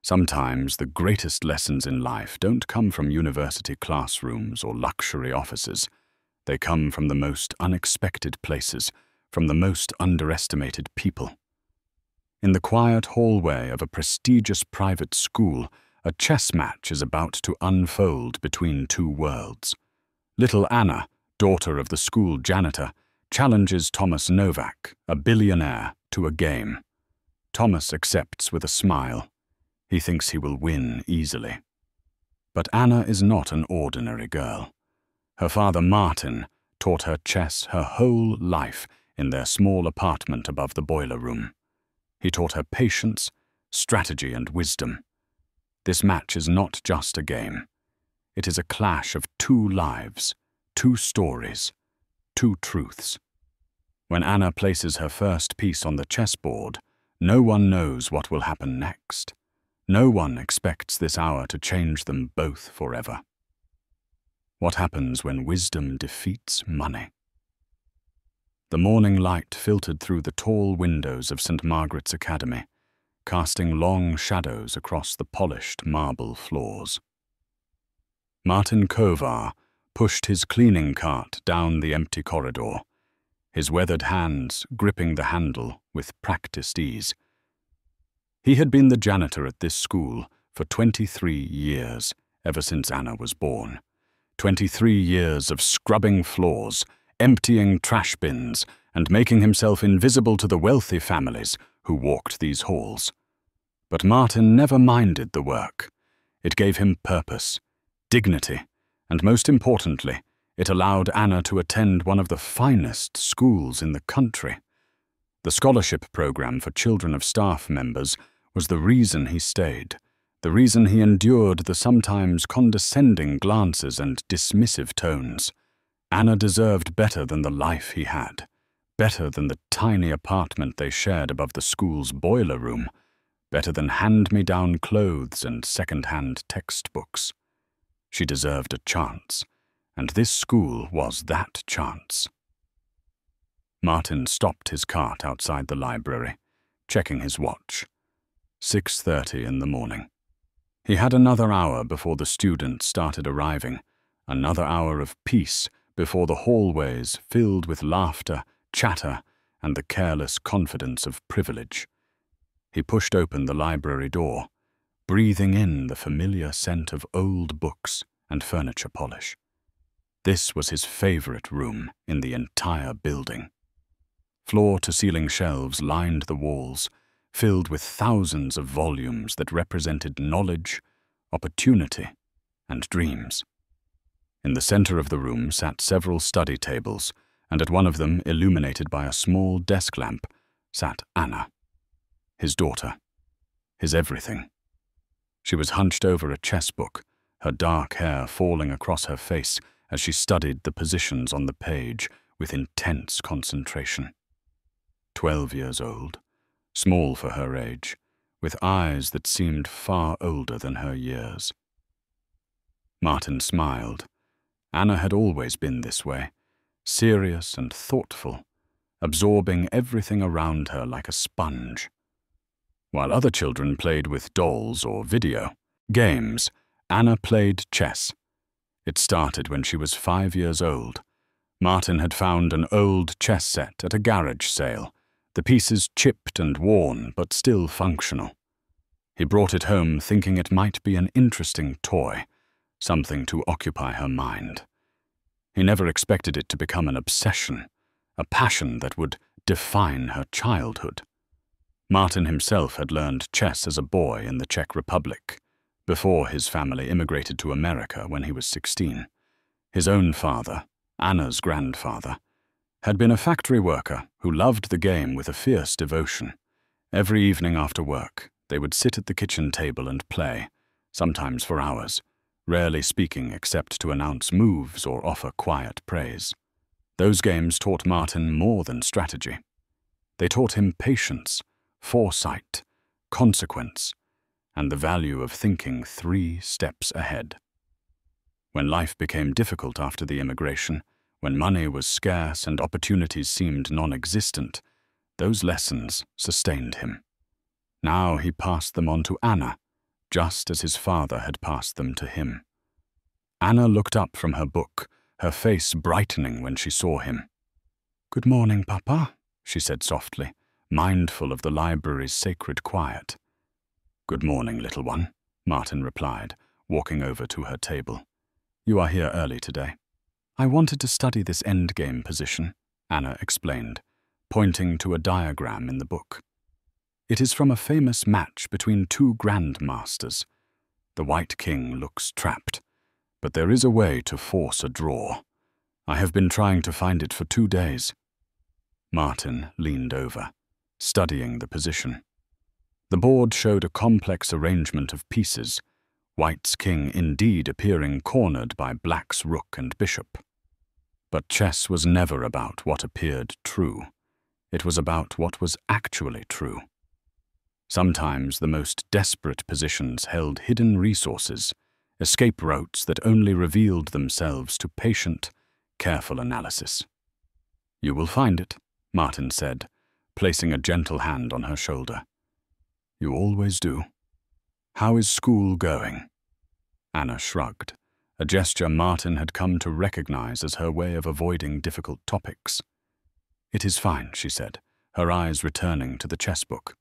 Sometimes the greatest lessons in life don't come from university classrooms or luxury offices. They come from the most unexpected places, from the most underestimated people. In the quiet hallway of a prestigious private school, a chess match is about to unfold between two worlds. Little Anna, daughter of the school janitor, challenges Thomas Novak, a billionaire, to a game. Thomas accepts with a smile. He thinks he will win easily. But Anna is not an ordinary girl. Her father Martin taught her chess her whole life in their small apartment above the boiler room. He taught her patience, strategy, and wisdom. This match is not just a game. It is a clash of two lives, two stories, two truths. When Anna places her first piece on the chessboard, no one knows what will happen next. No one expects this hour to change them both forever. What happens when wisdom defeats money? The morning light filtered through the tall windows of St. Margaret's Academy, casting long shadows across the polished marble floors. Martin Kovar pushed his cleaning cart down the empty corridor, his weathered hands gripping the handle with practiced ease. He had been the janitor at this school for 23 years, ever since Anna was born. 23 years of scrubbing floors, emptying trash bins, and making himself invisible to the wealthy families who walked these halls. But Martin never minded the work. It gave him purpose, dignity, and most importantly, it allowed Anna to attend one of the finest schools in the country. The scholarship program for children of staff members was the reason he stayed, the reason he endured the sometimes condescending glances and dismissive tones. Anna deserved better than the life he had, better than the tiny apartment they shared above the school's boiler room, better than hand-me-down clothes and second-hand textbooks. She deserved a chance, and this school was that chance. Martin stopped his cart outside the library, checking his watch. 6:30 in the morning. He had another hour before the students started arriving, another hour of peace before the hallways filled with laughter, chatter, and the careless confidence of privilege. He pushed open the library door, breathing in the familiar scent of old books and furniture polish. This was his favorite room in the entire building. Floor-to-ceiling shelves lined the walls, filled with thousands of volumes that represented knowledge, opportunity, and dreams. In the center of the room sat several study tables, and at one of them, illuminated by a small desk lamp, sat Anna, his daughter, his everything. She was hunched over a chess book, her dark hair falling across her face as she studied the positions on the page with intense concentration. 12 years old, small for her age, with eyes that seemed far older than her years. Martin smiled. Anna had always been this way, serious and thoughtful, absorbing everything around her like a sponge. While other children played with dolls or video games, Anna played chess. It started when she was 5 years old. Martin had found an old chess set at a garage sale, the pieces chipped and worn but still functional. He brought it home thinking it might be an interesting toy, something to occupy her mind. He never expected it to become an obsession, a passion that would define her childhood. Martin himself had learned chess as a boy in the Czech Republic, before his family immigrated to America when he was 16. His own father, Anna's grandfather, had been a factory worker who loved the game with a fierce devotion. Every evening after work, they would sit at the kitchen table and play, sometimes for hours, rarely speaking except to announce moves or offer quiet praise. Those games taught Martin more than strategy. They taught him patience, foresight, consequence, and the value of thinking 3 steps ahead. When life became difficult after the immigration, when money was scarce and opportunities seemed non-existent, those lessons sustained him. Now he passed them on to Anna, just as his father had passed them to him. Anna looked up from her book, her face brightening when she saw him. "Good morning, Papa," she said softly, mindful of the library's sacred quiet. "Good morning, little one," Martin replied, walking over to her table. "You are here early today." "I wanted to study this endgame position," Anna explained, pointing to a diagram in the book. "It is from a famous match between two grandmasters. The White King looks trapped, but there is a way to force a draw. I have been trying to find it for 2 days." Martin leaned over, studying the position. The board showed a complex arrangement of pieces, White's king indeed appearing cornered by Black's rook and bishop. But chess was never about what appeared true. It was about what was actually true. Sometimes the most desperate positions held hidden resources, escape routes that only revealed themselves to patient, careful analysis. "You will find it," Martin said, placing a gentle hand on her shoulder. "You always do. How is school going?" Anna shrugged, a gesture Martin had come to recognize as her way of avoiding difficult topics. "It is fine," she said, her eyes returning to the chessbook.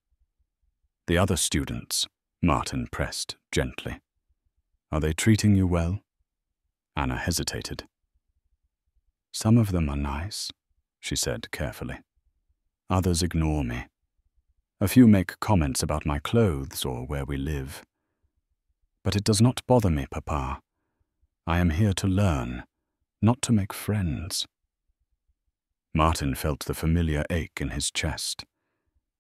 "The other students," Martin pressed gently. "Are they treating you well?" Anna hesitated. "Some of them are nice," she said carefully. "Others ignore me. A few make comments about my clothes or where we live. But it does not bother me, Papa. I am here to learn, not to make friends." Martin felt the familiar ache in his chest.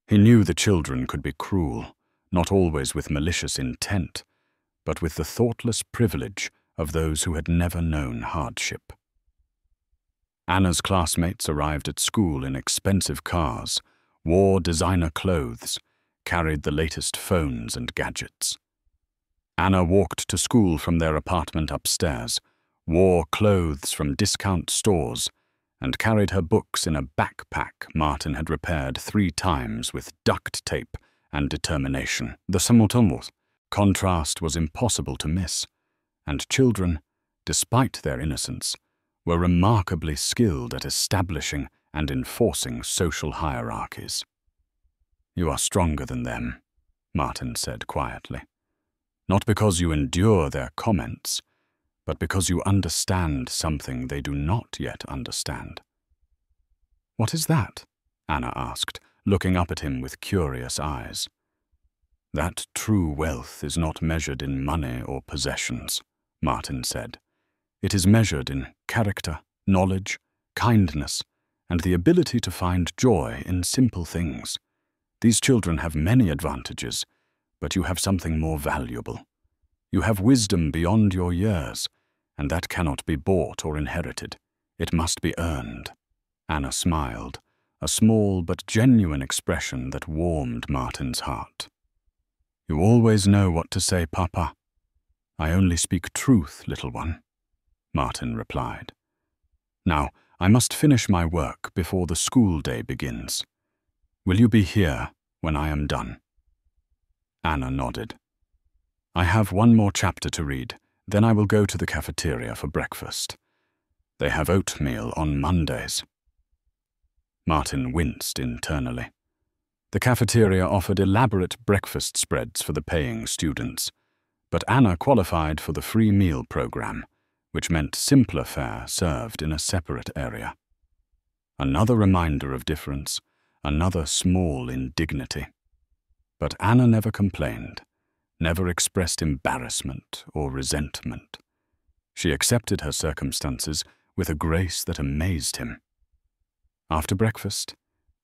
He knew the children could be cruel, not always with malicious intent, but with the thoughtless privilege of those who had never known hardship. Anna's classmates arrived at school in expensive cars, wore designer clothes, carried the latest phones and gadgets. Anna walked to school from their apartment upstairs, wore clothes from discount stores, and carried her books in a backpack Martin had repaired 3 times with duct tape and determination. The simultaneous contrast was impossible to miss, and children, despite their innocence, were remarkably skilled at establishing and enforcing social hierarchies. "You are stronger than them," Martin said quietly. "Not because you endure their comments, but because you understand something they do not yet understand." "What is that?" Anna asked, looking up at him with curious eyes. "That true wealth is not measured in money or possessions," Martin said. "It is measured in character, knowledge, kindness, and the ability to find joy in simple things. These children have many advantages, but you have something more valuable. You have wisdom beyond your years, and that cannot be bought or inherited. It must be earned." Anna smiled, a small but genuine expression that warmed Martin's heart. "You always know what to say, Papa." "I only speak truth, little one," Martin replied. "Now, I must finish my work before the school day begins. Will you be here when I am done?" Anna nodded. "I have 1 more chapter to read, then I will go to the cafeteria for breakfast. They have oatmeal on Mondays." Martin winced internally. The cafeteria offered elaborate breakfast spreads for the paying students, but Anna qualified for the free meal program, which meant simpler fare served in a separate area. Another reminder of difference, another small indignity. But Anna never complained, never expressed embarrassment or resentment. She accepted her circumstances with a grace that amazed him. "After breakfast,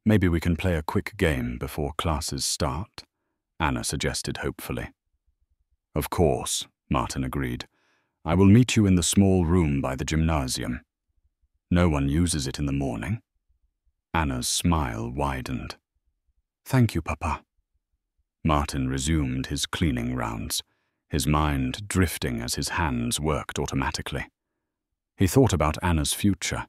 maybe we can play a quick game before classes start," Anna suggested hopefully. "Of course," Martin agreed. "I will meet you in the small room by the gymnasium. No one uses it in the morning." Anna's smile widened. "Thank you, Papa." Martin resumed his cleaning rounds, his mind drifting as his hands worked automatically. He thought about Anna's future,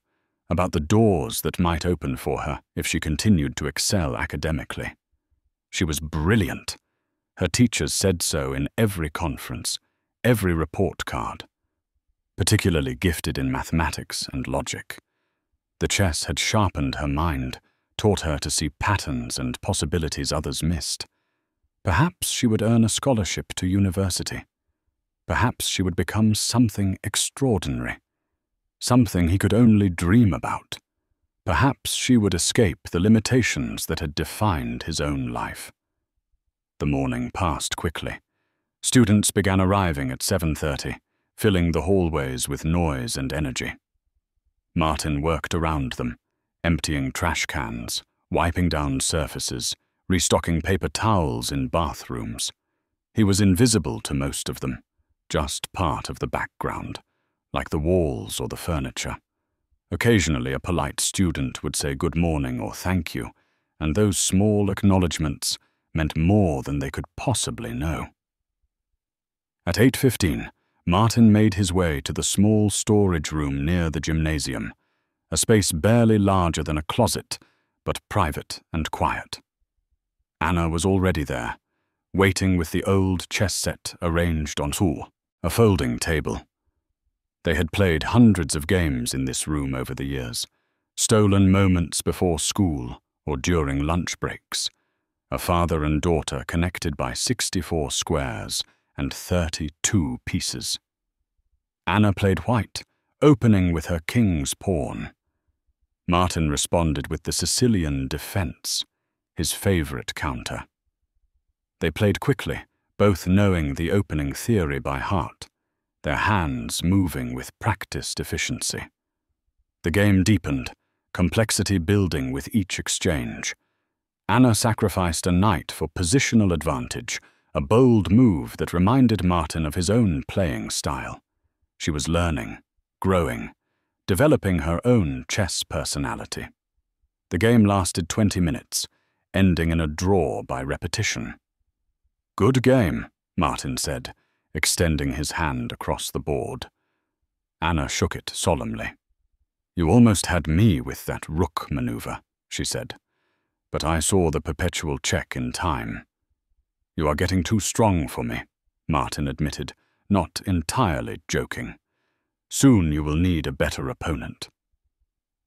about the doors that might open for her if she continued to excel academically. She was brilliant, Her teachers said so in every conference, every report card. Particularly gifted in mathematics and logic. The chess had sharpened her mind, taught her to see patterns and possibilities others missed. Perhaps she would earn a scholarship to university. Perhaps she would become something extraordinary, something he could only dream about. Perhaps she would escape the limitations that had defined his own life. The morning passed quickly. Students began arriving at 7:30, filling the hallways with noise and energy. Martin worked around them, emptying trash cans, wiping down surfaces, restocking paper towels in bathrooms. He was invisible to most of them, just part of the background, like the walls or the furniture. Occasionally a polite student would say good morning or thank you, and those small acknowledgements meant more than they could possibly know. At 8:15, Martin made his way to the small storage room near the gymnasium, a space barely larger than a closet, but private and quiet. Anna was already there, waiting with the old chess set arranged on a folding table. They had played hundreds of games in this room over the years, stolen moments before school or during lunch breaks, a father and daughter connected by 64 squares and 32 pieces. Anna played white, opening with her king's pawn. Martin responded with the Sicilian defense, his favorite counter. They played quickly, both knowing the opening theory by heart, their hands moving with practiced efficiency. The game deepened, complexity building with each exchange. Anna sacrificed a knight for positional advantage, a bold move that reminded Martin of his own playing style. She was learning, growing, developing her own chess personality. The game lasted 20 minutes, ending in a draw by repetition. "Good game," Martin said, extending his hand across the board. Anna shook it solemnly. "You almost had me with that rook maneuver," she said, "but I saw the perpetual check in time." "You are getting too strong for me," Martin admitted, not entirely joking. "Soon you will need a better opponent."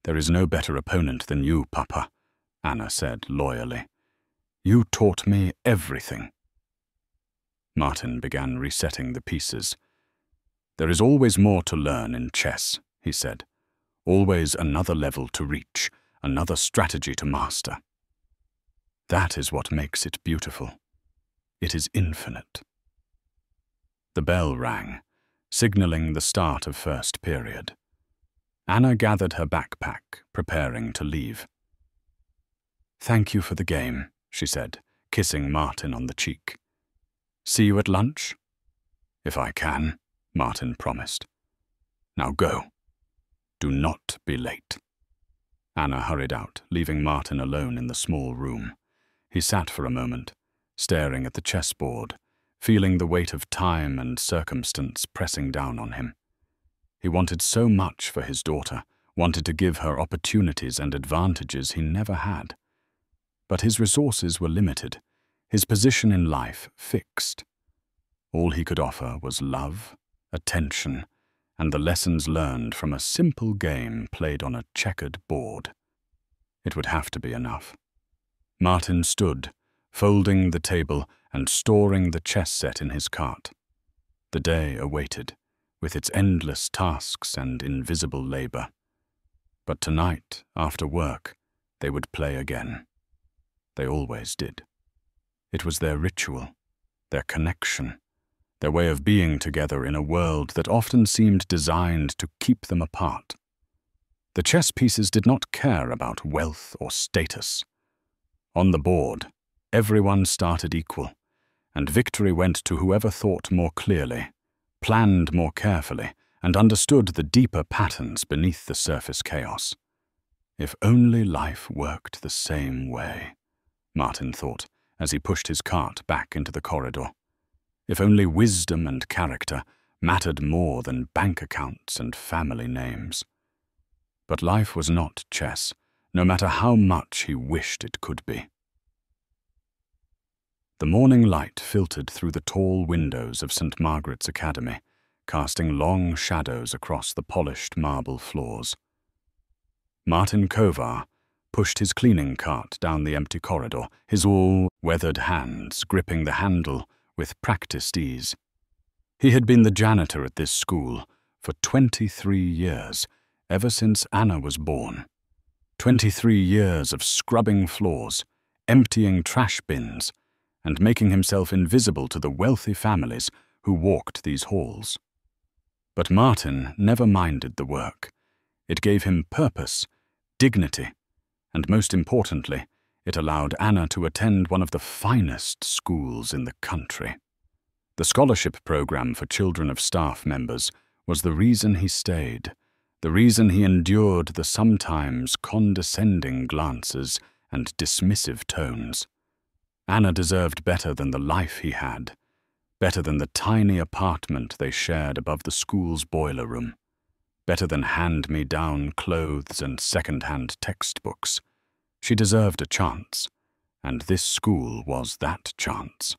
"There is no better opponent than you, Papa," Anna said loyally. "You taught me everything." Martin began resetting the pieces. "There is always more to learn in chess," he said. "Always another level to reach, another strategy to master. That is what makes it beautiful. It is infinite." The bell rang, signaling the start of first period. Anna gathered her backpack, preparing to leave. "Thank you for the game," she said, kissing Martin on the cheek. "See you at lunch?" "If I can," Martin promised. "Now go. Do not be late." Anna hurried out, leaving Martin alone in the small room. He sat for a moment, staring at the chessboard, feeling the weight of time and circumstance pressing down on him. He wanted so much for his daughter, wanted to give her opportunities and advantages he never had. But his resources were limited, his position in life fixed. All he could offer was love, attention, and the lessons learned from a simple game played on a checkered board. It would have to be enough. Martin stood, folding the table and storing the chess set in his cart. The day awaited, with its endless tasks and invisible labor. But tonight, after work, they would play again. They always did. It was their ritual, their connection, their way of being together in a world that often seemed designed to keep them apart. The chess pieces did not care about wealth or status. On the board, everyone started equal, and victory went to whoever thought more clearly, planned more carefully, and understood the deeper patterns beneath the surface chaos. If only life worked the same way, Martin thought, as he pushed his cart back into the corridor. If only wisdom and character mattered more than bank accounts and family names. But life was not chess, no matter how much he wished it could be. The morning light filtered through the tall windows of St. Margaret's Academy, casting long shadows across the polished marble floors. Martin Kovar pushed his cleaning cart down the empty corridor, his all-weathered hands gripping the handle with practiced ease. He had been the janitor at this school for 23 years, ever since Anna was born. 23 years of scrubbing floors, emptying trash bins, and making himself invisible to the wealthy families who walked these halls. But Martin never minded the work. It gave him purpose, dignity, and most importantly, it allowed Anna to attend one of the finest schools in the country. The scholarship program for children of staff members was the reason he stayed, the reason he endured the sometimes condescending glances and dismissive tones. Anna deserved better than the life he had, better than the tiny apartment they shared above the school's boiler room, better than hand-me-down clothes and second-hand textbooks. She deserved a chance, and this school was that chance.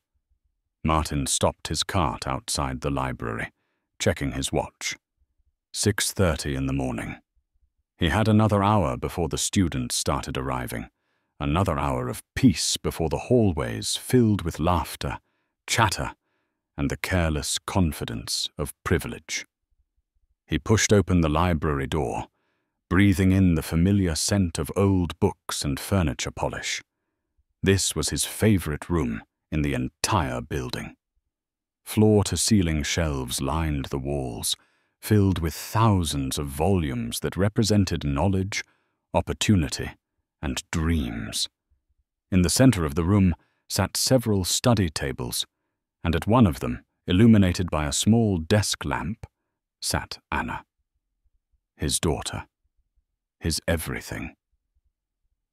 Martin stopped his cart outside the library, checking his watch. 6:30 in the morning. He had another hour before the students started arriving, another hour of peace before the hallways filled with laughter, chatter, and the careless confidence of privilege. He pushed open the library door, breathing in the familiar scent of old books and furniture polish. This was his favorite room in the entire building. Floor-to-ceiling shelves lined the walls, filled with thousands of volumes that represented knowledge, opportunity, and dreams. In the center of the room sat several study tables, and at one of them, illuminated by a small desk lamp, sat Anna. His daughter. His everything.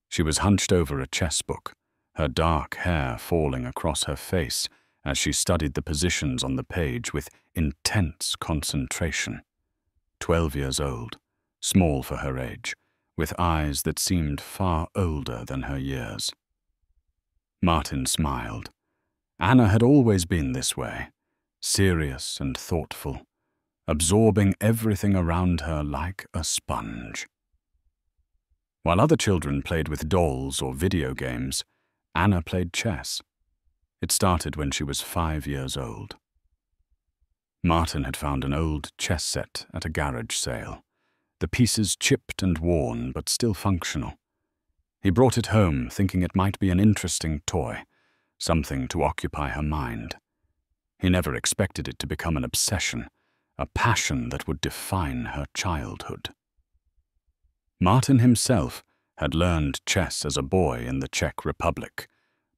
She was hunched over a chess book, her dark hair falling across her face as she studied the positions on the page with intense concentration. 12 years old, small for her age, with eyes that seemed far older than her years. Martin smiled. Anna had always been this way, serious and thoughtful, absorbing everything around her like a sponge. While other children played with dolls or video games, Anna played chess. It started when she was 5 years old. Martin had found an old chess set at a garage sale, the pieces chipped and worn but still functional. He brought it home thinking it might be an interesting toy, something to occupy her mind. He never expected it to become an obsession, a passion that would define her childhood. Martin himself had learned chess as a boy in the Czech Republic,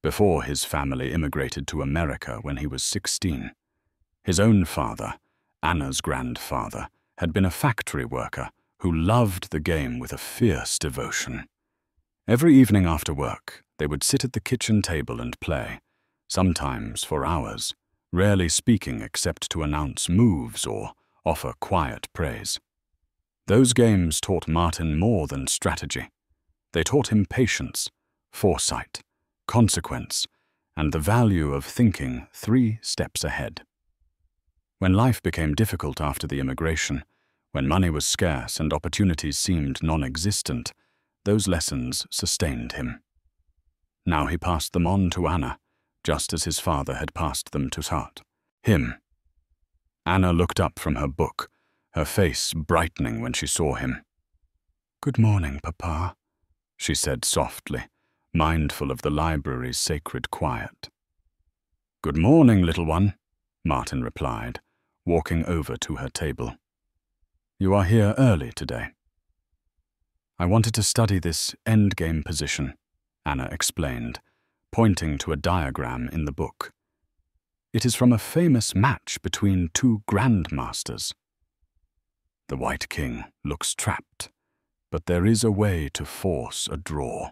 before his family immigrated to America when he was 16. His own father, Anna's grandfather, had been a factory worker who loved the game with a fierce devotion. Every evening after work, they would sit at the kitchen table and play, sometimes for hours, rarely speaking except to announce moves or offer quiet praise. Those games taught Martin more than strategy. They taught him patience, foresight, consequence, and the value of thinking 3 steps ahead. When life became difficult after the immigration, when money was scarce and opportunities seemed non-existent, those lessons sustained him. Now he passed them on to Anna, just as his father had passed them to him. Anna looked up from her book, her face brightening when she saw him. "Good morning, Papa," she said softly, mindful of the library's sacred quiet. "Good morning, little one," Martin replied, walking over to her table. "You are here early today." "I wanted to study this endgame position," Anna explained, pointing to a diagram in the book. "It is from a famous match between 2 grandmasters. The White King looks trapped, but there is a way to force a draw.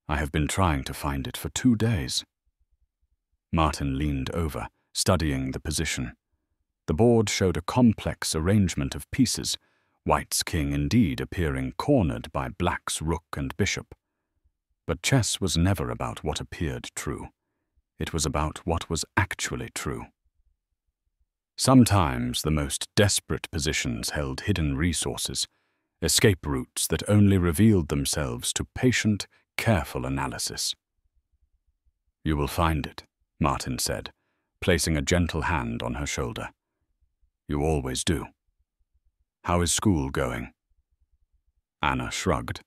I have been trying to find it for 2 days." Martin leaned over, studying the position. The board showed a complex arrangement of pieces, White's king indeed appearing cornered by Black's rook and bishop. But chess was never about what appeared true. It was about what was actually true. Sometimes the most desperate positions held hidden resources, escape routes that only revealed themselves to patient, careful analysis. "You will find it," Martin said, placing a gentle hand on her shoulder. "You always do. How is school going?" Anna shrugged,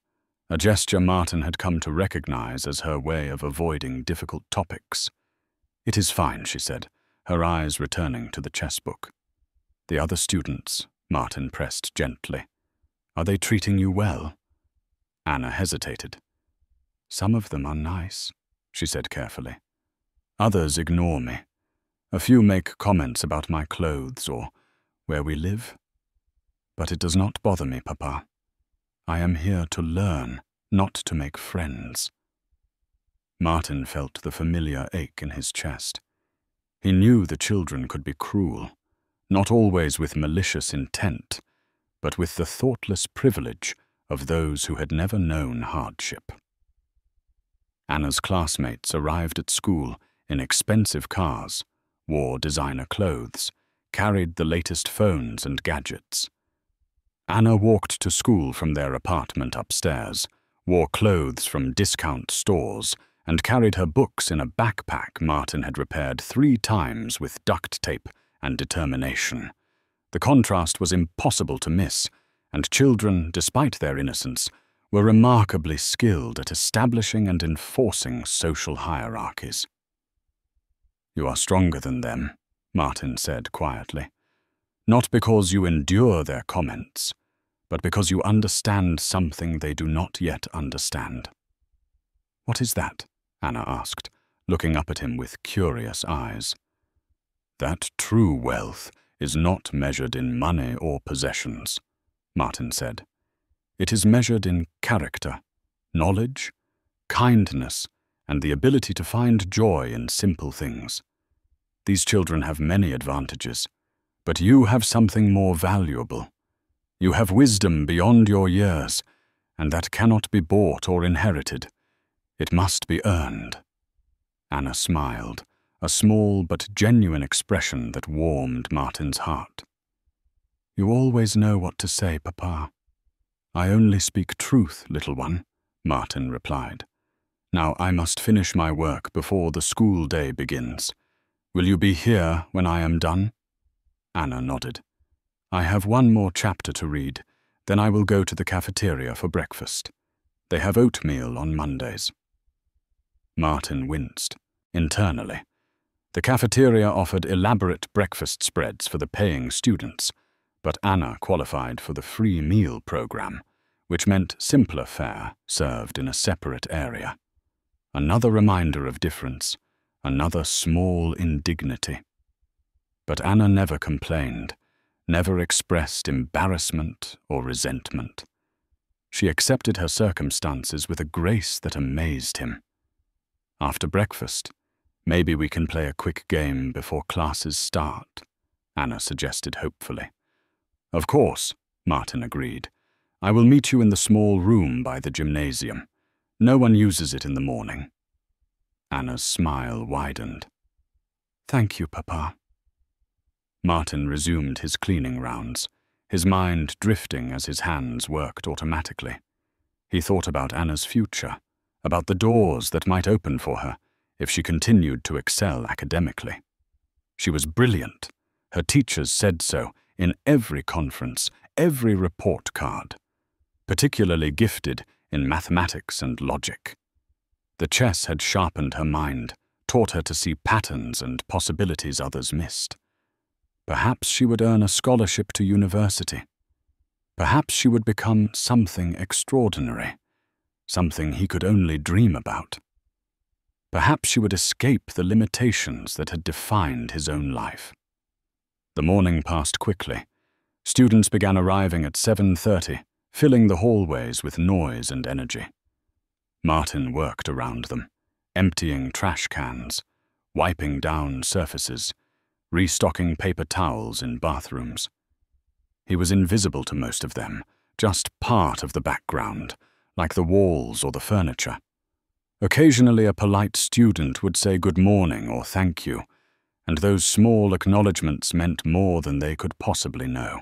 a gesture Martin had come to recognize as her way of avoiding difficult topics. "It is fine," she said, her eyes returning to the chessbook. "The other students," Martin pressed gently. "Are they treating you well?" Anna hesitated. "Some of them are nice," she said carefully. "Others ignore me. A few make comments about my clothes or where we live. But it does not bother me, Papa. I am here to learn, not to make friends." Martin felt the familiar ache in his chest. He knew the children could be cruel, not always with malicious intent, but with the thoughtless privilege of those who had never known hardship. Anna's classmates arrived at school in expensive cars, wore designer clothes, carried the latest phones and gadgets. Anna walked to school from their apartment upstairs, wore clothes from discount stores, and carried her books in a backpack Martin had repaired 3 times with duct tape and determination. The contrast was impossible to miss, and children, despite their innocence, were remarkably skilled at establishing and enforcing social hierarchies. "You are stronger than them," Martin said quietly. "Not because you endure their comments, but because you understand something they do not yet understand." "What is that?" Anna asked, looking up at him with curious eyes. "That true wealth is not measured in money or possessions," Martin said. "It is measured in character, knowledge, kindness, and the ability to find joy in simple things. These children have many advantages, but you have something more valuable. You have wisdom beyond your years, and that cannot be bought or inherited. It must be earned." Anna smiled, a small but genuine expression that warmed Martin's heart. "You always know what to say, Papa." "I only speak truth, little one," Martin replied. "Now I must finish my work before the school day begins. Will you be here when I am done?" Anna nodded. "I have one more chapter to read, then I will go to the cafeteria for breakfast. They have oatmeal on Mondays." Martin winced, internally. The cafeteria offered elaborate breakfast spreads for the paying students, but Anna qualified for the free meal program, which meant simpler fare served in a separate area. Another reminder of difference, another small indignity. But Anna never complained, never expressed embarrassment or resentment. She accepted her circumstances with a grace that amazed him. "After breakfast, maybe we can play a quick game before classes start," Anna suggested hopefully. "Of course," Martin agreed. "I will meet you in the small room by the gymnasium. No one uses it in the morning." Anna's smile widened. "Thank you, Papa." Martin resumed his cleaning rounds, his mind drifting as his hands worked automatically. He thought about Anna's future, about the doors that might open for her if she continued to excel academically. She was brilliant. Her teachers said so in every conference, every report card. Particularly gifted in mathematics and logic. The chess had sharpened her mind, taught her to see patterns and possibilities others missed. Perhaps she would earn a scholarship to university. Perhaps she would become something extraordinary, something he could only dream about. Perhaps she would escape the limitations that had defined his own life. The morning passed quickly. Students began arriving at 7:30, filling the hallways with noise and energy. Martin worked around them, emptying trash cans, wiping down surfaces, restocking paper towels in bathrooms. He was invisible to most of them, just part of the background, like the walls or the furniture. Occasionally a polite student would say good morning or thank you, and those small acknowledgements meant more than they could possibly know.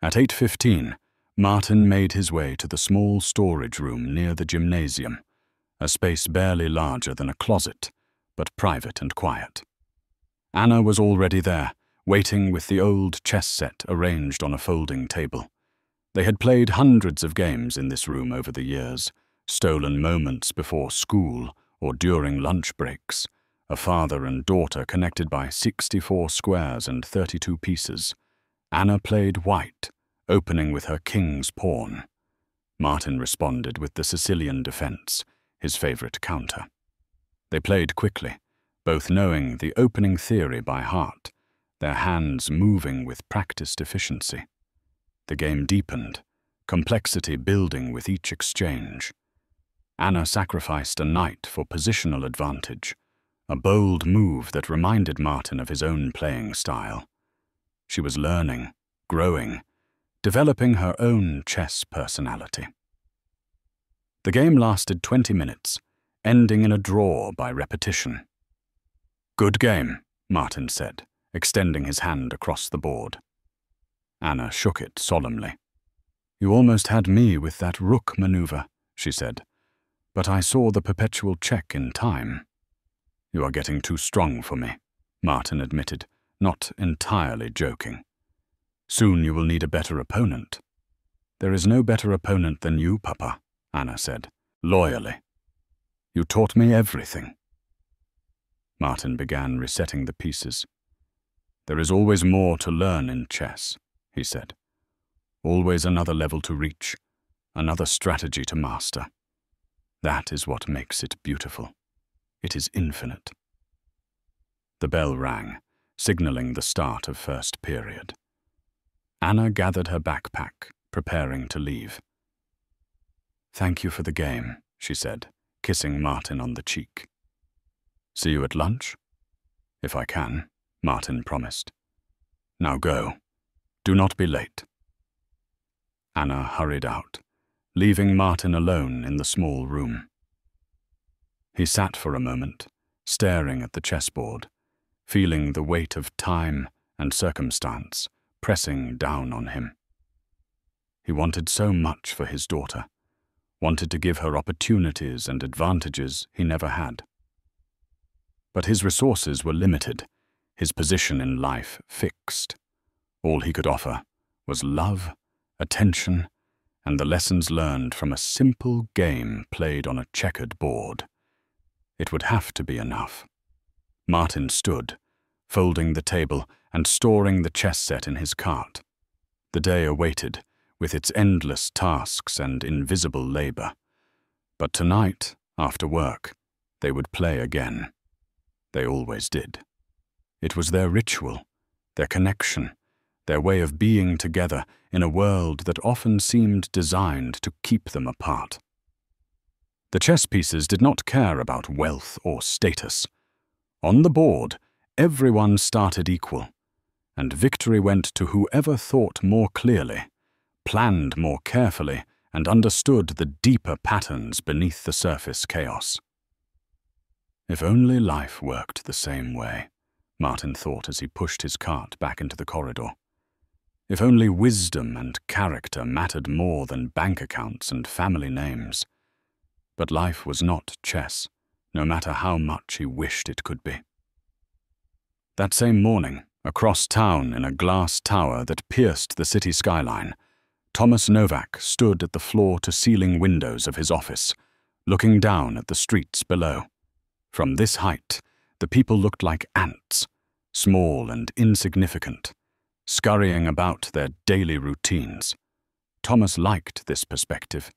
At 8:15, Martin made his way to the small storage room near the gymnasium, a space barely larger than a closet, but private and quiet. Anna was already there, waiting with the old chess set arranged on a folding table. They had played hundreds of games in this room over the years, stolen moments before school or during lunch breaks, a father and daughter connected by 64 squares and 32 pieces. Anna played white, opening with her king's pawn. Martin responded with the Sicilian defense, his favorite counter. They played quickly, both knowing the opening theory by heart, their hands moving with practiced efficiency. The game deepened, complexity building with each exchange. Anna sacrificed a knight for positional advantage, a bold move that reminded Martin of his own playing style. She was learning, growing, developing her own chess personality. The game lasted 20 minutes, ending in a draw by repetition. "Good game," Martin said, extending his hand across the board. Anna shook it solemnly. "You almost had me with that rook maneuver," she said, "but I saw the perpetual check in time." "You are getting too strong for me," Martin admitted, not entirely joking. "Soon you will need a better opponent." "There is no better opponent than you, Papa," Anna said, loyally. "You taught me everything." Martin began resetting the pieces. "There is always more to learn in chess," he said. "Always another level to reach, another strategy to master. That is what makes it beautiful. It is infinite." The bell rang, signaling the start of first period. Anna gathered her backpack, preparing to leave. "Thank you for the game," she said, kissing Martin on the cheek. "See you at lunch?" "If I can," Martin promised. "Now go. Do not be late." Anna hurried out, leaving Martin alone in the small room. He sat for a moment, staring at the chessboard, feeling the weight of time and circumstance pressing down on him. He wanted so much for his daughter, wanted to give her opportunities and advantages he never had. But his resources were limited, his position in life fixed. All he could offer was love, attention, and the lessons learned from a simple game played on a checkered board. It would have to be enough. Martin stood, folding the table and storing the chess set in his cart. The day awaited, with its endless tasks and invisible labor. But tonight, after work, they would play again. They always did. It was their ritual, their connection, their way of being together in a world that often seemed designed to keep them apart. The chess pieces did not care about wealth or status. On the board, everyone started equal, and victory went to whoever thought more clearly, planned more carefully, and understood the deeper patterns beneath the surface chaos. If only life worked the same way, Martin thought as he pushed his cart back into the corridor. If only wisdom and character mattered more than bank accounts and family names. But life was not chess, no matter how much he wished it could be. That same morning, across town in a glass tower that pierced the city skyline, Thomas Novak stood at the floor-to-ceiling windows of his office, looking down at the streets below. From this height, the people looked like ants, small and insignificant, scurrying about their daily routines. Thomas liked this perspective.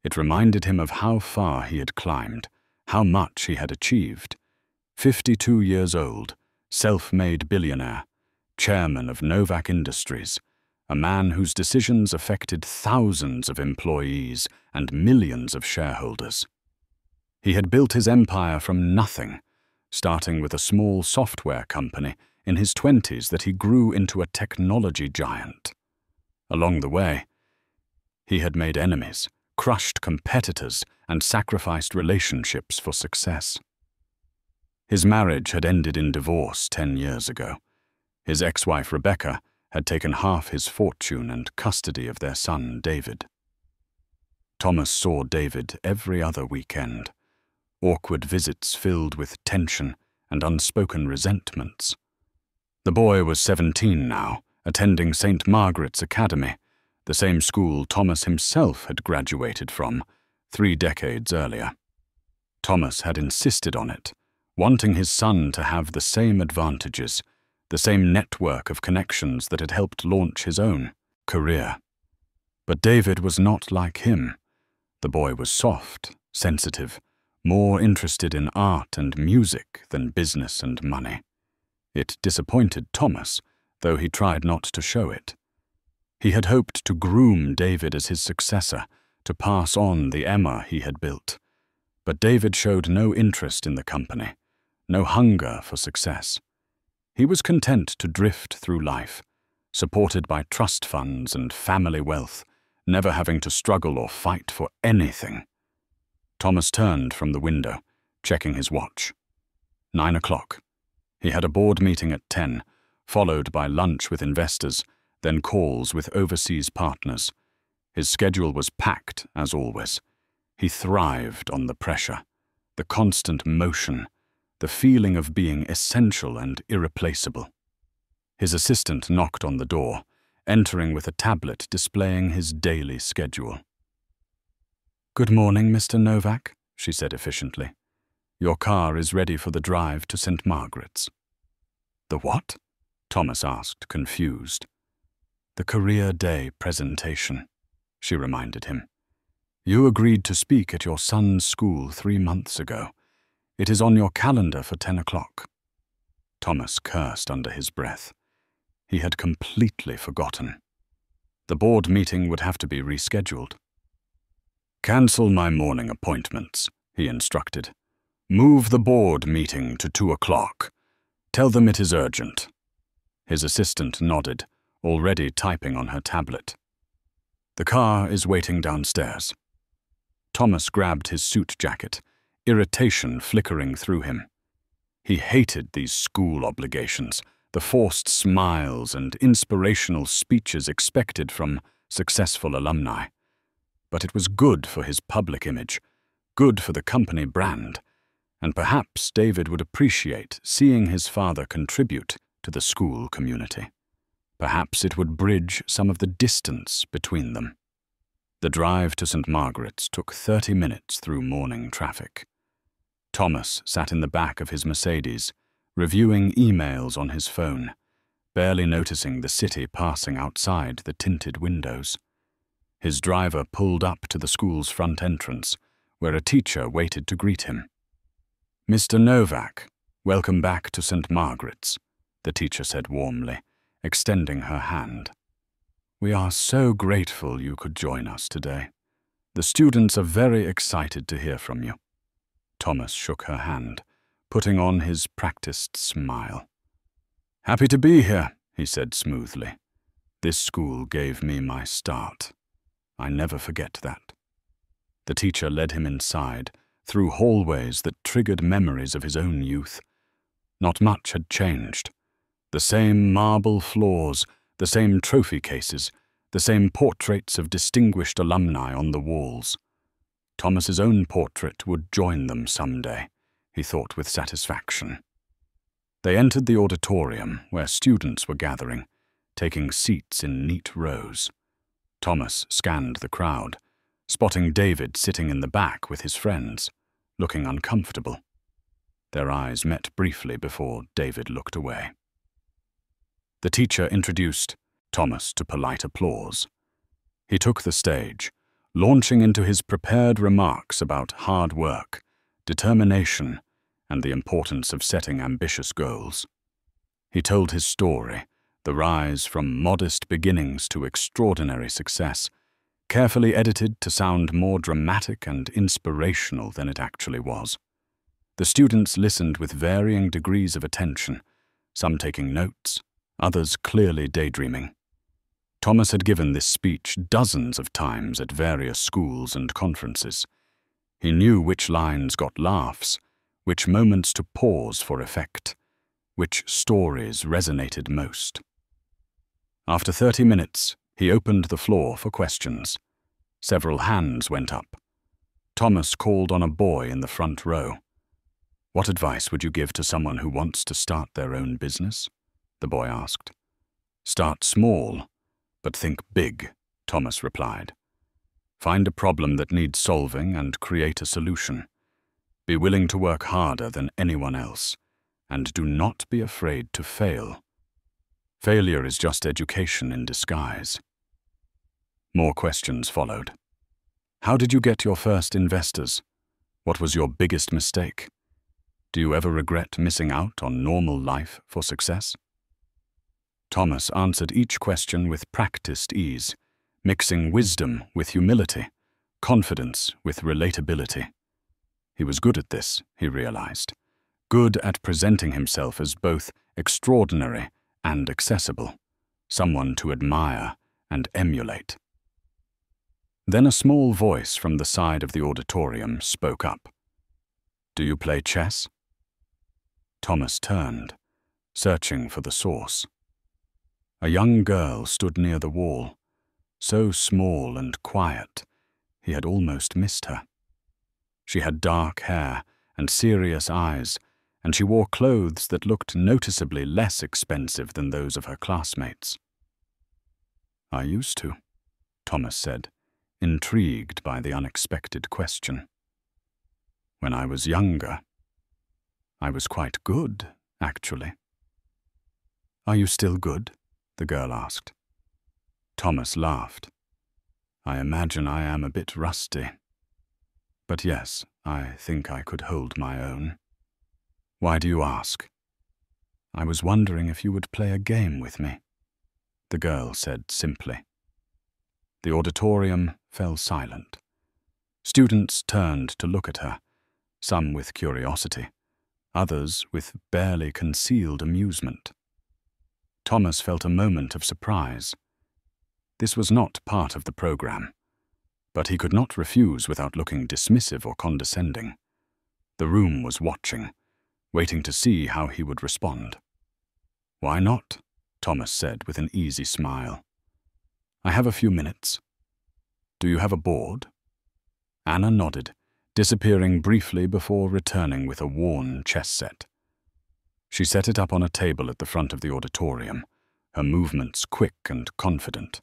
It reminded him of how far he had climbed, how much he had achieved. 52 years old, self-made billionaire, chairman of Novak Industries, a man whose decisions affected thousands of employees and millions of shareholders. He had built his empire from nothing, starting with a small software company in his 20s that he grew into a technology giant. Along the way, he had made enemies, crushed competitors and sacrificed relationships for success. His marriage had ended in divorce 10 years ago. His ex-wife Rebecca had taken half his fortune and custody of their son David. Thomas saw David every other weekend, awkward visits filled with tension and unspoken resentments. The boy was 17 now, attending St. Margaret's Academy, the same school Thomas himself had graduated from 3 decades earlier. Thomas had insisted on it, wanting his son to have the same advantages, the same network of connections that had helped launch his own career. But David was not like him. The boy was soft, sensitive, more interested in art and music than business and money. It disappointed Thomas, though he tried not to show it. He had hoped to groom David as his successor, to pass on the Emma he had built. But David showed no interest in the company, no hunger for success. He was content to drift through life, supported by trust funds and family wealth, never having to struggle or fight for anything. Thomas turned from the window, checking his watch. 9 o'clock. He had a board meeting at 10, followed by lunch with investors, then calls with overseas partners. His schedule was packed, as always. He thrived on the pressure, the constant motion, the feeling of being essential and irreplaceable. His assistant knocked on the door, entering with a tablet displaying his daily schedule. "Good morning, Mr. Novak," she said efficiently. "Your car is ready for the drive to St. Margaret's." "The what?" Thomas asked, confused. "The Career Day presentation," she reminded him. "You agreed to speak at your son's school 3 months ago. It is on your calendar for 10 o'clock. Thomas cursed under his breath. He had completely forgotten. The board meeting would have to be rescheduled. "Cancel my morning appointments," he instructed. "Move the board meeting to 2 o'clock. Tell them it is urgent." His assistant nodded, already typing on her tablet. "The car is waiting downstairs." Thomas grabbed his suit jacket, irritation flickering through him. He hated these school obligations, the forced smiles and inspirational speeches expected from successful alumni. But it was good for his public image, good for the company brand, and perhaps David would appreciate seeing his father contribute to the school community. Perhaps it would bridge some of the distance between them. The drive to St. Margaret's took 30 minutes through morning traffic. Thomas sat in the back of his Mercedes, reviewing emails on his phone, barely noticing the city passing outside the tinted windows. His driver pulled up to the school's front entrance, where a teacher waited to greet him. "Mr. Novak, welcome back to St. Margaret's," the teacher said warmly, extending her hand. "We are so grateful you could join us today. The students are very excited to hear from you." Thomas shook her hand, putting on his practiced smile. "Happy to be here," he said smoothly. "This school gave me my start. I never forget that." The teacher led him inside, through hallways that triggered memories of his own youth. Not much had changed. The same marble floors, the same trophy cases, the same portraits of distinguished alumni on the walls. Thomas's own portrait would join them someday, he thought with satisfaction. They entered the auditorium where students were gathering, taking seats in neat rows. Thomas scanned the crowd, spotting David sitting in the back with his friends, looking uncomfortable. Their eyes met briefly before David looked away. The teacher introduced Thomas to polite applause. He took the stage, launching into his prepared remarks about hard work, determination, and the importance of setting ambitious goals. He told his story, the rise from modest beginnings to extraordinary success, carefully edited to sound more dramatic and inspirational than it actually was. The students listened with varying degrees of attention, some taking notes, others clearly daydreaming. Thomas had given this speech dozens of times at various schools and conferences. He knew which lines got laughs, which moments to pause for effect, which stories resonated most. After 30 minutes, he opened the floor for questions. Several hands went up. Thomas called on a boy in the front row. "What advice would you give to someone who wants to start their own business?" the boy asked. "Start small, but think big," Thomas replied. "Find a problem that needs solving and create a solution. Be willing to work harder than anyone else, and do not be afraid to fail. Failure is just education in disguise." More questions followed. "How did you get your first investors? What was your biggest mistake? Do you ever regret missing out on normal life for success?" Thomas answered each question with practiced ease, mixing wisdom with humility, confidence with relatability. He was good at this, he realized, good at presenting himself as both extraordinary and accessible, someone to admire and emulate. Then a small voice from the side of the auditorium spoke up. "Do you play chess?" Thomas turned, searching for the source. A young girl stood near the wall, so small and quiet, he had almost missed her. She had dark hair and serious eyes, and she wore clothes that looked noticeably less expensive than those of her classmates. "I used to," Thomas said, intrigued by the unexpected question. "When I was younger. I was quite good, actually." "Are you still good?" the girl asked. Thomas laughed. "I imagine I am a bit rusty. But yes, I think I could hold my own." "Why do you ask?" "I was wondering if you would play a game with me," the girl said simply. The auditorium fell silent. Students turned to look at her, some with curiosity, others with barely concealed amusement. Thomas felt a moment of surprise. This was not part of the program, but he could not refuse without looking dismissive or condescending. The room was watching, waiting to see how he would respond. "Why not?" Thomas said with an easy smile. "I have a few minutes. Do you have a board?" Anna nodded, disappearing briefly before returning with a worn chess set. She set it up on a table at the front of the auditorium, her movements quick and confident.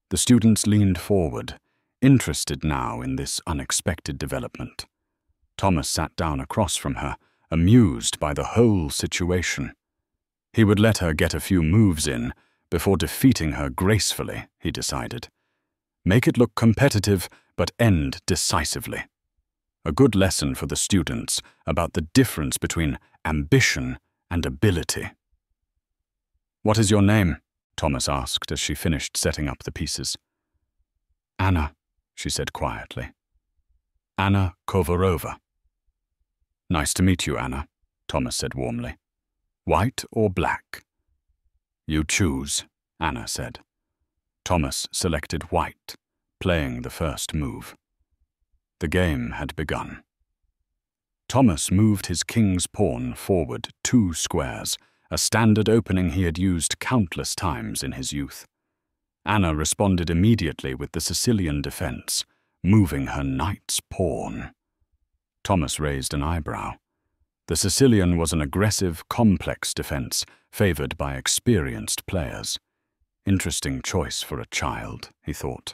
The students leaned forward, interested now in this unexpected development. Thomas sat down across from her, amused by the whole situation. He would let her get a few moves in before defeating her gracefully, he decided. Make it look competitive, but end decisively. A good lesson for the students about the difference between ambition and ability. "What is your name?" Thomas asked as she finished setting up the pieces. "Anna," she said quietly. "Anna Kovarova." "Nice to meet you, Anna," Thomas said warmly. "White or black?" "You choose," Anna said. Thomas selected white, playing the first move. The game had begun. Thomas moved his king's pawn forward 2 squares, a standard opening he had used countless times in his youth. Anna responded immediately with the Sicilian defense, moving her knight's pawn. Thomas raised an eyebrow. The Sicilian was an aggressive, complex defense, favored by experienced players. Interesting choice for a child, he thought.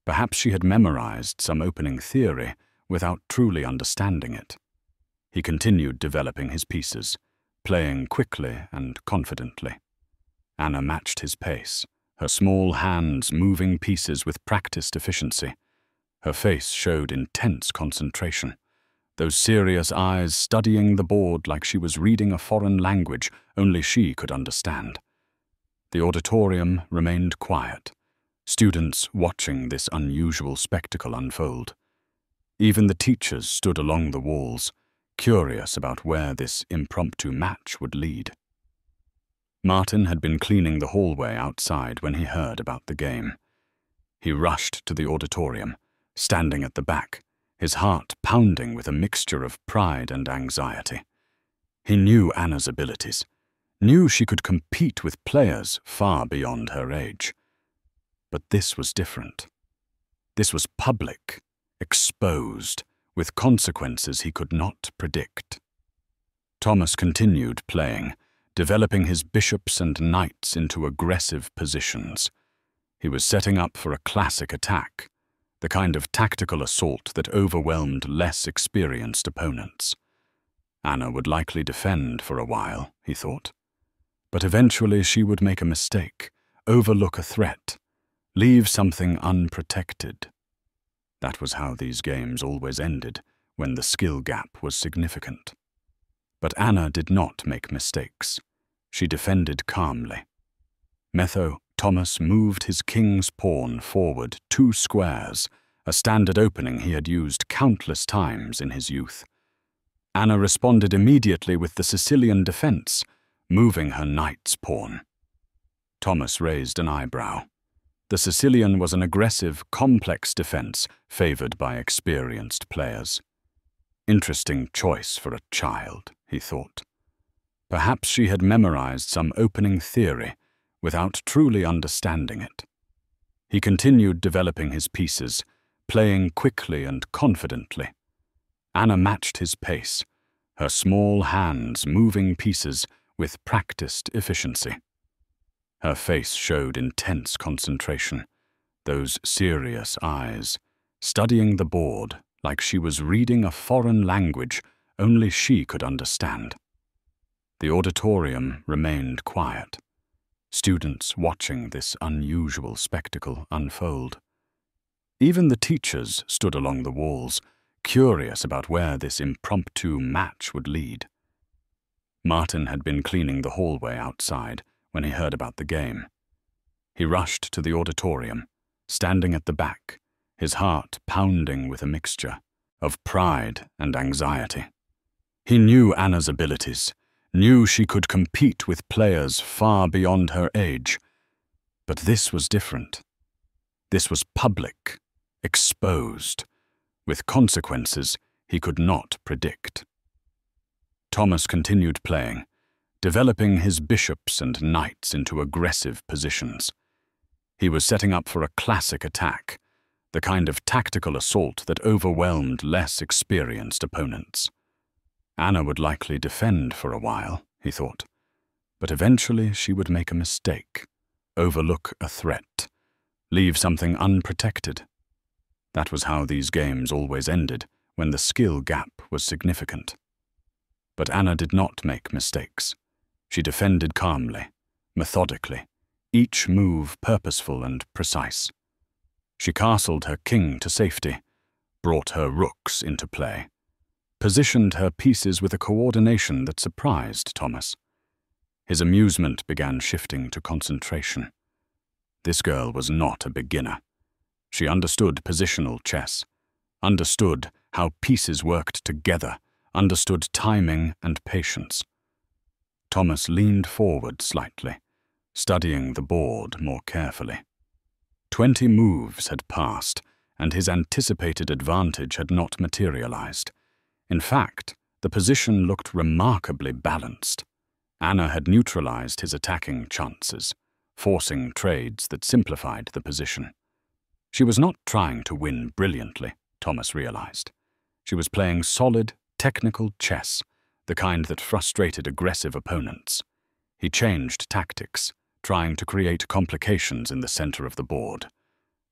Perhaps she had memorized some opening theory without truly understanding it. He continued developing his pieces, playing quickly and confidently. Anna matched his pace, her small hands moving pieces with practiced efficiency. Her face showed intense concentration, those serious eyes studying the board like she was reading a foreign language only she could understand. The auditorium remained quiet, students watching this unusual spectacle unfold. Even the teachers stood along the walls, curious about where this impromptu match would lead. Martin had been cleaning the hallway outside when he heard about the game. He rushed to the auditorium, standing at the back, his heart pounding with a mixture of pride and anxiety. He knew Anna's abilities, knew she could compete with players far beyond her age. But this was different. This was public, exposed, with consequences he could not predict. Thomas continued playing, developing his bishops and knights into aggressive positions. He was setting up for a classic attack, the kind of tactical assault that overwhelmed less experienced opponents. Anna would likely defend for a while, he thought. But eventually she would make a mistake, overlook a threat, leave something unprotected. That was how these games always ended, when the skill gap was significant. But Anna did not make mistakes. She defended calmly. Thomas moved his king's pawn forward 2 squares, a standard opening he had used countless times in his youth. Anna responded immediately with the Sicilian defense, moving her knight's pawn. Thomas raised an eyebrow. The Sicilian was an aggressive, complex defense favored by experienced players. Interesting choice for a child, he thought. Perhaps she had memorized some opening theory without truly understanding it. He continued developing his pieces, playing quickly and confidently. Anna matched his pace, her small hands moving pieces with practiced efficiency. Her face showed intense concentration, those serious eyes, studying the board like she was reading a foreign language only she could understand. The auditorium remained quiet, students watching this unusual spectacle unfold. Even the teachers stood along the walls, curious about where this impromptu match would lead. Martin had been cleaning the hallway outside when he heard about the game. He rushed to the auditorium, standing at the back, his heart pounding with a mixture of pride and anxiety. He knew Anna's abilities, knew she could compete with players far beyond her age. But this was different. This was public, exposed, with consequences he could not predict. Thomas continued playing, developing his bishops and knights into aggressive positions. He was setting up for a classic attack, the kind of tactical assault that overwhelmed less experienced opponents. Anna would likely defend for a while, he thought, but eventually she would make a mistake, overlook a threat, leave something unprotected. That was how these games always ended, when the skill gap was significant. But Anna did not make mistakes. She defended calmly, methodically, each move purposeful and precise. She castled her king to safety, brought her rooks into play, positioned her pieces with a coordination that surprised Thomas. His amusement began shifting to concentration. This girl was not a beginner. She understood positional chess, understood how pieces worked together, understood timing and patience. Thomas leaned forward slightly, studying the board more carefully. 20 moves had passed, and his anticipated advantage had not materialized. In fact, the position looked remarkably balanced. Anna had neutralized his attacking chances, forcing trades that simplified the position. She was not trying to win brilliantly, Thomas realized. She was playing solid, technical chess, the kind that frustrated aggressive opponents. He changed tactics, trying to create complications in the center of the board.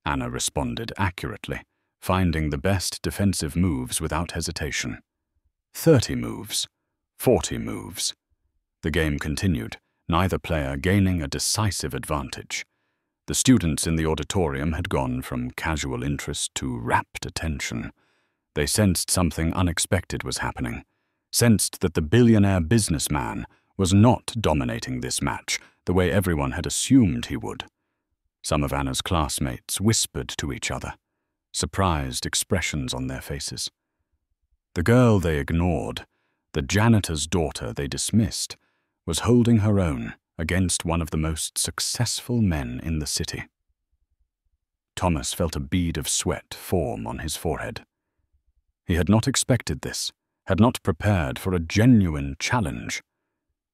Anna responded accurately, finding the best defensive moves without hesitation. 30 moves, 40 moves. The game continued, neither player gaining a decisive advantage. The students in the auditorium had gone from casual interest to rapt attention. They sensed something unexpected was happening, sensed that the billionaire businessman was not dominating this match the way everyone had assumed he would. Some of Anna's classmates whispered to each other, surprised expressions on their faces. The girl they ignored, the janitor's daughter they dismissed, was holding her own against one of the most successful men in the city. Thomas felt a bead of sweat form on his forehead. He had not expected this, had not prepared for a genuine challenge.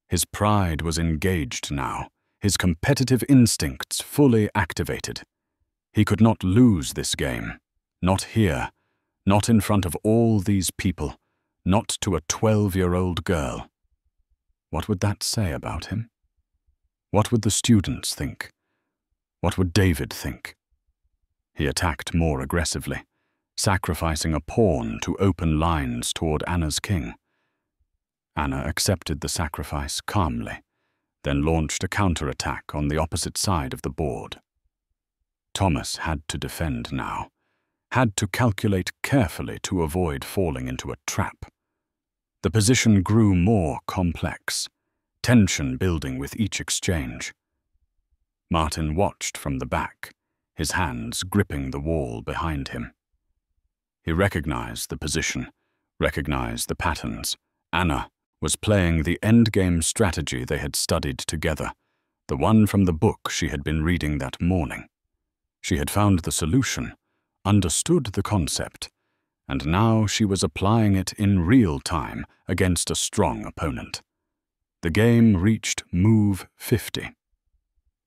His pride was engaged now, his competitive instincts fully activated. He could not lose this game, not here, not in front of all these people, not to a 12-year-old girl. What would that say about him? What would the students think? What would David think? He attacked more aggressively, sacrificing a pawn to open lines toward Anna's king. Anna accepted the sacrifice calmly, then launched a counterattack on the opposite side of the board. Thomas had to defend now, had to calculate carefully to avoid falling into a trap. The position grew more complex, tension building with each exchange. Martin watched from the back, his hands gripping the wall behind him. He recognized the position, recognized the patterns. Anna was playing the endgame strategy they had studied together, the one from the book she had been reading that morning. She had found the solution, understood the concept, and now she was applying it in real time against a strong opponent. The game reached move 50.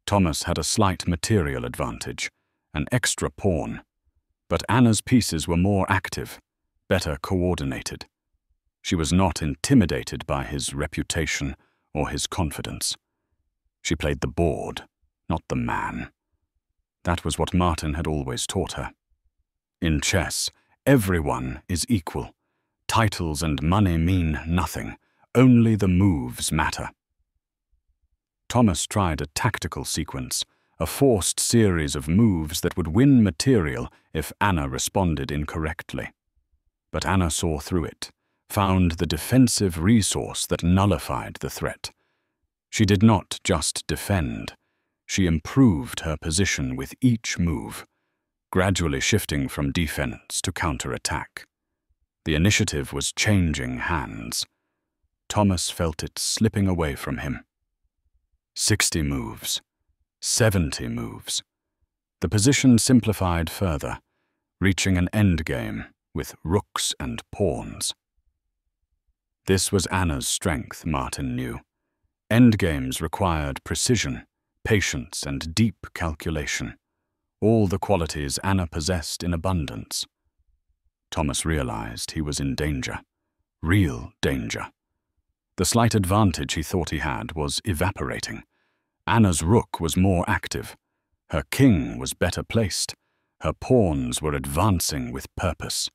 Thomas had a slight material advantage, an extra pawn, but Anna's pieces were more active, better coordinated. She was not intimidated by his reputation or his confidence. She played the board, not the man. That was what Martin had always taught her. In chess, everyone is equal. Titles and money mean nothing. Only the moves matter. Thomas tried a tactical sequence, a forced series of moves that would win material if Anna responded incorrectly. But Anna saw through it, found the defensive resource that nullified the threat. She did not just defend. She improved her position with each move, gradually shifting from defense to counterattack. The initiative was changing hands. Thomas felt it slipping away from him. 60 moves. 70 moves. The position simplified further, reaching an endgame with rooks and pawns. This was Anna's strength, Martin knew. Endgames required precision, patience, and deep calculation, all the qualities Anna possessed in abundance. Thomas realized he was in danger, real danger. The slight advantage he thought he had was evaporating. Anna's rook was more active. Her king was better placed. Her pawns were advancing with purpose.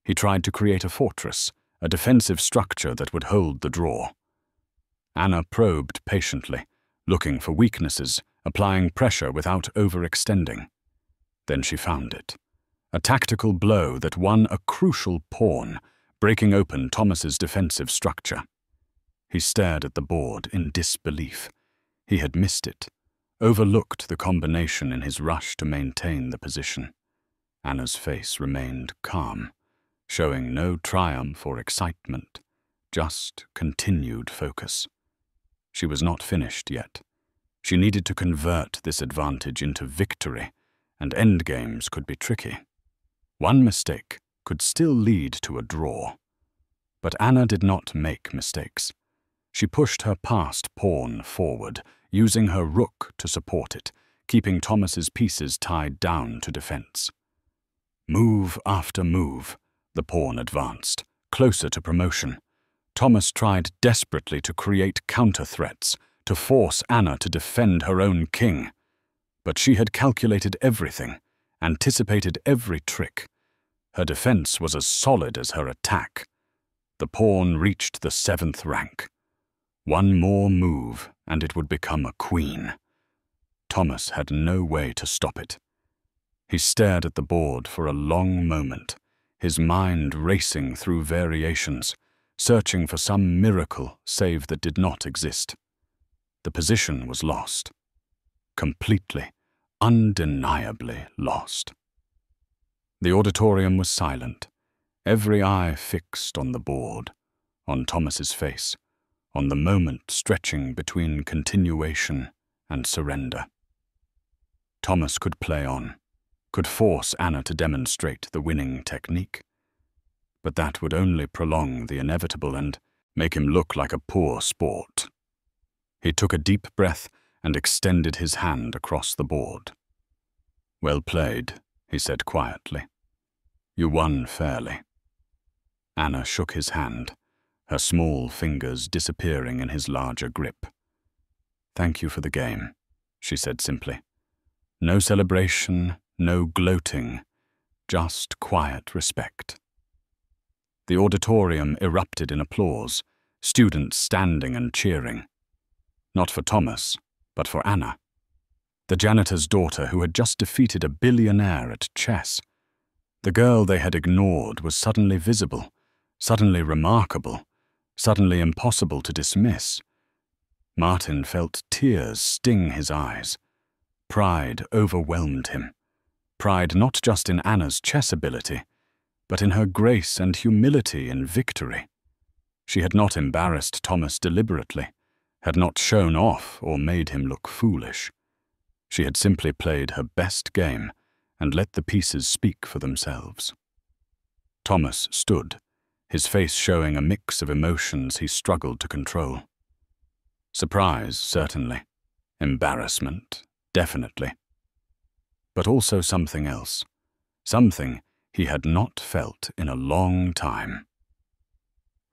He tried to create a fortress, a defensive structure that would hold the draw. Anna probed patiently, looking for weaknesses, applying pressure without overextending. Then she found it. A tactical blow that won a crucial pawn, breaking open Thomas's defensive structure. He stared at the board in disbelief. He had missed it, overlooked the combination in his rush to maintain the position. Anna's face remained calm, showing no triumph or excitement, just continued focus. She was not finished yet. She needed to convert this advantage into victory, and endgames could be tricky. One mistake could still lead to a draw. But Anna did not make mistakes. She pushed her passed pawn forward, using her rook to support it, keeping Thomas's pieces tied down to defense. Move after move, the pawn advanced, closer to promotion. Thomas tried desperately to create counter-threats, to force Anna to defend her own king. But she had calculated everything, anticipated every trick. Her defense was as solid as her attack. The pawn reached the 7th rank. One more move, and it would become a queen. Thomas had no way to stop it. He stared at the board for a long moment, his mind racing through variations, searching for some miracle save that did not exist. The position was lost. Completely, undeniably lost. The auditorium was silent, every eye fixed on the board, on Thomas's face, on the moment stretching between continuation and surrender. Thomas could play on, could force Anna to demonstrate the winning technique, but that would only prolong the inevitable and make him look like a poor sport. He took a deep breath and extended his hand across the board. "Well played," he said quietly. "You won fairly." Anna shook his hand, her small fingers disappearing in his larger grip. "Thank you for the game," she said simply. No celebration, no gloating, just quiet respect. The auditorium erupted in applause, students standing and cheering. Not for Thomas, but for Anna, the janitor's daughter who had just defeated a billionaire at chess. The girl they had ignored was suddenly visible, suddenly remarkable, suddenly impossible to dismiss. Martin felt tears sting his eyes. Pride overwhelmed him. Pride not just in Anna's chess ability, but in her grace and humility in victory. She had not embarrassed Thomas deliberately, had not shown off or made him look foolish. She had simply played her best game and let the pieces speak for themselves. Thomas stood, his face showing a mix of emotions he struggled to control. Surprise, certainly. Embarrassment, definitely. But also something else. Something he had not felt in a long time.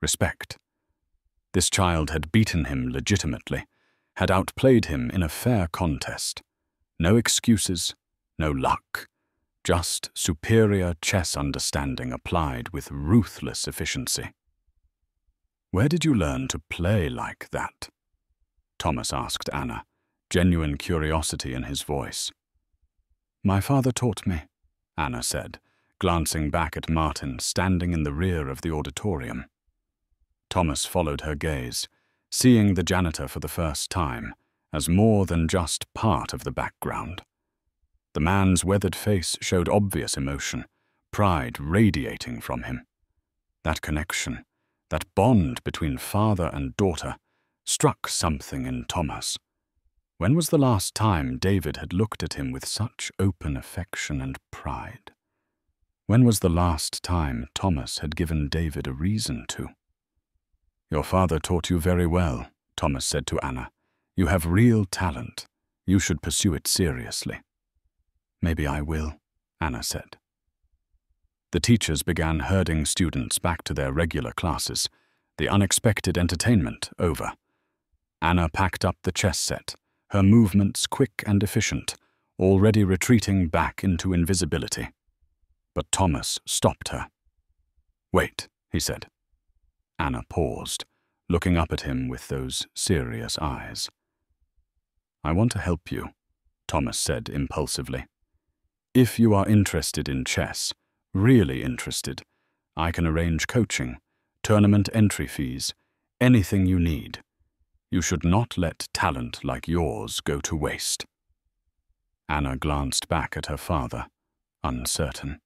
Respect. This child had beaten him legitimately, had outplayed him in a fair contest. No excuses, no luck, just superior chess understanding applied with ruthless efficiency. "Where did you learn to play like that?" Thomas asked Anna, genuine curiosity in his voice. "My father taught me," Anna said, glancing back at Martin standing in the rear of the auditorium. Thomas followed her gaze, seeing the janitor for the first time as more than just part of the background. The man's weathered face showed obvious emotion, pride radiating from him. That connection, that bond between father and daughter, struck something in Thomas. When was the last time David had looked at him with such open affection and pride? When was the last time Thomas had given David a reason to? "Your father taught you very well," Thomas said to Anna. "You have real talent. You should pursue it seriously." "Maybe I will," Anna said. The teachers began herding students back to their regular classes, the unexpected entertainment over. Anna packed up the chess set, her movements quick and efficient, already retreating back into invisibility. But Thomas stopped her. "Wait," he said. Anna paused, looking up at him with those serious eyes. "I want to help you," Thomas said impulsively. "If you are interested in chess, really interested, I can arrange coaching, tournament entry fees, anything you need. You should not let talent like yours go to waste." Anna glanced back at her father, uncertain.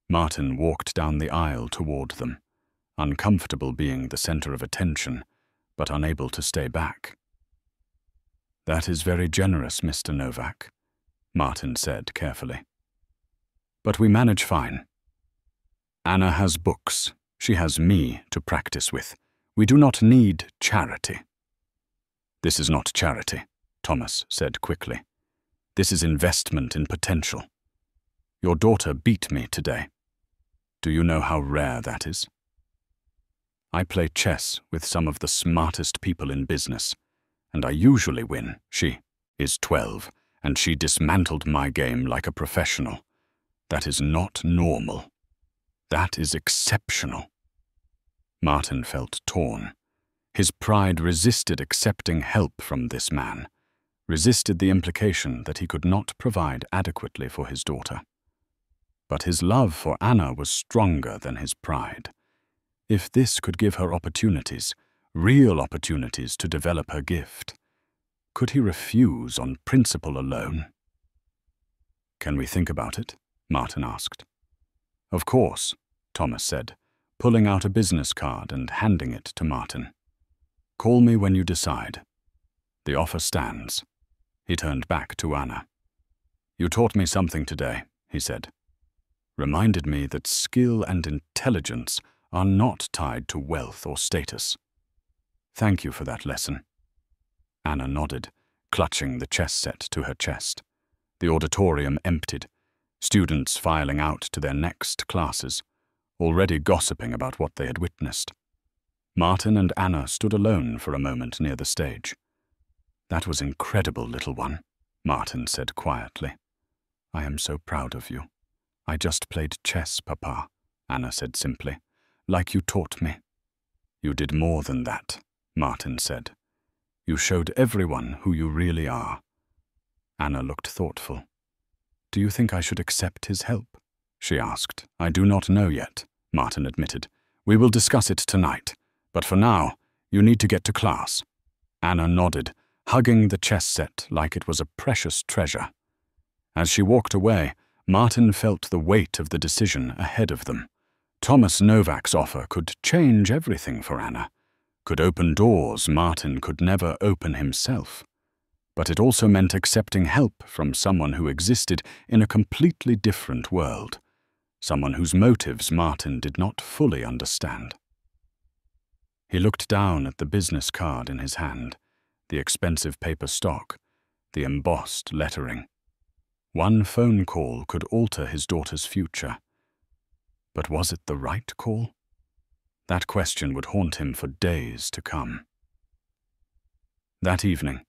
Martin walked down the aisle toward them, uncomfortable being the center of attention, but unable to stay back. "That is very generous, Mr. Novak," Martin said carefully. "But we manage fine. Anna has books. She has me to practice with. We do not need charity." "This is not charity," Thomas said quickly. "This is investment in potential. Your daughter beat me today. Do you know how rare that is? I play chess with some of the smartest people in business, and I usually win. She is 12, and she dismantled my game like a professional. That is not normal. That is exceptional." Martin felt torn. His pride resisted accepting help from this man, resisted the implication that he could not provide adequately for his daughter. But his love for Anna was stronger than his pride. If this could give her opportunities, real opportunities to develop her gift, could he refuse on principle alone? "Can we think about it?" Martin asked. "Of course," Thomas said, pulling out a business card and handing it to Martin. Call me when you decide. The offer stands." He turned back to Anna. "You taught me something today," he said. "Reminded me that skill and intelligence are not tied to wealth or status. Thank you for that lesson." Anna nodded, clutching the chess set to her chest. The auditorium emptied, students filing out to their next classes, already gossiping about what they had witnessed. Martin and Anna stood alone for a moment near the stage. "That was incredible, little one," Martin said quietly. "I am so proud of you." "I just played chess, Papa," Anna said simply, "like you taught me." "You did more than that," Martin said. "You showed everyone who you really are." Anna looked thoughtful. "Do you think I should accept his help?" she asked. "I do not know yet," Martin admitted. "We will discuss it tonight, but for now, you need to get to class." Anna nodded, hugging the chess set like it was a precious treasure. As she walked away, Martin felt the weight of the decision ahead of them. Thomas Novak's offer could change everything for Anna, could open doors Martin could never open himself. But it also meant accepting help from someone who existed in a completely different world, someone whose motives Martin did not fully understand. He looked down at the business card in his hand, the expensive paper stock, the embossed lettering. One phone call could alter his daughter's future. But was it the right call? That question would haunt him for days to come. That evening,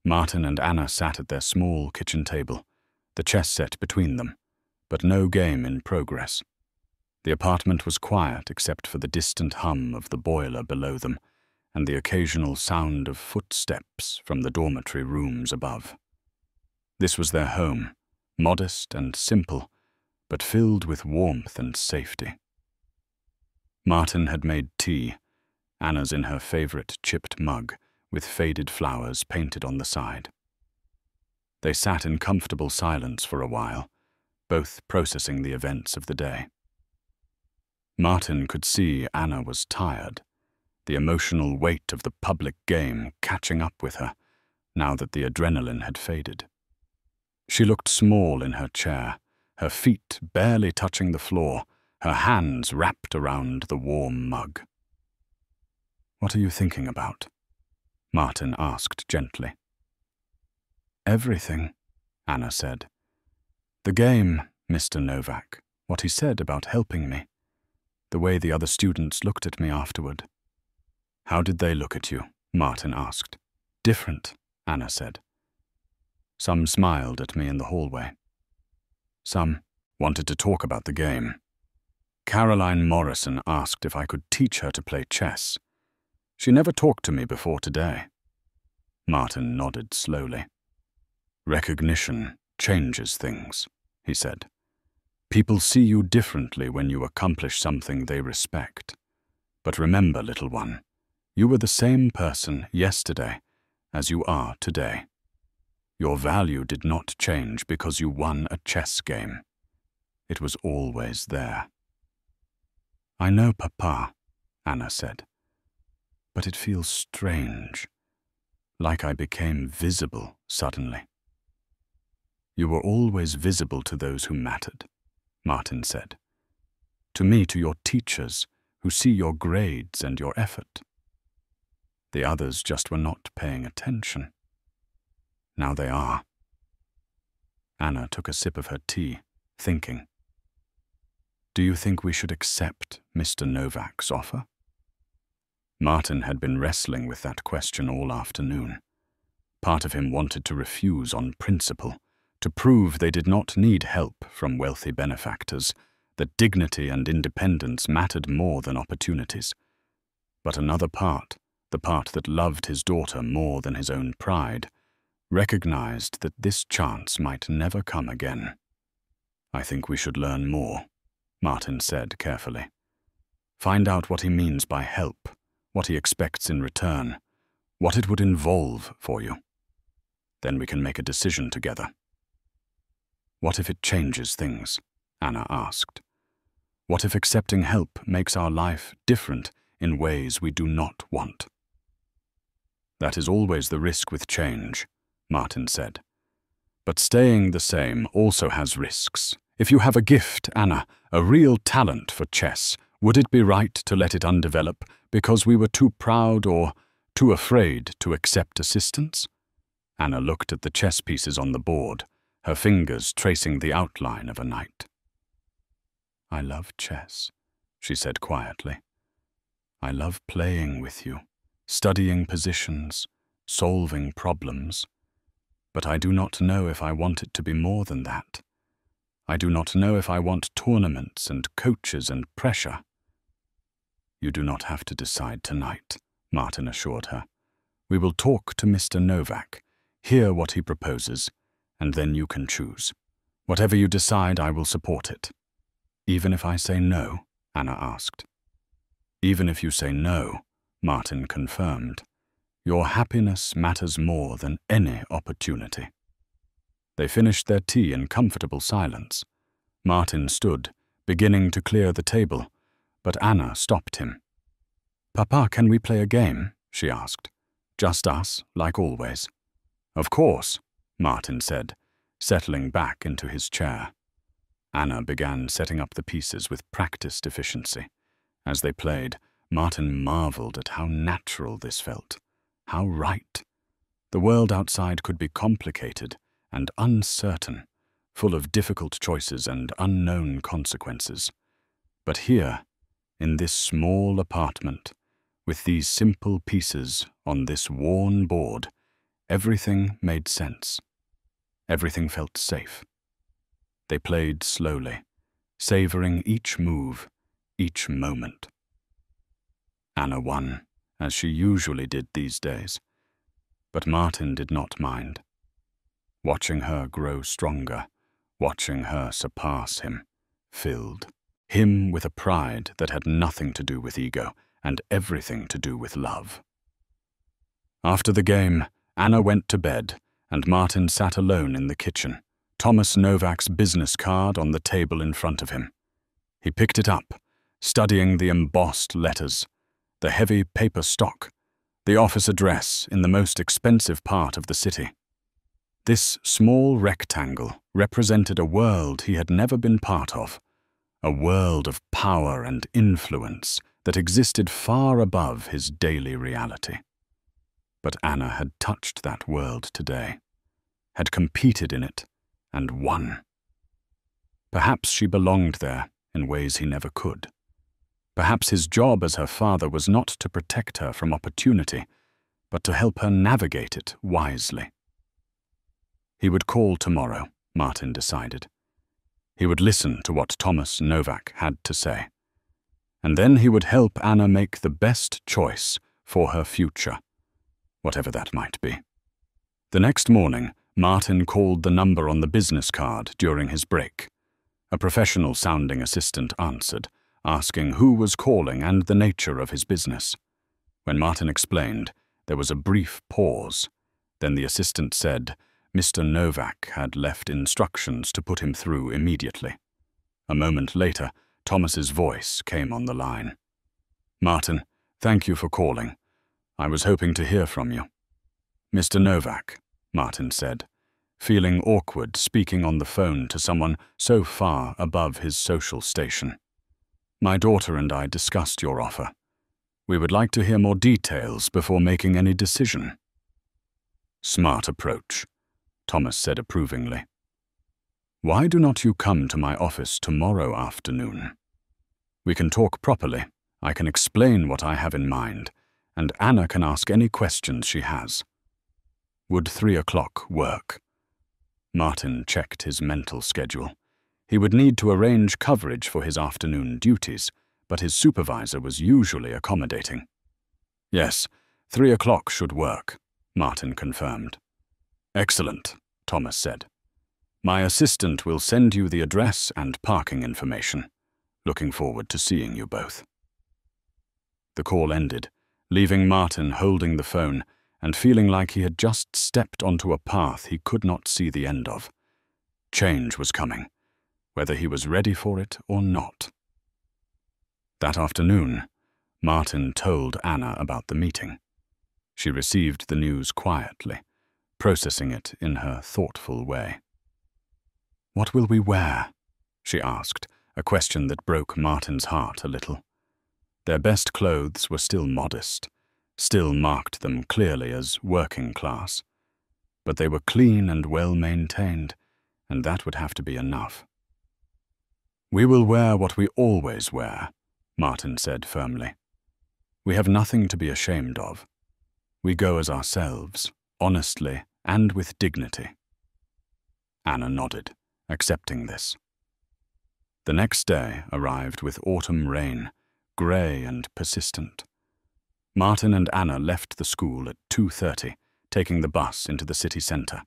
Martin and Anna sat at their small kitchen table, the chess set between them, but no game in progress. The apartment was quiet except for the distant hum of the boiler below them and the occasional sound of footsteps from the dormitory rooms above. This was their home, modest and simple, but filled with warmth and safety. Martin had made tea, Anna's in her favorite chipped mug, with faded flowers painted on the side. They sat in comfortable silence for a while, both processing the events of the day. Martin could see Anna was tired, the emotional weight of the public game catching up with her, now that the adrenaline had faded. She looked small in her chair, her feet barely touching the floor, her hands wrapped around the warm mug. "What are you thinking about?" Martin asked gently. "Everything," Anna said. "The game, Mr. Novak, what he said about helping me, the way the other students looked at me afterward." "How did they look at you?" Martin asked. "Different," Anna said. "Some smiled at me in the hallway. Some wanted to talk about the game. Caroline Morrison asked if I could teach her to play chess. She never talked to me before today." Martin nodded slowly. "Recognition changes things," he said. "People see you differently when you accomplish something they respect. But remember, little one, you were the same person yesterday as you are today. Your value did not change because you won a chess game. It was always there." "I know, Papa," Anna said. "But it feels strange, like I became visible suddenly." "You were always visible to those who mattered," Martin said. "To me, to your teachers, who see your grades and your effort. The others just were not paying attention. Now they are." Anna took a sip of her tea, thinking. "Do you think we should accept Mr. Novak's offer?" Martin had been wrestling with that question all afternoon. Part of him wanted to refuse on principle, to prove they did not need help from wealthy benefactors, that dignity and independence mattered more than opportunities. But another part, the part that loved his daughter more than his own pride, recognized that this chance might never come again. "I think we should learn more," Martin said carefully. "Find out what he means by help, what he expects in return, what it would involve for you. Then we can make a decision together." "What if it changes things?" Anna asked. "What if accepting help makes our life different in ways we do not want?" That is always the risk with change, Martin said. But staying the same also has risks. If you have a gift, Anna, a real talent for chess, would it be right to let it undevelop because we were too proud or too afraid to accept assistance? Anna looked at the chess pieces on the board, her fingers tracing the outline of a knight. I love chess, she said quietly. I love playing with you, studying positions, solving problems. But I do not know if I want it to be more than that. I do not know if I want tournaments and coaches and pressure. You do not have to decide tonight, Martin assured her. We will talk to Mr. Novak, hear what he proposes, and then you can choose. Whatever you decide, I will support it. Even if I say no? Anna asked. Even if you say no, Martin confirmed. Your happiness matters more than any opportunity. They finished their tea in comfortable silence. Martin stood, beginning to clear the table, but Anna stopped him. Papa, can we play a game? She asked. Just us, like always. Of course, Martin said, settling back into his chair. Anna began setting up the pieces with practiced efficiency. As they played, Martin marveled at how natural this felt, how right. The world outside could be complicated and uncertain, full of difficult choices and unknown consequences. But here, in this small apartment, with these simple pieces on this worn board, everything made sense. Everything felt safe. They played slowly, savoring each move, each moment. Anna won, as she usually did these days, but Martin did not mind. Watching her grow stronger, watching her surpass him, filled him with a pride that had nothing to do with ego and everything to do with love. After the game, Anna went to bed, and Martin sat alone in the kitchen, Thomas Novak's business card on the table in front of him. He picked it up, studying the embossed letters, the heavy paper stock, the office address in the most expensive part of the city. This small rectangle represented a world he had never been part of, a world of power and influence that existed far above his daily reality. But Anna had touched that world today, had competed in it, and won. Perhaps she belonged there in ways he never could. Perhaps his job as her father was not to protect her from opportunity, but to help her navigate it wisely. He would call tomorrow, Martin decided. He would listen to what Thomas Novak had to say. And then he would help Anna make the best choice for her future, whatever that might be. The next morning, Martin called the number on the business card during his break. A professional-sounding assistant answered, asking who was calling and the nature of his business. When Martin explained, there was a brief pause. Then the assistant said Mr. Novak had left instructions to put him through immediately. A moment later, Thomas's voice came on the line. Martin, thank you for calling. I was hoping to hear from you. Mr. Novak, Martin said, feeling awkward speaking on the phone to someone so far above his social station. My daughter and I discussed your offer. We would like to hear more details before making any decision. Smart approach, Thomas said approvingly. Why do not you come to my office tomorrow afternoon? We can talk properly. I can explain what I have in mind, and Anna can ask any questions she has. Would 3 o'clock work? Martin checked his mental schedule. He would need to arrange coverage for his afternoon duties, but his supervisor was usually accommodating. Yes, 3 o'clock should work, Martin confirmed. Excellent, Thomas said. My assistant will send you the address and parking information. Looking forward to seeing you both. The call ended, leaving Martin holding the phone and feeling like he had just stepped onto a path he could not see the end of. Change was coming, whether he was ready for it or not. That afternoon, Martin told Anna about the meeting. She received the news quietly, processing it in her thoughtful way. "What will we wear?" she asked, a question that broke Martin's heart a little. Their best clothes were still modest, still marked them clearly as working class. But they were clean and well-maintained, and that would have to be enough. "We will wear what we always wear," Martin said firmly. "We have nothing to be ashamed of. We go as ourselves, honestly and with dignity." Anna nodded, accepting this. The next day arrived with autumn rain, grey and persistent. Martin and Anna left the school at 2:30, taking the bus into the city centre.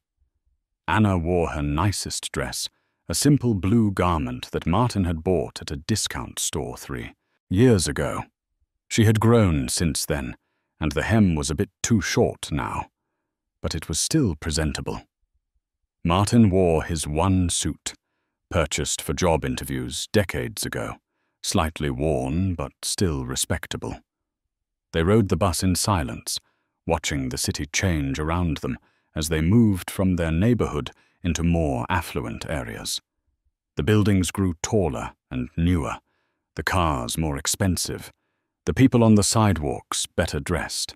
Anna wore her nicest dress, a simple blue garment that Martin had bought at a discount store 3 years ago. She had grown since then, and the hem was a bit too short now, but it was still presentable. Martin wore his one suit, purchased for job interviews decades ago, slightly worn but still respectable. They rode the bus in silence, watching the city change around them as they moved from their neighborhood into more affluent areas. The buildings grew taller and newer, the cars more expensive, the people on the sidewalks better dressed.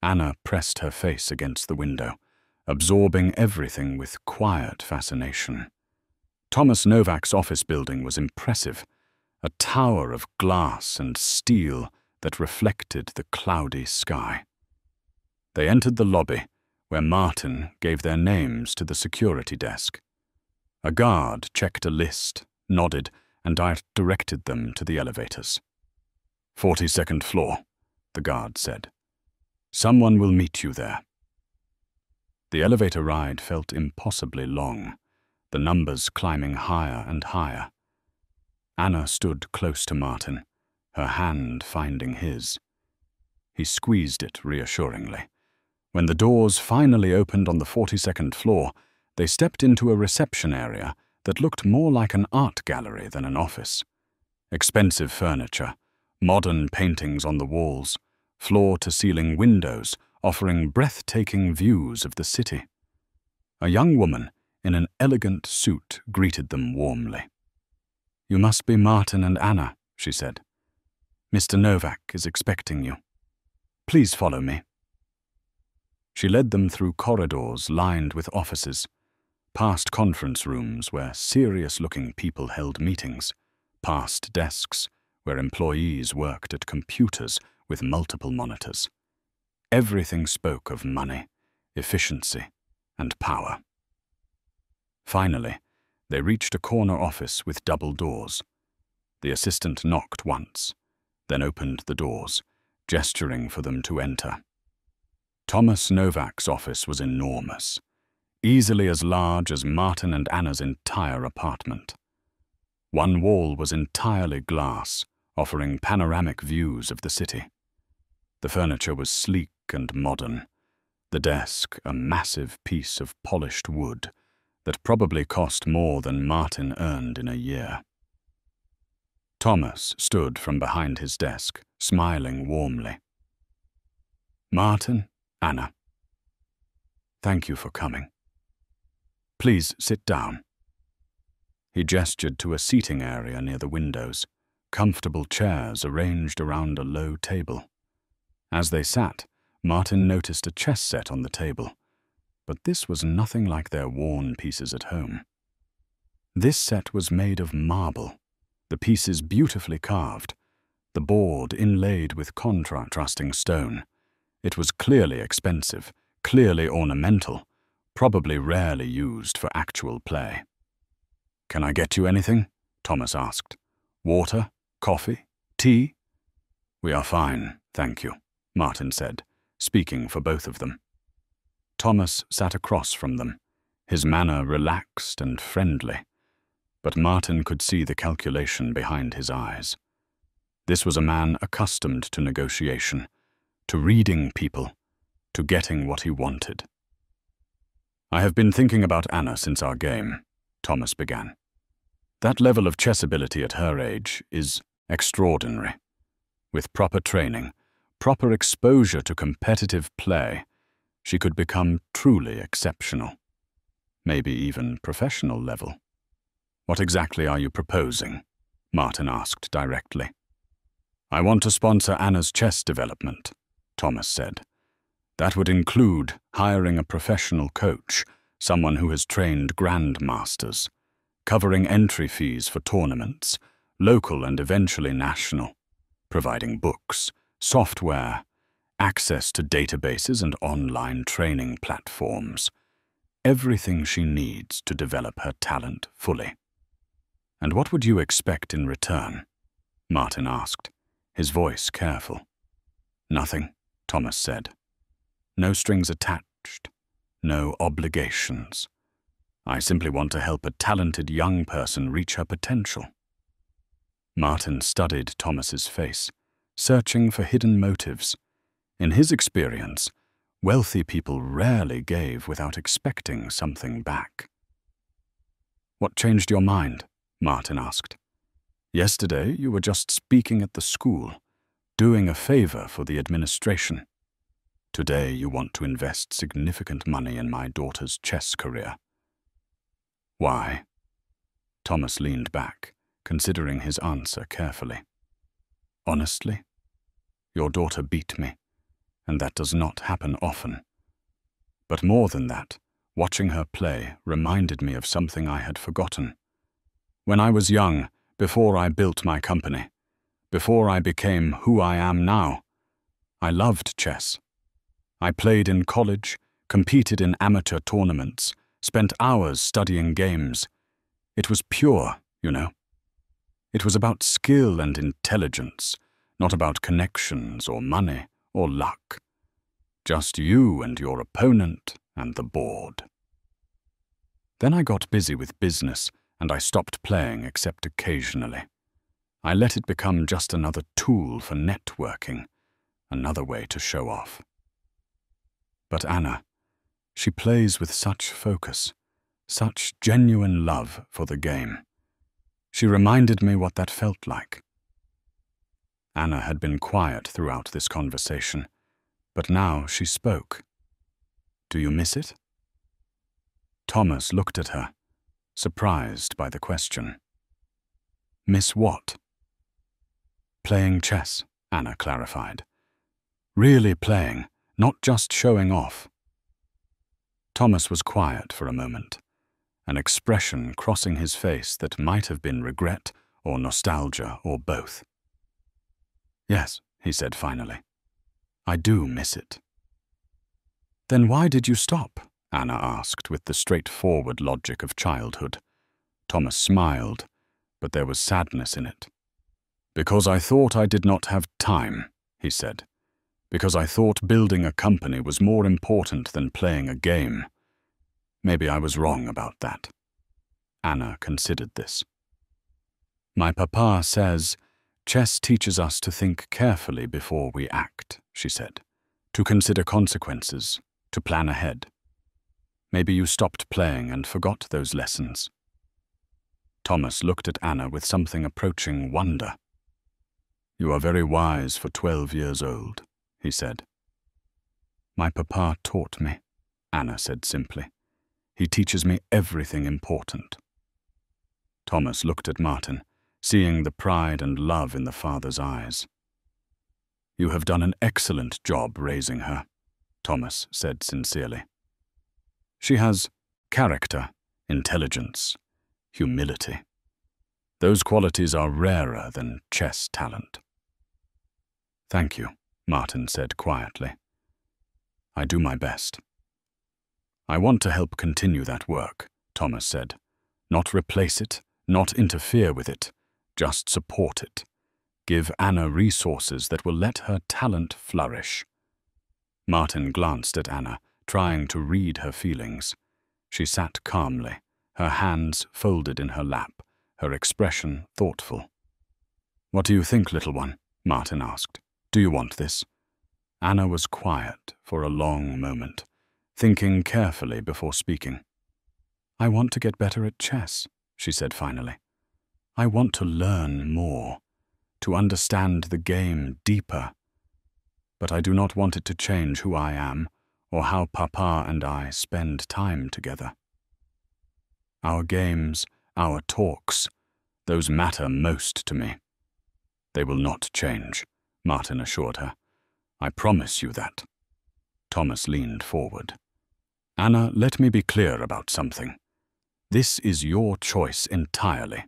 Anna pressed her face against the window, absorbing everything with quiet fascination. Thomas Novak's office building was impressive, a tower of glass and steel that reflected the cloudy sky. They entered the lobby, where Martin gave their names to the security desk. A guard checked a list, nodded, and directed them to the elevators. 42nd floor, the guard said. "Someone will meet you there." The elevator ride felt impossibly long, the numbers climbing higher and higher. Anna stood close to Martin, her hand finding his. He squeezed it reassuringly. When the doors finally opened on the 42nd floor, they stepped into a reception area that looked more like an art gallery than an office. Expensive furniture, modern paintings on the walls, floor-to-ceiling windows offering breathtaking views of the city. A young woman in an elegant suit greeted them warmly. "You must be Martin and Anna," she said. "Mr. Novak is expecting you. Please follow me." She led them through corridors lined with offices, past conference rooms where serious-looking people held meetings, past desks where employees worked at computers with multiple monitors. Everything spoke of money, efficiency, and power. Finally, they reached a corner office with double doors. The assistant knocked once, then opened the doors, gesturing for them to enter. Thomas Novak's office was enormous, easily as large as Martin and Anna's entire apartment. One wall was entirely glass, offering panoramic views of the city. The furniture was sleek and modern, the desk a massive piece of polished wood that probably cost more than Martin earned in a year. Thomas stood from behind his desk, smiling warmly. "Martin, Anna, thank you for coming. Please sit down." He gestured to a seating area near the windows, comfortable chairs arranged around a low table. As they sat, Martin noticed a chess set on the table, but this was nothing like their worn pieces at home. This set was made of marble, the pieces beautifully carved, the board inlaid with contrasting stone. It was clearly expensive, clearly ornamental, probably rarely used for actual play. "Can I get you anything?" Thomas asked. "Water? Coffee? Tea?" "We are fine, thank you," Martin said, speaking for both of them. Thomas sat across from them, his manner relaxed and friendly, but Martin could see the calculation behind his eyes. This was a man accustomed to negotiation, to reading people, to getting what he wanted. "I have been thinking about Anna since our game," Thomas began. "That level of chess ability at her age is extraordinary. With proper training, proper exposure to competitive play, she could become truly exceptional. Maybe even professional level. "What exactly are you proposing?" Martin asked directly. "I want to sponsor Anna's chess development," Thomas said. "That would include hiring a professional coach, someone who has trained grandmasters, covering entry fees for tournaments, local and eventually national, providing books, software, access to databases and online training platforms, everything she needs to develop her talent fully." "And what would you expect in return?" Martin asked, his voice careful. "Nothing," Thomas said. "No strings attached, no obligations. I simply want to help a talented young person reach her potential." Martin studied Thomas's face, searching for hidden motives. In his experience, wealthy people rarely gave without expecting something back. "What changed your mind?" Martin asked. "Yesterday you were just speaking at the school, doing a favor for the administration. Today you want to invest significant money in my daughter's chess career." "Why?" Thomas leaned back, considering his answer carefully. "Honestly, your daughter beat me, and that does not happen often. But more than that, watching her play reminded me of something I had forgotten. When I was young, before I built my company, before I became who I am now, I loved chess. I played in college, competed in amateur tournaments, spent hours studying games. It was pure, you know. It was about skill and intelligence, not about connections or money or luck. Just you and your opponent and the board. Then I got busy with business, and I stopped playing except occasionally. I let it become just another tool for networking, another way to show off. But Anna, she plays with such focus, such genuine love for the game. She reminded me what that felt like." Anna had been quiet throughout this conversation, but now she spoke. "Do you miss it?" Thomas looked at her, surprised by the question. "Miss what?" "Playing chess," Anna clarified. "Really playing, not just showing off." Thomas was quiet for a moment, an expression crossing his face that might have been regret or nostalgia or both. "Yes," he said finally. "I do miss it." "Then why did you stop?" Anna asked with the straightforward logic of childhood. Thomas smiled, but there was sadness in it. "Because I thought I did not have time," he said. "Because I thought building a company was more important than playing a game. Maybe I was wrong about that." Anna considered this. "My papa says, chess teaches us to think carefully before we act," she said. "To consider consequences, to plan ahead. Maybe you stopped playing and forgot those lessons." Thomas looked at Anna with something approaching wonder. "You are very wise for 12 years old," he said. "My papa taught me," Anna said simply. "He teaches me everything important." Thomas looked at Martin, seeing the pride and love in the father's eyes. "You have done an excellent job raising her," Thomas said sincerely. "She has character, intelligence, humility. Those qualities are rarer than chess talent." "Thank you," Martin said quietly. "I do my best." "I want to help continue that work," Thomas said. "Not replace it, not interfere with it, just support it. Give Anna resources that will let her talent flourish." Martin glanced at Anna, trying to read her feelings. She sat calmly, her hands folded in her lap, her expression thoughtful. "What do you think, little one?" Martin asked. "Do you want this?" Anna was quiet for a long moment, thinking carefully before speaking. "I want to get better at chess," she said finally. "I want to learn more, to understand the game deeper. but I do not want it to change who I am or how Papa and I spend time together. Our games, our talks, those matter most to me. They will not change, Martin assured her. I promise you that. Thomas leaned forward. Anna, let me be clear about something. This is your choice entirely.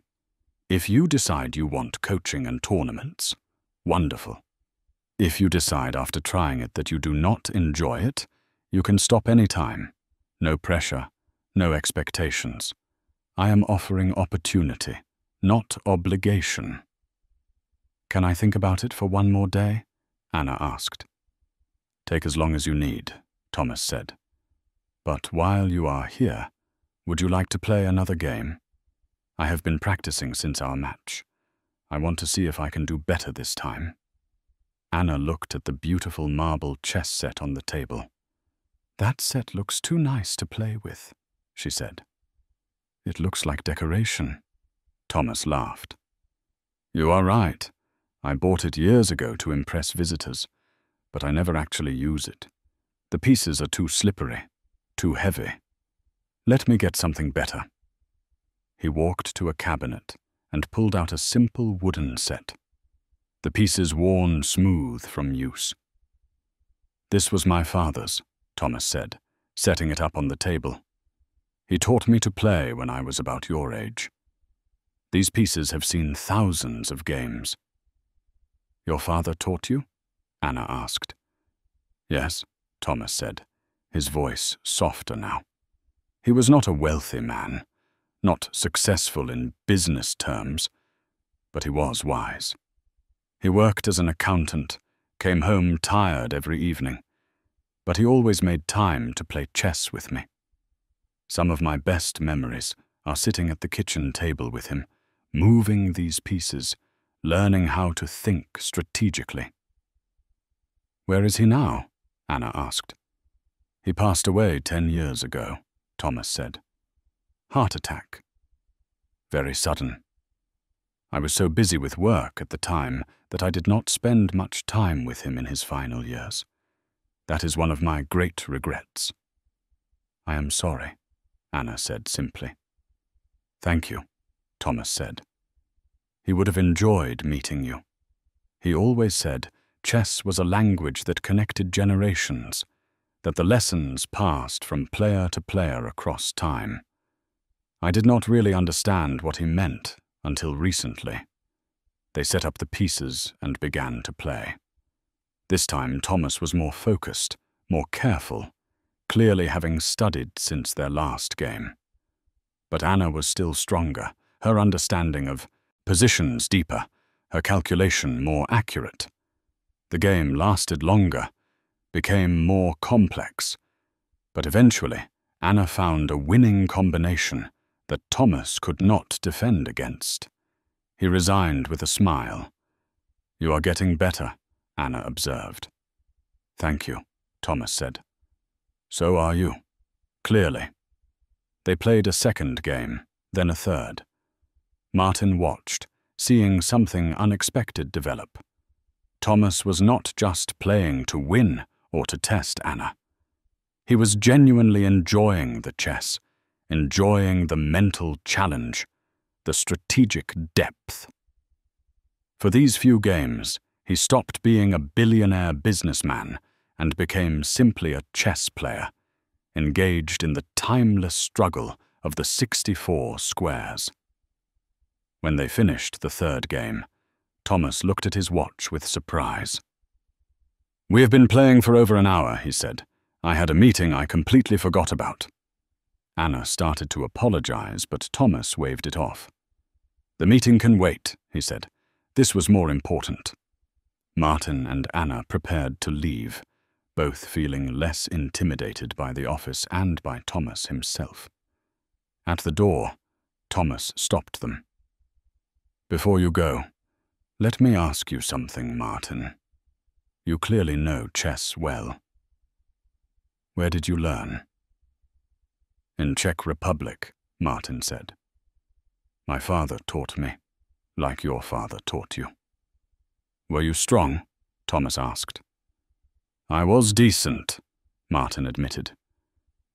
If you decide you want coaching and tournaments, wonderful. If you decide after trying it that you do not enjoy it, you can stop any time. No pressure, no expectations. I am offering opportunity, not obligation. Can I think about it for one more day? Anna asked. Take as long as you need, Thomas said. But while you are here, would you like to play another game? I have been practicing since our match. I want to see if I can do better this time. Anna looked at the beautiful marble chess set on the table. That set looks too nice to play with, she said. It looks like decoration. Thomas laughed. You are right. I bought it years ago to impress visitors, but I never actually use it. The pieces are too slippery, too heavy. Let me get something better. He walked to a cabinet and pulled out a simple wooden set. The pieces worn smooth from use. This was my father's, Thomas said, setting it up on the table. He taught me to play when I was about your age. These pieces have seen thousands of games. Your father taught you? Anna asked. Yes, Thomas said, his voice softer now. He was not a wealthy man, not successful in business terms, but he was wise. He worked as an accountant, came home tired every evening, but he always made time to play chess with me. Some of my best memories are sitting at the kitchen table with him, moving these pieces, learning how to think strategically. Where is he now? Anna asked. He passed away 10 years ago, Thomas said. Heart attack. Very sudden. I was so busy with work at the time that I did not spend much time with him in his final years. That is one of my great regrets. I am sorry, Anna said simply. Thank you, Thomas said. He would have enjoyed meeting you. He always said chess was a language that connected generations, that the lessons passed from player to player across time. I did not really understand what he meant until recently. They set up the pieces and began to play. This time Thomas was more focused, more careful, clearly having studied since their last game. But Anna was still stronger, her understanding of positions deeper, her calculation more accurate. The game lasted longer, became more complex, but eventually Anna found a winning combination that Thomas could not defend against. He resigned with a smile. You are getting better, Anna observed. Thank you, Thomas said. So are you, clearly. They played a second game, then a third. Martin watched, seeing something unexpected develop. Thomas was not just playing to win or to test Anna. He was genuinely enjoying the chess, enjoying the mental challenge, the strategic depth. For these few games, he stopped being a billionaire businessman and became simply a chess player, engaged in the timeless struggle of the 64 squares. When they finished the third game, Thomas looked at his watch with surprise. We have been playing for over an hour, he said. I had a meeting I completely forgot about. Anna started to apologize, but Thomas waved it off. The meeting can wait, he said. This was more important. Martin and Anna prepared to leave, both feeling less intimidated by the office and by Thomas himself. At the door, Thomas stopped them. Before you go, let me ask you something, Martin. You clearly know chess well. Where did you learn? In Czech Republic, Martin said. My father taught me, like your father taught you. Were you strong? Thomas asked. I was decent, Martin admitted.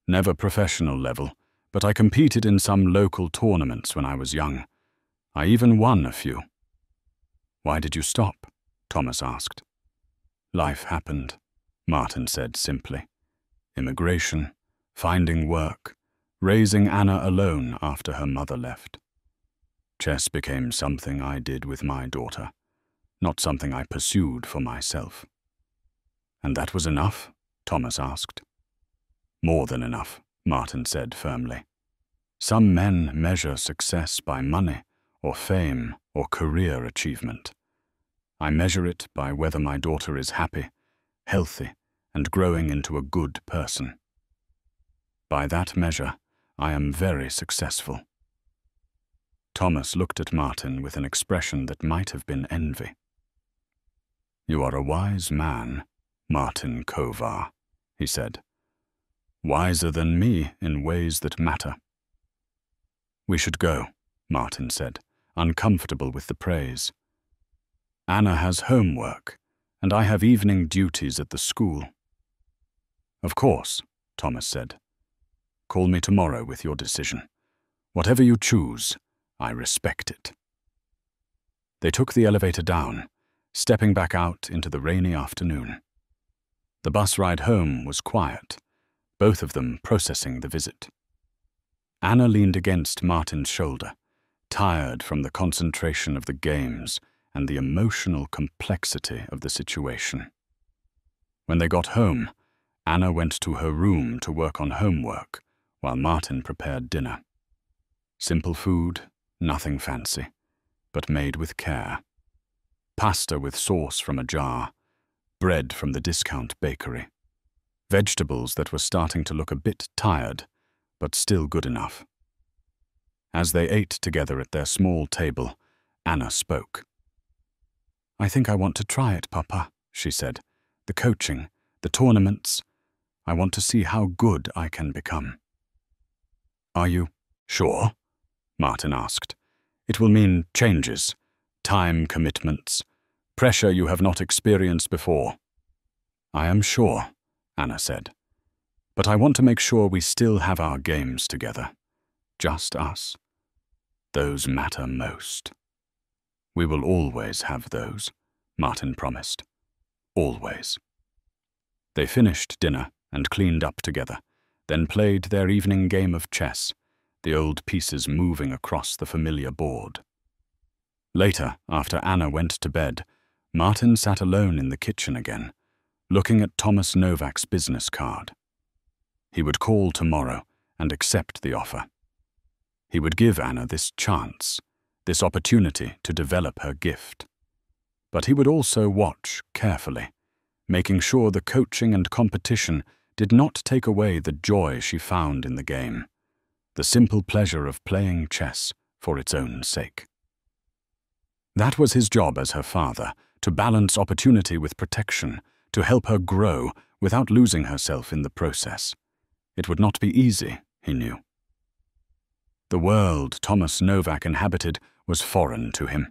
Never professional level, but I competed in some local tournaments when I was young. I even won a few. Why did you stop? Thomas asked. Life happened, Martin said simply. Immigration, finding work, raising Anna alone after her mother left. Chess became something I did with my daughter, not something I pursued for myself. And that was enough? Thomas asked. More than enough, Martin said firmly. Some men measure success by money, or fame, or career achievement. I measure it by whether my daughter is happy, healthy, and growing into a good person. By that measure, I am very successful. Thomas looked at Martin with an expression that might have been envy. You are a wise man, Martin Kovar, he said. Wiser than me in ways that matter. We should go, Martin said, uncomfortable with the praise. Anna has homework, and I have evening duties at the school. Of course, Thomas said. Call me tomorrow with your decision. Whatever you choose, I respect it. They took the elevator down, stepping back out into the rainy afternoon. The bus ride home was quiet, both of them processing the visit. Anna leaned against Martin's shoulder, tired from the concentration of the games and the emotional complexity of the situation. When they got home, Anna went to her room to work on homework, while Martin prepared dinner. Simple food, nothing fancy, but made with care. Pasta with sauce from a jar, bread from the discount bakery. Vegetables that were starting to look a bit tired, but still good enough. As they ate together at their small table, Anna spoke. I think I want to try it, Papa, she said. The coaching, the tournaments. I want to see how good I can become. Are you sure? Martin asked. It will mean changes, time commitments, pressure you have not experienced before. I am sure, Anna said. But I want to make sure we still have our games together. Just us. Those matter most. We will always have those, Martin promised. Always. They finished dinner and cleaned up together, then played their evening game of chess, the old pieces moving across the familiar board. Later, after Anna went to bed, Martin sat alone in the kitchen again, looking at Thomas Novak's business card. He would call tomorrow and accept the offer. He would give Anna this chance, this opportunity to develop her gift. But he would also watch carefully, making sure the coaching and competition did not take away the joy she found in the game, the simple pleasure of playing chess for its own sake. That was his job as her father, to balance opportunity with protection, to help her grow without losing herself in the process. It would not be easy, he knew. The world Thomas Novak inhabited was foreign to him,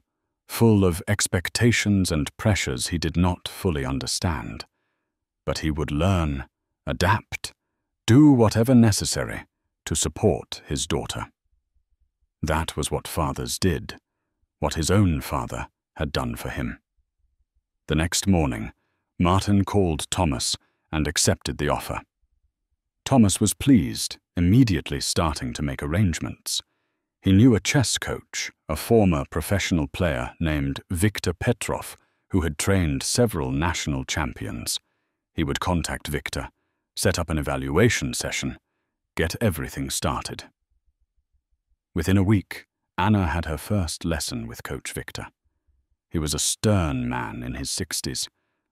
full of expectations and pressures he did not fully understand. But he would learn, adapt, do whatever necessary to support his daughter. That was what fathers did, what his own father had done for him. The next morning, Martin called Thomas and accepted the offer. Thomas was pleased, immediately starting to make arrangements. He knew a chess coach, a former professional player named Viktor Petrov, who had trained several national champions. He would contact Viktor, set up an evaluation session, get everything started. Within a week, Anna had her first lesson with Coach Viktor. He was a stern man in his 60s,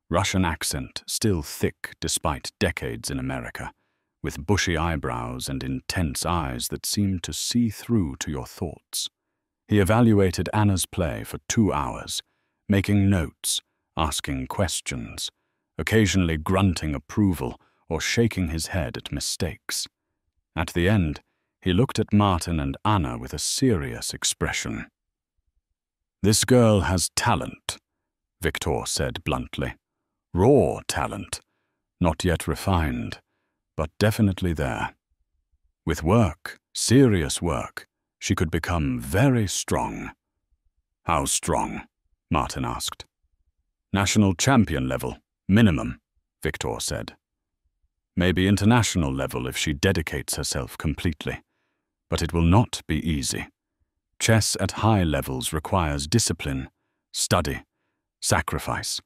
Russian accent still thick despite decades in America, with bushy eyebrows and intense eyes that seemed to see through to your thoughts. He evaluated Anna's play for 2 hours, making notes, asking questions, occasionally grunting approval or shaking his head at mistakes. At the end, he looked at Martin and Anna with a serious expression. This girl has talent, Viktor said bluntly. Raw talent, Not yet refined, but definitely there. With work, serious work, she could become very strong. How strong? Martin asked. National champion level, minimum, Victor said. Maybe international level if she dedicates herself completely. But it will not be easy. Chess at high levels requires discipline, study, sacrifice.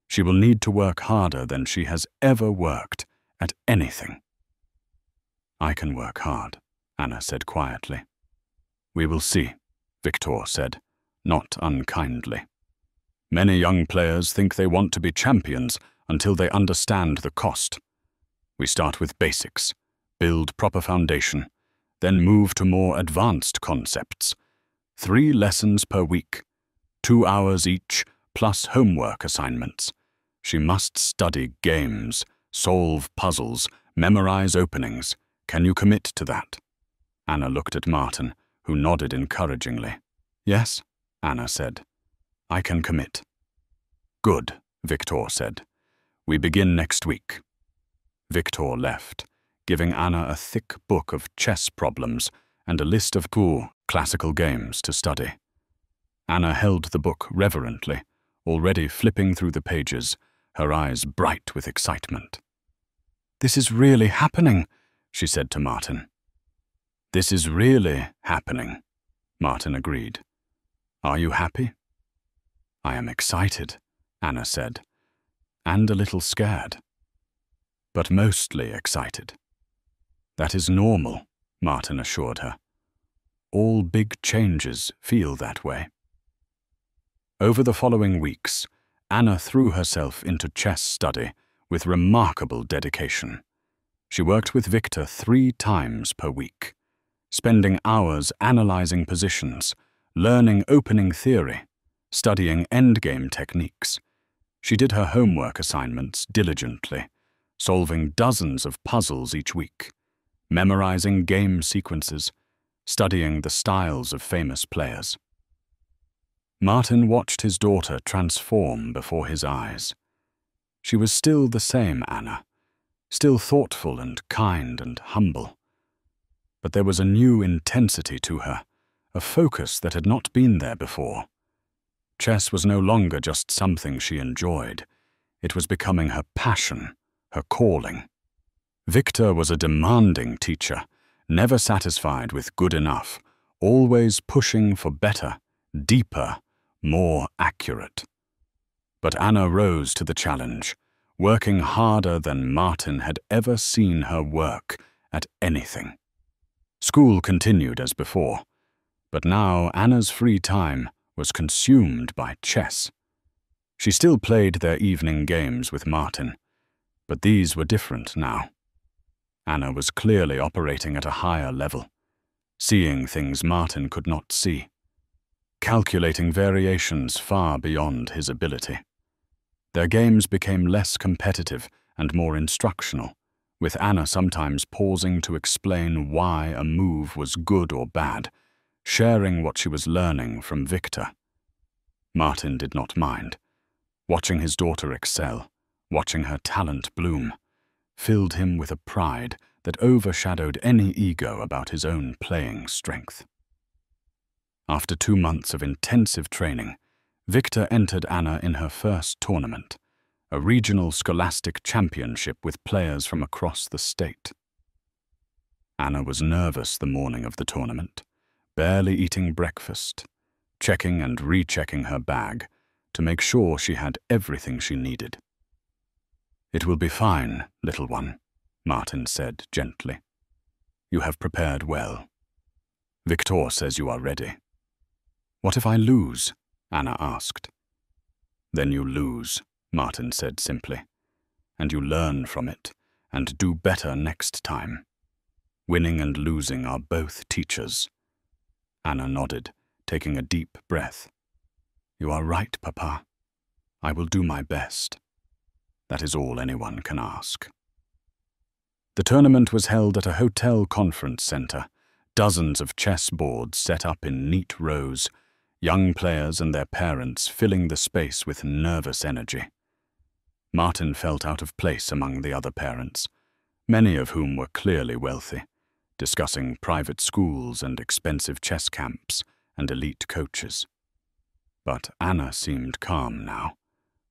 She will need to work harder than she has ever worked at anything. I can work hard, Anna said quietly. We will see, Victor said, not unkindly. Many young players think they want to be champions until they understand the cost. We start with basics, build proper foundation, then move to more advanced concepts. 3 lessons per week, 2 hours each, plus homework assignments. She must study games, solve puzzles, memorize openings. Can you commit to that? Anna looked at Martin, who nodded encouragingly. Yes, Anna said. I can commit. Good, Victor said. We begin next week. Victor left, giving Anna a thick book of chess problems and a list of cool classical games to study. Anna held the book reverently, already flipping through the pages, her eyes bright with excitement. This is really happening, she said to Martin. This is really happening, Martin agreed. Are you happy? I am excited, Anna said, and a little scared. But mostly excited. That is normal, Martin assured her. All big changes feel that way. Over the following weeks, Anna threw herself into chess study with remarkable dedication. She worked with Victor 3 times per week, spending hours analyzing positions, learning opening theory, studying endgame techniques. She did her homework assignments diligently, solving dozens of puzzles each week, memorizing game sequences, studying the styles of famous players. Martin watched his daughter transform before his eyes. She was still the same Anna, still thoughtful and kind and humble. But there was a new intensity to her, a focus that had not been there before. Chess was no longer just something she enjoyed. It was becoming her passion, her calling. Victor was a demanding teacher, never satisfied with good enough, always pushing for better, deeper, more accurate. But Anna rose to the challenge, working harder than Martin had ever seen her work at anything. School continued as before, but now Anna's free time was consumed by chess. She still played their evening games with Martin, but these were different now. Anna was clearly operating at a higher level, seeing things Martin could not see, calculating variations far beyond his ability. Their games became less competitive and more instructional, with Anna sometimes pausing to explain why a move was good or bad, sharing what she was learning from Victor. Martin did not mind. Watching his daughter excel, watching her talent bloom, filled him with a pride that overshadowed any ego about his own playing strength. After 2 months of intensive training, Victor entered Anna in her first tournament, a regional scholastic championship with players from across the state. Anna was nervous the morning of the tournament, barely eating breakfast, checking and rechecking her bag to make sure she had everything she needed. It will be fine, little one, Martin said gently. You have prepared well. Victor says you are ready. What if I lose? Anna asked. Then you lose, Martin said simply, and you learn from it and do better next time. Winning and losing are both teachers. Anna nodded, taking a deep breath. You are right, Papa. I will do my best. That is all anyone can ask. The tournament was held at a hotel conference center, dozens of chess boards set up in neat rows, young players and their parents filling the space with nervous energy. Martin felt out of place among the other parents, many of whom were clearly wealthy, discussing private schools and expensive chess camps and elite coaches. But Anna seemed calm now,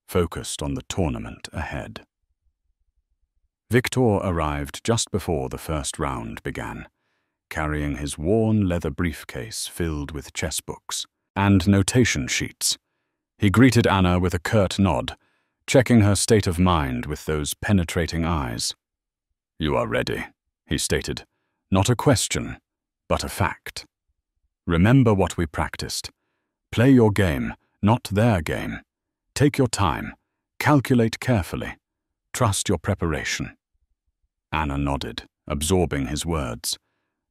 focused on the tournament ahead. Victor arrived just before the first round began, carrying his worn leather briefcase filled with chess books and notation sheets. He greeted Anna with a curt nod, checking her state of mind with those penetrating eyes. "You are ready," he stated. "Not a question, but a fact. Remember what we practiced. Play your game, not their game. Take your time. Calculate carefully. Trust your preparation." Anna nodded, absorbing his words.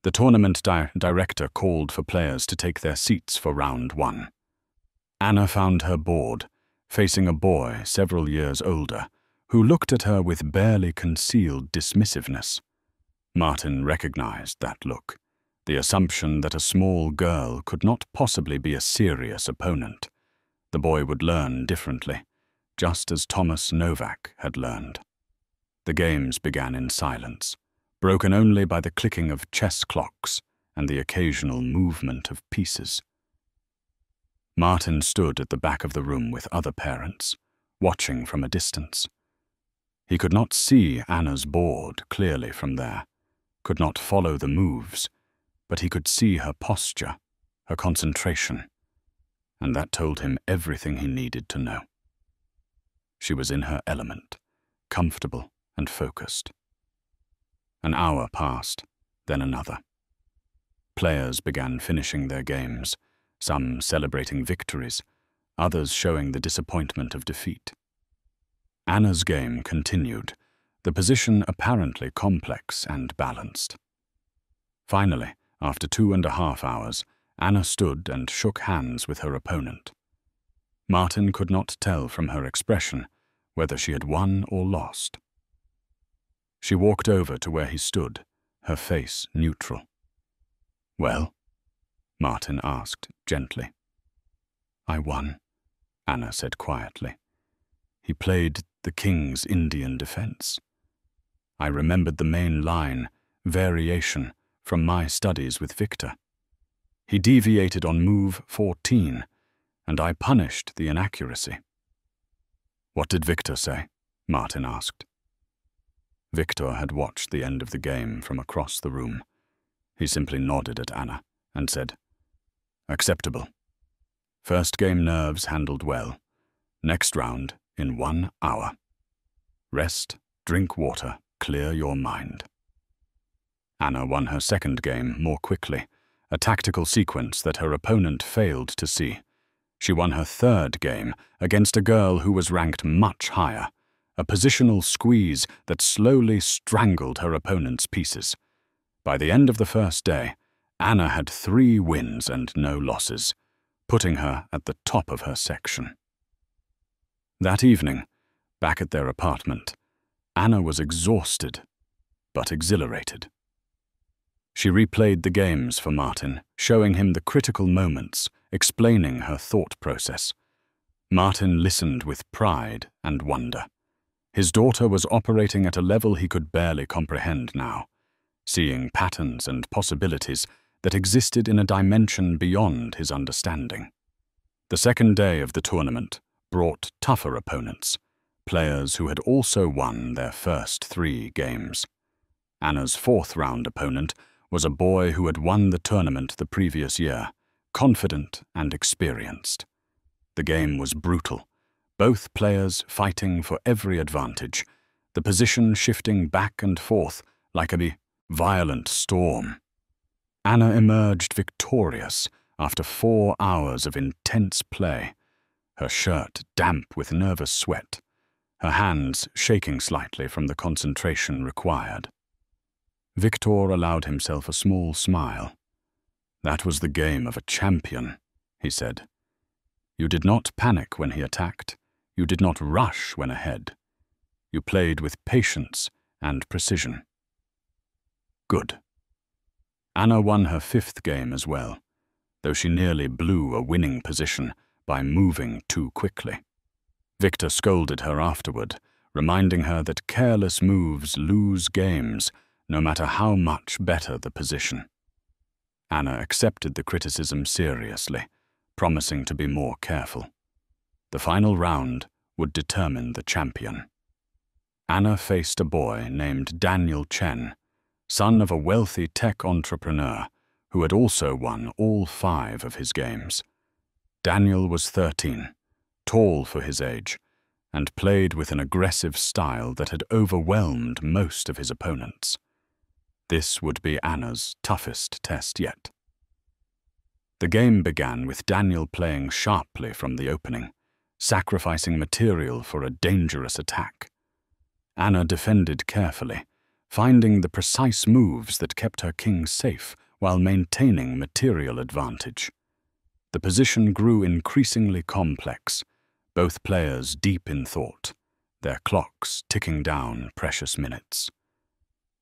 The tournament director called for players to take their seats for round 1. Anna found her bored, facing a boy several years older, who looked at her with barely concealed dismissiveness. Martin recognized that look, the assumption that a small girl could not possibly be a serious opponent. The boy would learn differently, just as Thomas Novak had learned. The games began in silence, broken only by the clicking of chess clocks and the occasional movement of pieces. Martin stood at the back of the room with other parents, watching from a distance. He could not see Anna's board clearly from there, could not follow the moves, but he could see her posture, her concentration, and that told him everything he needed to know. She was in her element, comfortable and focused. An hour passed, then another. Players began finishing their games, some celebrating victories, others showing the disappointment of defeat. Anna's game continued, the position apparently complex and balanced. Finally, after 2.5 hours, Anna stood and shook hands with her opponent. Martin could not tell from her expression whether she had won or lost. She walked over to where he stood, her face neutral. "Well?" Martin asked gently. "I won," Anna said quietly. "He played the king's Indian defense. I remembered the main line, variation, from my studies with Victor. He deviated on move 14, and I punished the inaccuracy." "What did Victor say?" Martin asked. Victor had watched the end of the game from across the room. He simply nodded at Anna and said, "Acceptable. First game nerves handled well. Next round in 1 hour. Rest, drink water, clear your mind." Anna won her second game more quickly, a tactical sequence that her opponent failed to see. She won her third game against a girl who was ranked much higher, a positional squeeze that slowly strangled her opponent's pieces. By the end of the first day, Anna had 3 wins and no losses, putting her at the top of her section. That evening, back at their apartment, Anna was exhausted, but exhilarated. She replayed the games for Martin, showing him the critical moments, explaining her thought process. Martin listened with pride and wonder. His daughter was operating at a level he could barely comprehend now, seeing patterns and possibilities that existed in a dimension beyond his understanding. The second day of the tournament brought tougher opponents, players who had also won their first 3 games. Anna's 4th-round opponent was a boy who had won the tournament the previous year, confident and experienced. The game was brutal, both players fighting for every advantage, the position shifting back and forth like a violent storm. Anna emerged victorious after 4 hours of intense play, her shirt damp with nervous sweat, her hands shaking slightly from the concentration required. Victor allowed himself a small smile. "That was the game of a champion," he said. "You did not panic when he attacked. You did not rush when ahead. You played with patience and precision." Good. Anna won her 5th game as well, though she nearly blew a winning position by moving too quickly. Victor scolded her afterward, reminding her that careless moves lose games, no matter how much better the position. Anna accepted the criticism seriously, promising to be more careful. The final round would determine the champion. Anna faced a boy named Daniel Chen, son of a wealthy tech entrepreneur who had also won all 5 of his games. Daniel was 13, tall for his age, and played with an aggressive style that had overwhelmed most of his opponents. This would be Anna's toughest test yet. The game began with Daniel playing sharply from the opening, sacrificing material for a dangerous attack. Anna defended carefully, finding the precise moves that kept her king safe while maintaining material advantage. The position grew increasingly complex, both players deep in thought, their clocks ticking down precious minutes.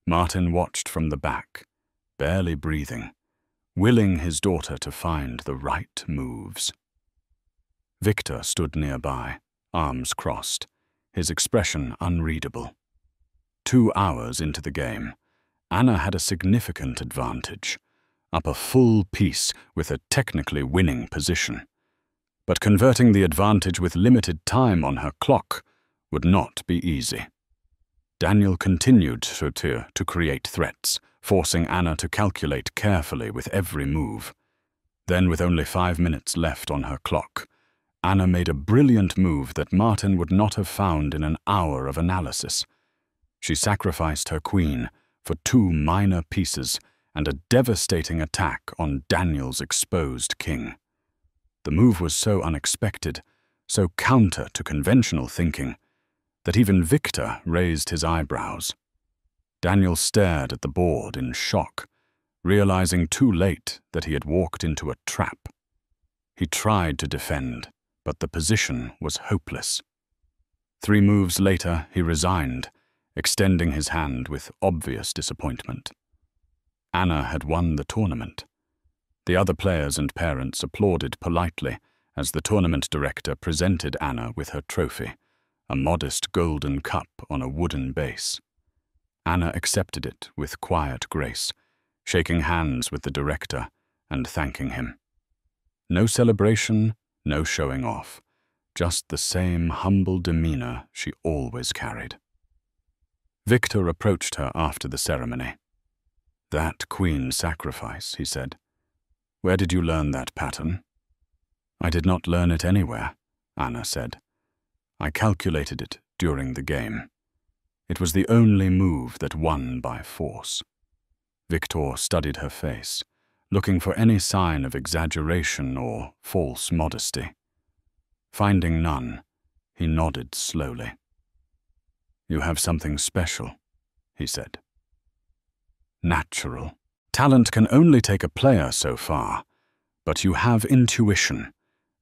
Martin watched from the back, barely breathing, willing his daughter to find the right moves. Victor stood nearby, arms crossed, his expression unreadable. 2 hours into the game, Anna had a significant advantage, up a full piece with a technically winning position. But converting the advantage with limited time on her clock would not be easy. Daniel continued to create threats, forcing Anna to calculate carefully with every move. Then, with only 5 minutes left on her clock, Anna made a brilliant move that Martin would not have found in an hour of analysis. She sacrificed her queen for 2 minor pieces and a devastating attack on Daniel's exposed king. The move was so unexpected, so counter to conventional thinking, that even Victor raised his eyebrows. Daniel stared at the board in shock, realizing too late that he had walked into a trap. He tried to defend, but the position was hopeless. 3 moves later, he resigned, extending his hand with obvious disappointment. Anna had won the tournament. The other players and parents applauded politely as the tournament director presented Anna with her trophy, a modest golden cup on a wooden base. Anna accepted it with quiet grace, shaking hands with the director and thanking him. No celebration, no showing off, just the same humble demeanor she always carried. Victor approached her after the ceremony. "That queen sacrifice," he said. "Where did you learn that pattern?" "I did not learn it anywhere," Anna said. "I calculated it during the game. It was the only move that won by force." Victor studied her face, looking for any sign of exaggeration or false modesty. Finding none, he nodded slowly. "You have something special," he said. "Natural. Talent can only take a player so far, but you have intuition,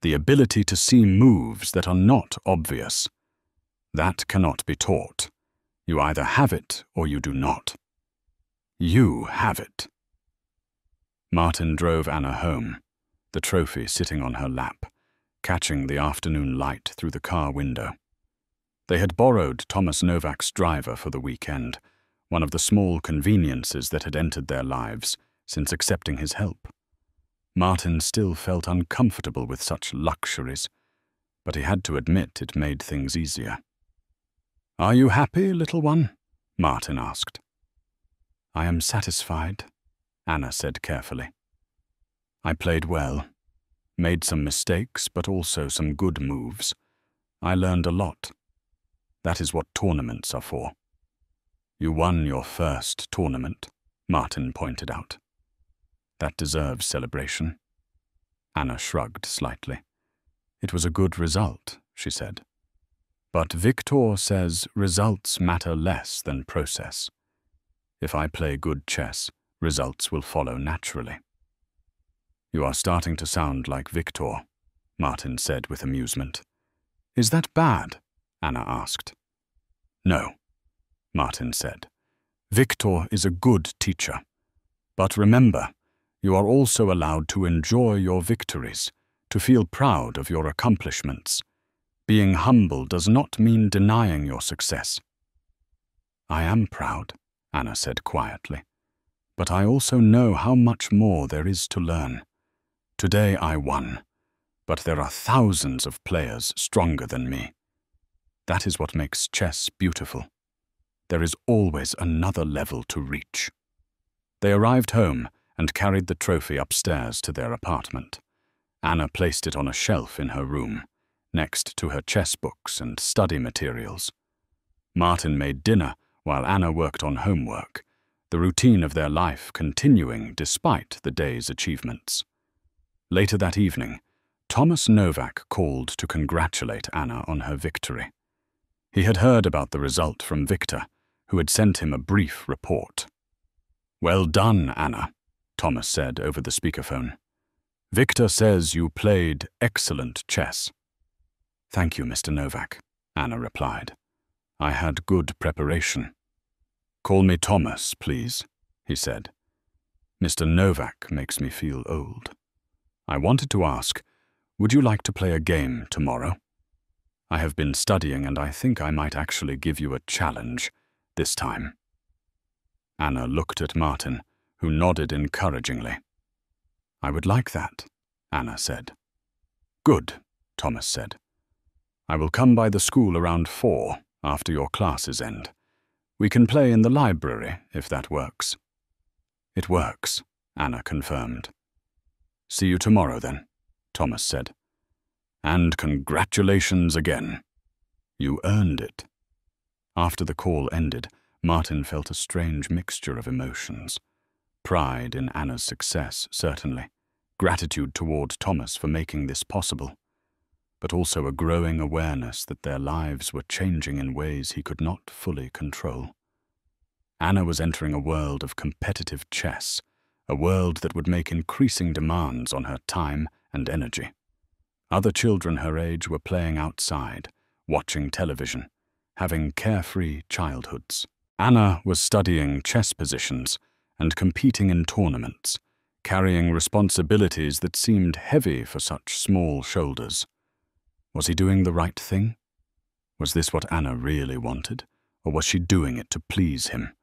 the ability to see moves that are not obvious. That cannot be taught. You either have it or you do not. You have it." Martin drove Anna home, the trophy sitting on her lap, catching the afternoon light through the car window. They had borrowed Thomas Novak's driver for the weekend, one of the small conveniences that had entered their lives since accepting his help. Martin still felt uncomfortable with such luxuries, but he had to admit it made things easier. "Are you happy, little one?" Martin asked. "I am satisfied," Anna said carefully. "I played well, made some mistakes, but also some good moves. I learned a lot. That is what tournaments are for." "You won your first tournament," Martin pointed out. "That deserves celebration." Anna shrugged slightly. "It was a good result," she said. "But Victor says results matter less than process. If I play good chess, results will follow naturally." "You are starting to sound like Victor," Martin said with amusement. "Is that bad?" Anna asked. "No," Martin said. "Victor is a good teacher. But remember, you are also allowed to enjoy your victories, to feel proud of your accomplishments. Being humble does not mean denying your success. I am proud, Anna said quietly, but I also know how much more there is to learn. Today I won, but there are thousands of players stronger than me. That is what makes chess beautiful. There is always another level to reach. They arrived home and carried the trophy upstairs to their apartment. Anna placed it on a shelf in her room, next to her chess books and study materials. Martin made dinner while Anna worked on homework, the routine of their life continuing despite the day's achievements. Later that evening, Thomas Novak called to congratulate Anna on her victory. He had heard about the result from Victor, who had sent him a brief report. "Well done, Anna," Thomas said over the speakerphone. "Victor says you played excellent chess." "Thank you, Mr. Novak," Anna replied. "I had good preparation." "Call me Thomas, please," he said. "Mr. Novak makes me feel old. I wanted to ask, would you like to play a game tomorrow? I have been studying and I think I might actually give you a challenge this time." Anna looked at Martin, who nodded encouragingly. "I would like that," Anna said. "Good," Thomas said. "I will come by the school around 4 after your classes end. We can play in the library if that works." "It works," Anna confirmed. "See you tomorrow then," Thomas said. "And congratulations again. You earned it." After the call ended, Martin felt a strange mixture of emotions. Pride in Anna's success, certainly. Gratitude toward Thomas for making this possible. But also a growing awareness that their lives were changing in ways he could not fully control. Anna was entering a world of competitive chess, a world that would make increasing demands on her time and energy. Other children her age were playing outside, watching television, having carefree childhoods. Anna was studying chess positions and competing in tournaments, carrying responsibilities that seemed heavy for such small shoulders. Was he doing the right thing? Was this what Anna really wanted, or was she doing it to please him,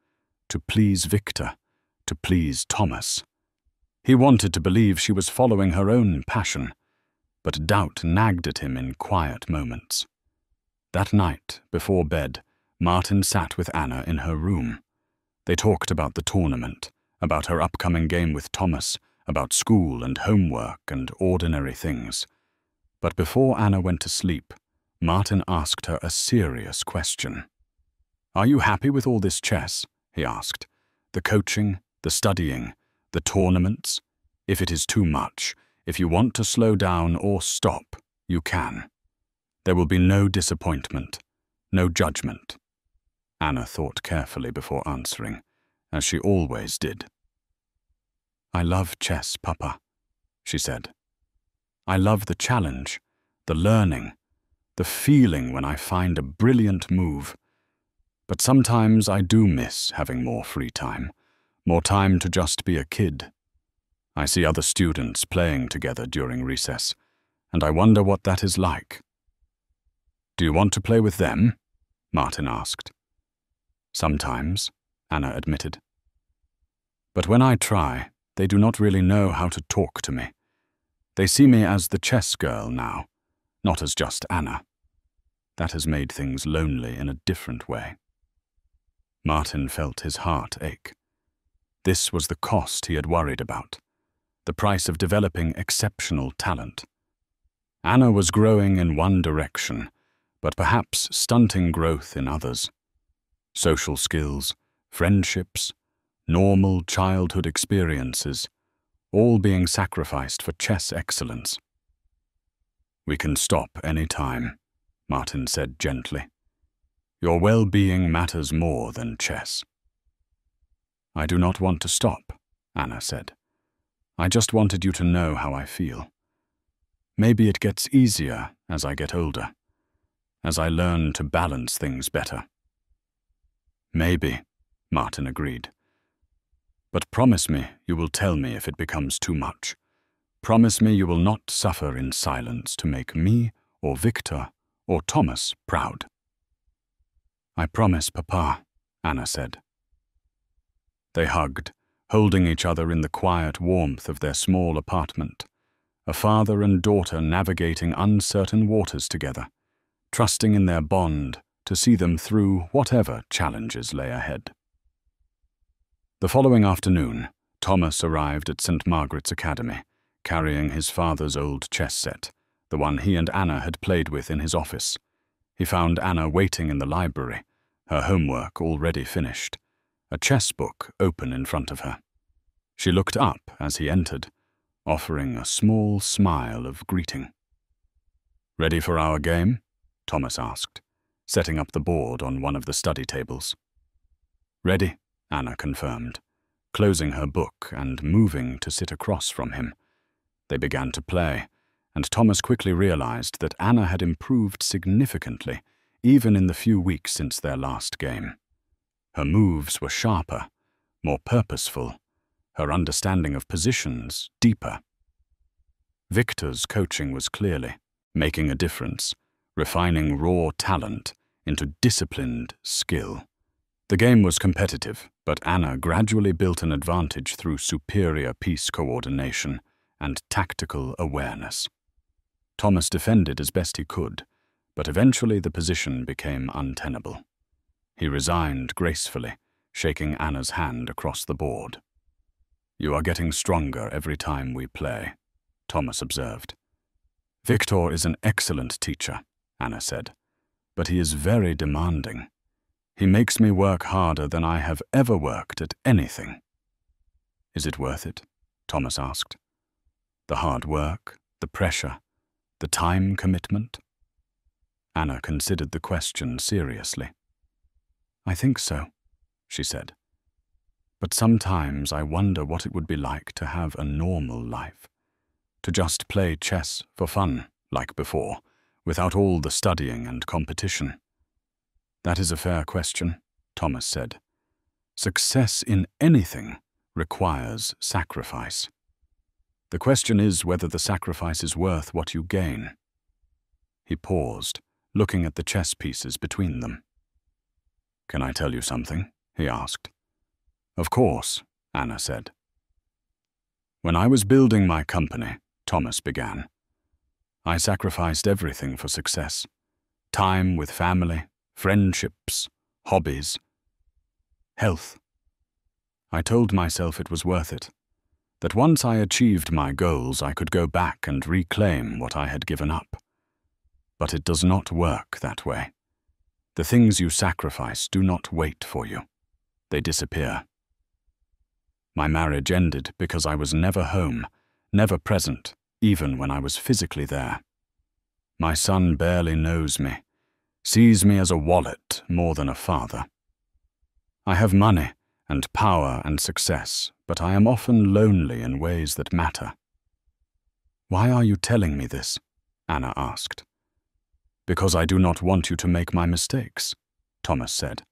to please Victor, to please Thomas? He wanted to believe she was following her own passion, but doubt nagged at him in quiet moments. That night, before bed, Martin sat with Anna in her room. They talked about the tournament, about her upcoming game with Thomas, about school and homework and ordinary things. But before Anna went to sleep, Martin asked her a serious question. "Are you happy with all this chess?" he asked. "The coaching, the studying, the tournaments? If it is too much, if you want to slow down or stop, you can. There will be no disappointment, no judgment." Anna thought carefully before answering, as she always did. "I love chess, Papa," she said. "I love the challenge, the learning, the feeling when I find a brilliant move. But sometimes I do miss having more free time, more time to just be a kid. I see other students playing together during recess, and I wonder what that is like." "Do you want to play with them?" Martin asked. "Sometimes," Anna admitted. "But when I try, they do not really know how to talk to me. They see me as the chess girl now, not as just Anna. That has made things lonely in a different way." Martin felt his heart ache. This was the cost he had worried about, the price of developing exceptional talent. Anna was growing in one direction, but perhaps stunting growth in others. Social skills, friendships, normal childhood experiences, all being sacrificed for chess excellence. "We can stop any time," Martin said gently. "Your well-being matters more than chess." "I do not want to stop," Anna said. "I just wanted you to know how I feel. Maybe it gets easier as I get older, as I learn to balance things better." "Maybe," Martin agreed. "But promise me you will tell me if it becomes too much. Promise me you will not suffer in silence to make me or Victor or Thomas proud? "I promise, Papa," Anna said. They hugged, holding each other in the quiet warmth of their small apartment, a father and daughter navigating uncertain waters together, trusting in their bond to see them through whatever challenges lay ahead. The following afternoon, Thomas arrived at St. Margaret's Academy, carrying his father's old chess set, the one he and Anna had played with in his office. He found Anna waiting in the library, her homework already finished, a chess book open in front of her. She looked up as he entered, offering a small smile of greeting. "Ready for our game?" Thomas asked, setting up the board on one of the study tables. "Ready," Anna confirmed, closing her book and moving to sit across from him. They began to play, and Thomas quickly realized that Anna had improved significantly, even in the few weeks since their last game. Her moves were sharper, more purposeful, her understanding of positions deeper. Victor's coaching was clearly making a difference, refining raw talent into disciplined skill. The game was competitive, but Anna gradually built an advantage through superior piece coordination and tactical awareness. Thomas defended as best he could, but eventually the position became untenable. He resigned gracefully, shaking Anna's hand across the board. "You are getting stronger every time we play," Thomas observed. "Victor is an excellent teacher," Anna said, "but he is very demanding. He makes me work harder than I have ever worked at anything." "Is it worth it?" Thomas asked. "The hard work, the pressure, the time commitment?" Anna considered the question seriously. "I think so," she said. "But sometimes I wonder what it would be like to have a normal life, to just play chess for fun, like before, without all the studying and competition." "That is a fair question," Thomas said. "Success in anything requires sacrifice. The question is whether the sacrifice is worth what you gain." He paused, looking at the chess pieces between them. "Can I tell you something?" he asked. "Of course," Anna said. "When I was building my company," Thomas began, "I sacrificed everything for success. Time with family, friendships, hobbies, health. I told myself it was worth it, that once I achieved my goals I could go back and reclaim what I had given up. But it does not work that way. The things you sacrifice do not wait for you. They disappear. My marriage ended because I was never home, never present, even when I was physically there. My son barely knows me, sees me as a wallet more than a father. I have money and power and success, but I am often lonely in ways that matter." "Why are you telling me this?" Anna asked. "Because I do not want you to make my mistakes," Thomas said.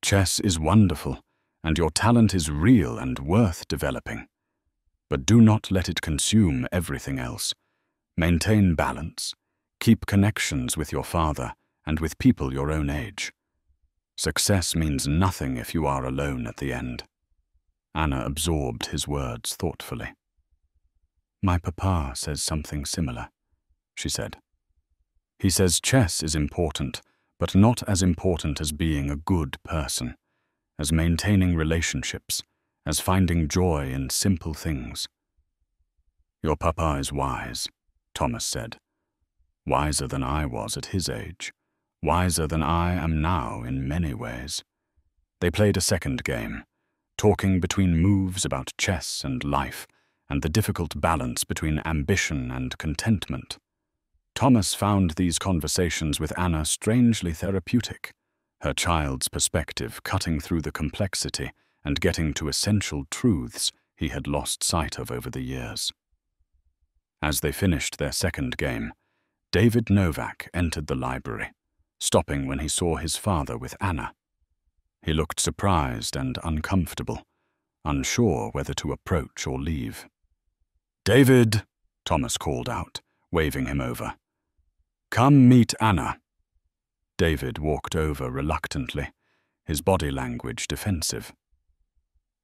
"Chess is wonderful, and your talent is real and worth developing. But do not let it consume everything else. Maintain balance. Keep connections with your father and with people your own age. Success means nothing if you are alone at the end." Anna absorbed his words thoughtfully. "My papa says something similar," she said. "He says chess is important, but not as important as being a good person, as maintaining relationships, as finding joy in simple things." "Your papa is wise," Thomas said. "Wiser than I was at his age, wiser than I am now in many ways." They played a second game, talking between moves about chess and life, and the difficult balance between ambition and contentment. Thomas found these conversations with Anna strangely therapeutic, her child's perspective cutting through the complexity and getting to essential truths he had lost sight of over the years. As they finished their second game, David Novak entered the library, stopping when he saw his father with Anna. He looked surprised and uncomfortable, unsure whether to approach or leave. "David," Thomas called out, waving him over. Come meet Anna. David walked over reluctantly, his body language defensive.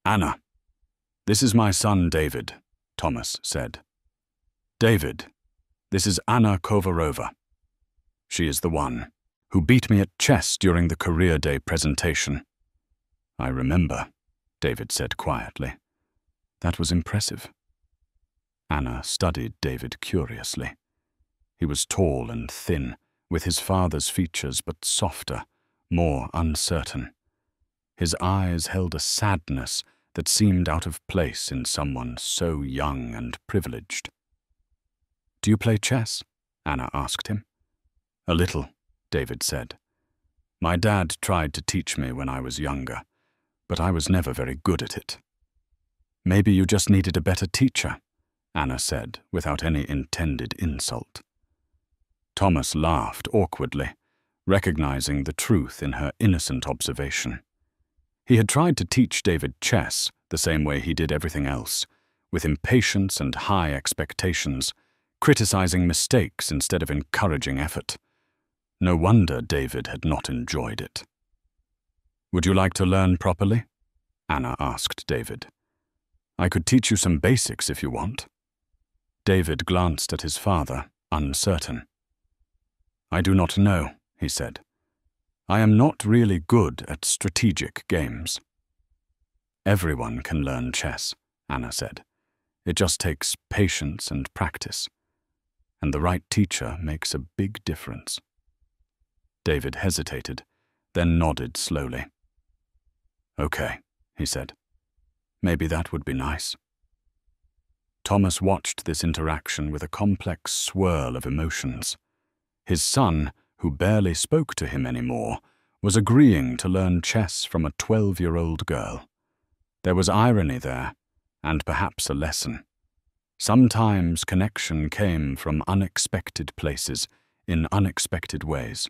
Anna, this is my son David, Thomas said. David, this is Anna Kovarova. She is the one who beat me at chess during the career day presentation. I remember, David said quietly. That was impressive. Anna studied David curiously. He was tall and thin, with his father's features but softer, more uncertain. His eyes held a sadness that seemed out of place in someone so young and privileged. Do you play chess? Anna asked him. A little, David said. My dad tried to teach me when I was younger, but I was never very good at it. Maybe you just needed a better teacher, Anna said, without any intended insult. Thomas laughed awkwardly, recognizing the truth in her innocent observation. He had tried to teach David chess the same way he did everything else, with impatience and high expectations, criticizing mistakes instead of encouraging effort. No wonder David had not enjoyed it. Would you like to learn properly? Anna asked David. I could teach you some basics if you want. David glanced at his father, uncertain. I do not know, he said. I am not really good at strategic games. Everyone can learn chess, Anna said. It just takes patience and practice. And the right teacher makes a big difference. David hesitated, then nodded slowly. Okay, he said. Maybe that would be nice. Thomas watched this interaction with a complex swirl of emotions. His son, who barely spoke to him anymore, was agreeing to learn chess from a 12-year-old girl. There was irony there, and perhaps a lesson. Sometimes connection came from unexpected places, in unexpected ways.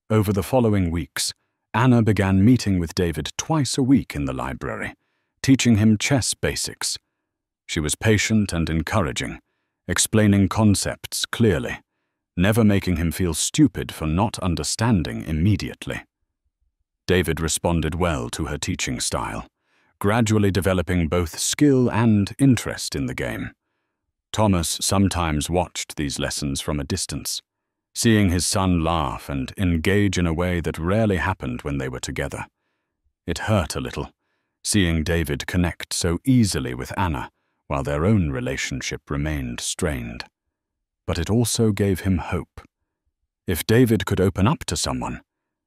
Over the following weeks, Anna began meeting with David twice a week in the library, teaching him chess basics. She was patient and encouraging, explaining concepts clearly, never making him feel stupid for not understanding immediately. David responded well to her teaching style, gradually developing both skill and interest in the game. Thomas sometimes watched these lessons from a distance, seeing his son laugh and engage in a way that rarely happened when they were together. It hurt a little, seeing David connect so easily with Anna while their own relationship remained strained. But it also gave him hope. If David could open up to someone,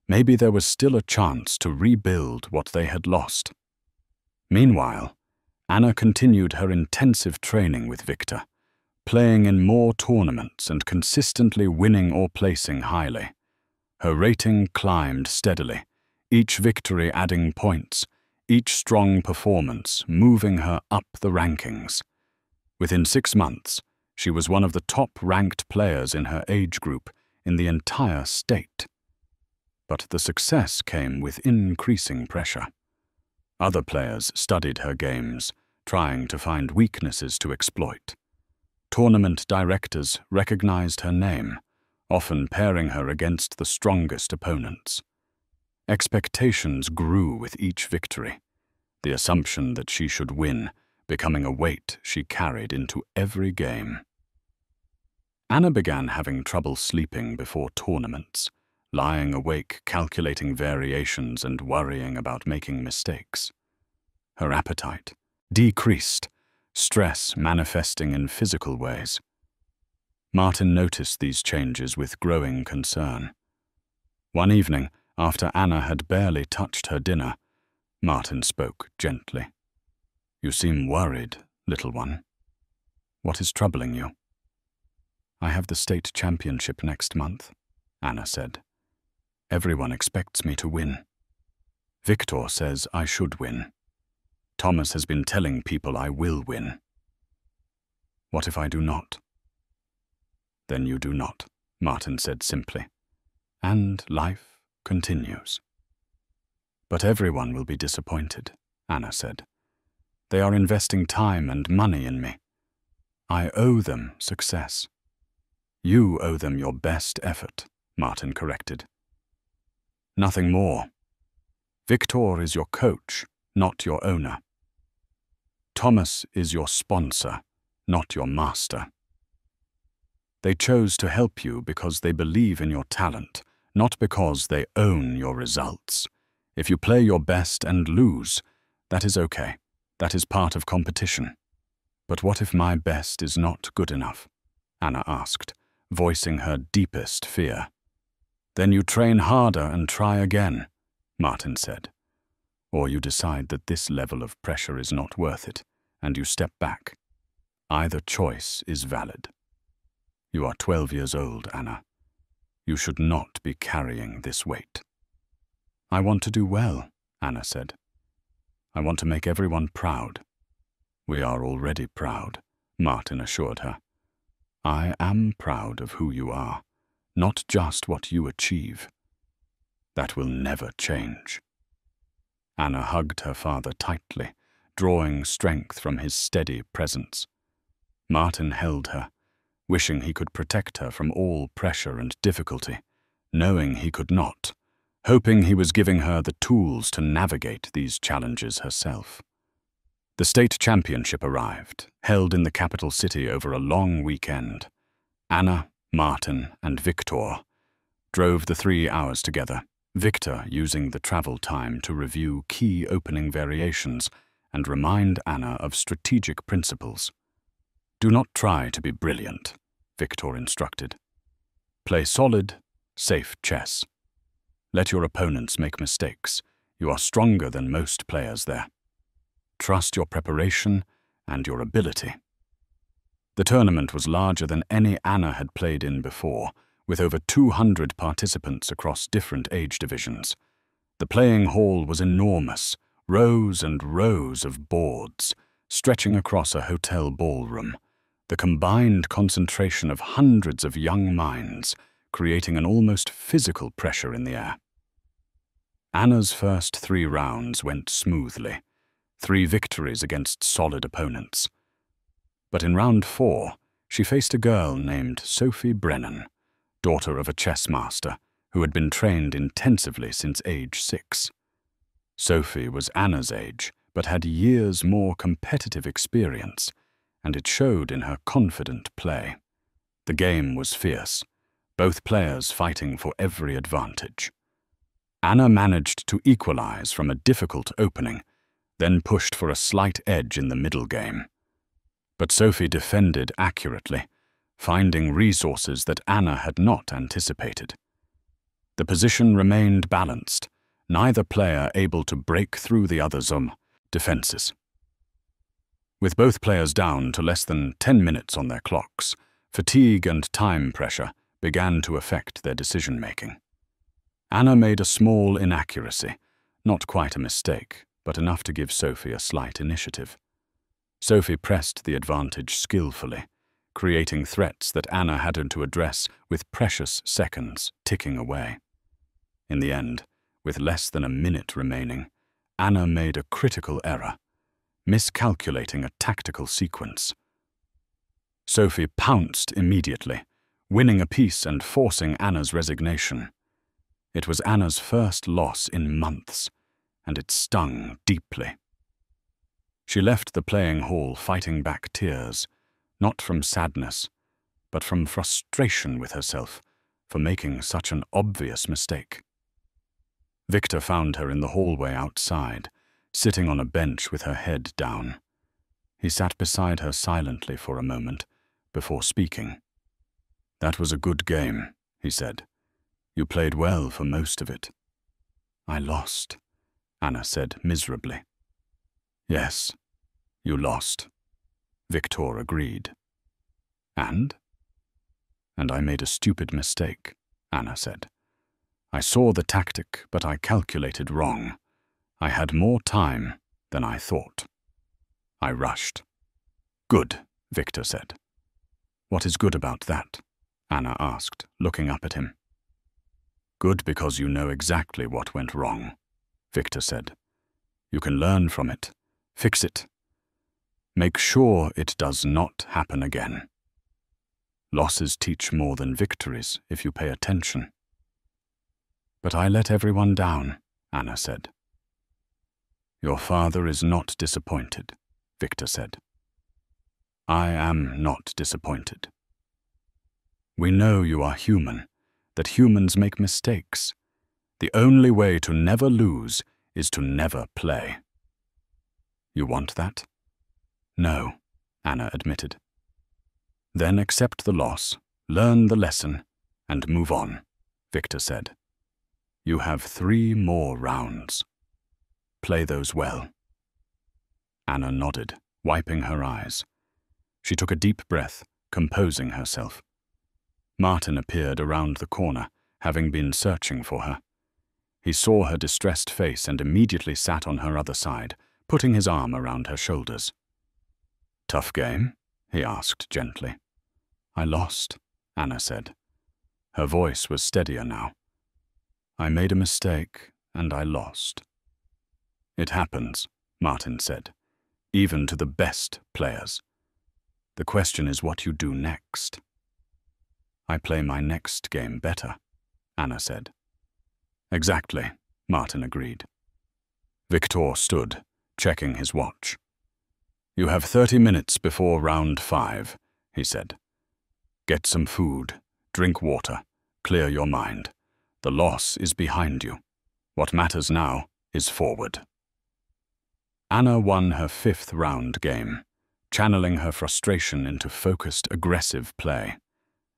maybe there was still a chance to rebuild what they had lost. Meanwhile, Anna continued her intensive training with Victor, playing in more tournaments and consistently winning or placing highly. Her rating climbed steadily, each victory adding points, each strong performance moving her up the rankings. Within 6 months, she was one of the top-ranked players in her age group in the entire state. But the success came with increasing pressure. Other players studied her games, trying to find weaknesses to exploit. Tournament directors recognized her name, often pairing her against the strongest opponents. Expectations grew with each victory, the assumption that she should win, becoming a weight she carried into every game. Anna began having trouble sleeping before tournaments, lying awake calculating variations and worrying about making mistakes. Her appetite decreased, stress manifesting in physical ways. Martin noticed these changes with growing concern. One evening, after Anna had barely touched her dinner, Martin spoke gently. You seem worried, little one. What is troubling you? I have the state championship next month, Anna said. Everyone expects me to win. Victor says I should win. Thomas has been telling people I will win. What if I do not? Then you do not, Martin said simply. And life continues. But everyone will be disappointed, Anna said. They are investing time and money in me. I owe them success. You owe them your best effort, Martin corrected. Nothing more. Victor is your coach, not your owner. Thomas is your sponsor, not your master. They chose to help you because they believe in your talent, not because they own your results. If you play your best and lose, that is okay. That is part of competition. But what if my best is not good enough? Anna asked, voicing her deepest fear. Then you train harder and try again, Martin said. Or you decide that this level of pressure is not worth it, and you step back. Either choice is valid. You are 12 years old, Anna. You should not be carrying this weight. I want to do well, Anna said. I want to make everyone proud. We are already proud, Martin assured her. I am proud of who you are, not just what you achieve. That will never change. Anna hugged her father tightly, drawing strength from his steady presence. Martin held her, wishing he could protect her from all pressure and difficulty, knowing he could not, hoping he was giving her the tools to navigate these challenges herself. The state championship arrived, held in the capital city over a long weekend. Anna, Martin, and Victor drove the 3 hours together, Victor using the travel time to review key opening variations and remind Anna of strategic principles. Do not try to be brilliant, Victor instructed. Play solid, safe chess. Let your opponents make mistakes. You are stronger than most players there. Trust your preparation and your ability. The tournament was larger than any Anna had played in before, with over 200 participants across different age divisions. The playing hall was enormous, rows and rows of boards, stretching across a hotel ballroom, the combined concentration of hundreds of young minds, creating an almost physical pressure in the air. Anna's first 3 rounds went smoothly, 3 victories against solid opponents. But in round 4, she faced a girl named Sophie Brennan, daughter of a chess master who had been trained intensively since age 6. Sophie was Anna's age, but had years more competitive experience, and it showed in her confident play. The game was fierce, both players fighting for every advantage. Anna managed to equalize from a difficult opening, then pushed for a slight edge in the middle game. But Sophie defended accurately, finding resources that Anna had not anticipated. The position remained balanced, neither player able to break through the other's defenses. With both players down to less than 10 minutes on their clocks, fatigue and time pressure began to affect their decision-making. Anna made a small inaccuracy, not quite a mistake, but enough to give Sophie a slight initiative. Sophie pressed the advantage skillfully, creating threats that Anna had to address with precious seconds ticking away. In the end, with less than a minute remaining, Anna made a critical error, miscalculating a tactical sequence. Sophie pounced immediately, winning a piece and forcing Anna's resignation. It was Anna's first loss in months, and it stung deeply. She left the playing hall fighting back tears, not from sadness, but from frustration with herself for making such an obvious mistake. Victor found her in the hallway outside, sitting on a bench with her head down. He sat beside her silently for a moment before speaking. "That was a good game," he said. "You played well for most of it." "I lost," Anna said miserably. "Yes, you lost," Victor agreed. And I made a stupid mistake," Anna said. "I saw the tactic, but I calculated wrong. I had more time than I thought. I rushed." "Good," Victor said. "What is good about that?" Anna asked, looking up at him. "Good because you know exactly what went wrong," Victor said. "You can learn from it, fix it. Make sure it does not happen again." Losses teach more than victories if you pay attention. But I let everyone down, Anna said. Your father is not disappointed, Victor said. I am not disappointed. We know you are human, that humans make mistakes. The only way to never lose is to never play. You want that? No, Anna admitted. Then accept the loss, learn the lesson, and move on, Victor said. You have 3 more rounds. Play those well. Anna nodded, wiping her eyes. She took a deep breath, composing herself. Martin appeared around the corner, having been searching for her. He saw her distressed face and immediately sat on her other side, putting his arm around her shoulders. Tough game? He asked gently. I lost, Anna said. Her voice was steadier now. I made a mistake, and I lost. It happens, Martin said, even to the best players. The question is what you do next. I play my next game better, Anna said. Exactly, Martin agreed. Victor stood, checking his watch. You have 30 minutes before round 5, he said. Get some food, drink water, clear your mind. The loss is behind you. What matters now is forward. Anna won her 5th round game, channeling her frustration into focused, aggressive play.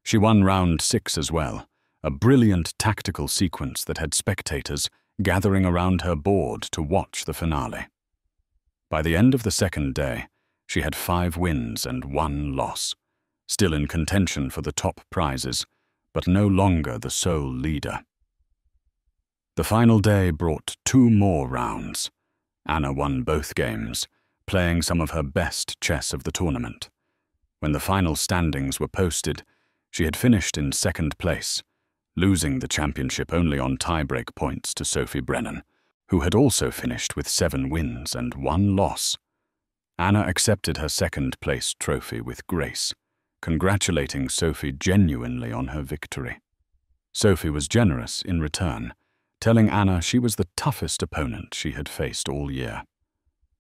She won round 6 as well, a brilliant tactical sequence that had spectators gathering around her board to watch the finale. By the end of the 2nd day, she had 5 wins and 1 loss, still in contention for the top prizes, but no longer the sole leader. The final day brought 2 more rounds. Anna won both games, playing some of her best chess of the tournament. When the final standings were posted, she had finished in 2nd place, losing the championship only on tie-break points to Sophie Brennan, who had also finished with 7 wins and 1 loss. Anna accepted her 2nd place trophy with grace, congratulating Sophie genuinely on her victory. Sophie was generous in return, telling Anna she was the toughest opponent she had faced all year.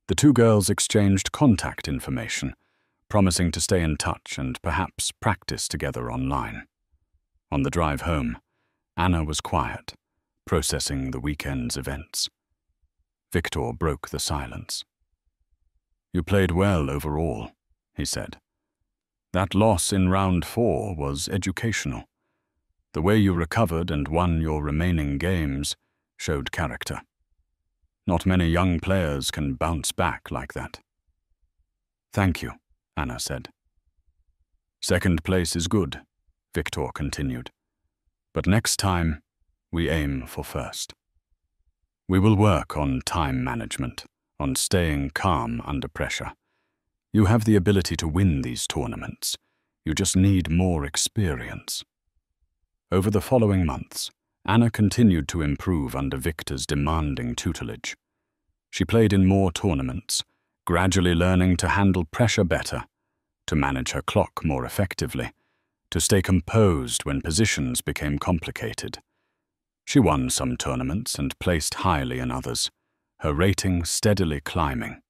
The 2 girls exchanged contact information, promising to stay in touch and perhaps practice together online. On the drive home, Anna was quiet, processing the weekend's events. Victor broke the silence. You played well overall, he said. That loss in round 4 was educational. The way you recovered and won your remaining games showed character. Not many young players can bounce back like that. Thank you, Anna said. 2nd place is good, Victor continued. But next time, we aim for 1st. We will work on time management, on staying calm under pressure. You have the ability to win these tournaments. You just need more experience. Over the following months, Anna continued to improve under Victor's demanding tutelage. She played in more tournaments, gradually learning to handle pressure better, to manage her clock more effectively, to stay composed when positions became complicated. She won some tournaments and placed highly in others, her rating steadily climbing.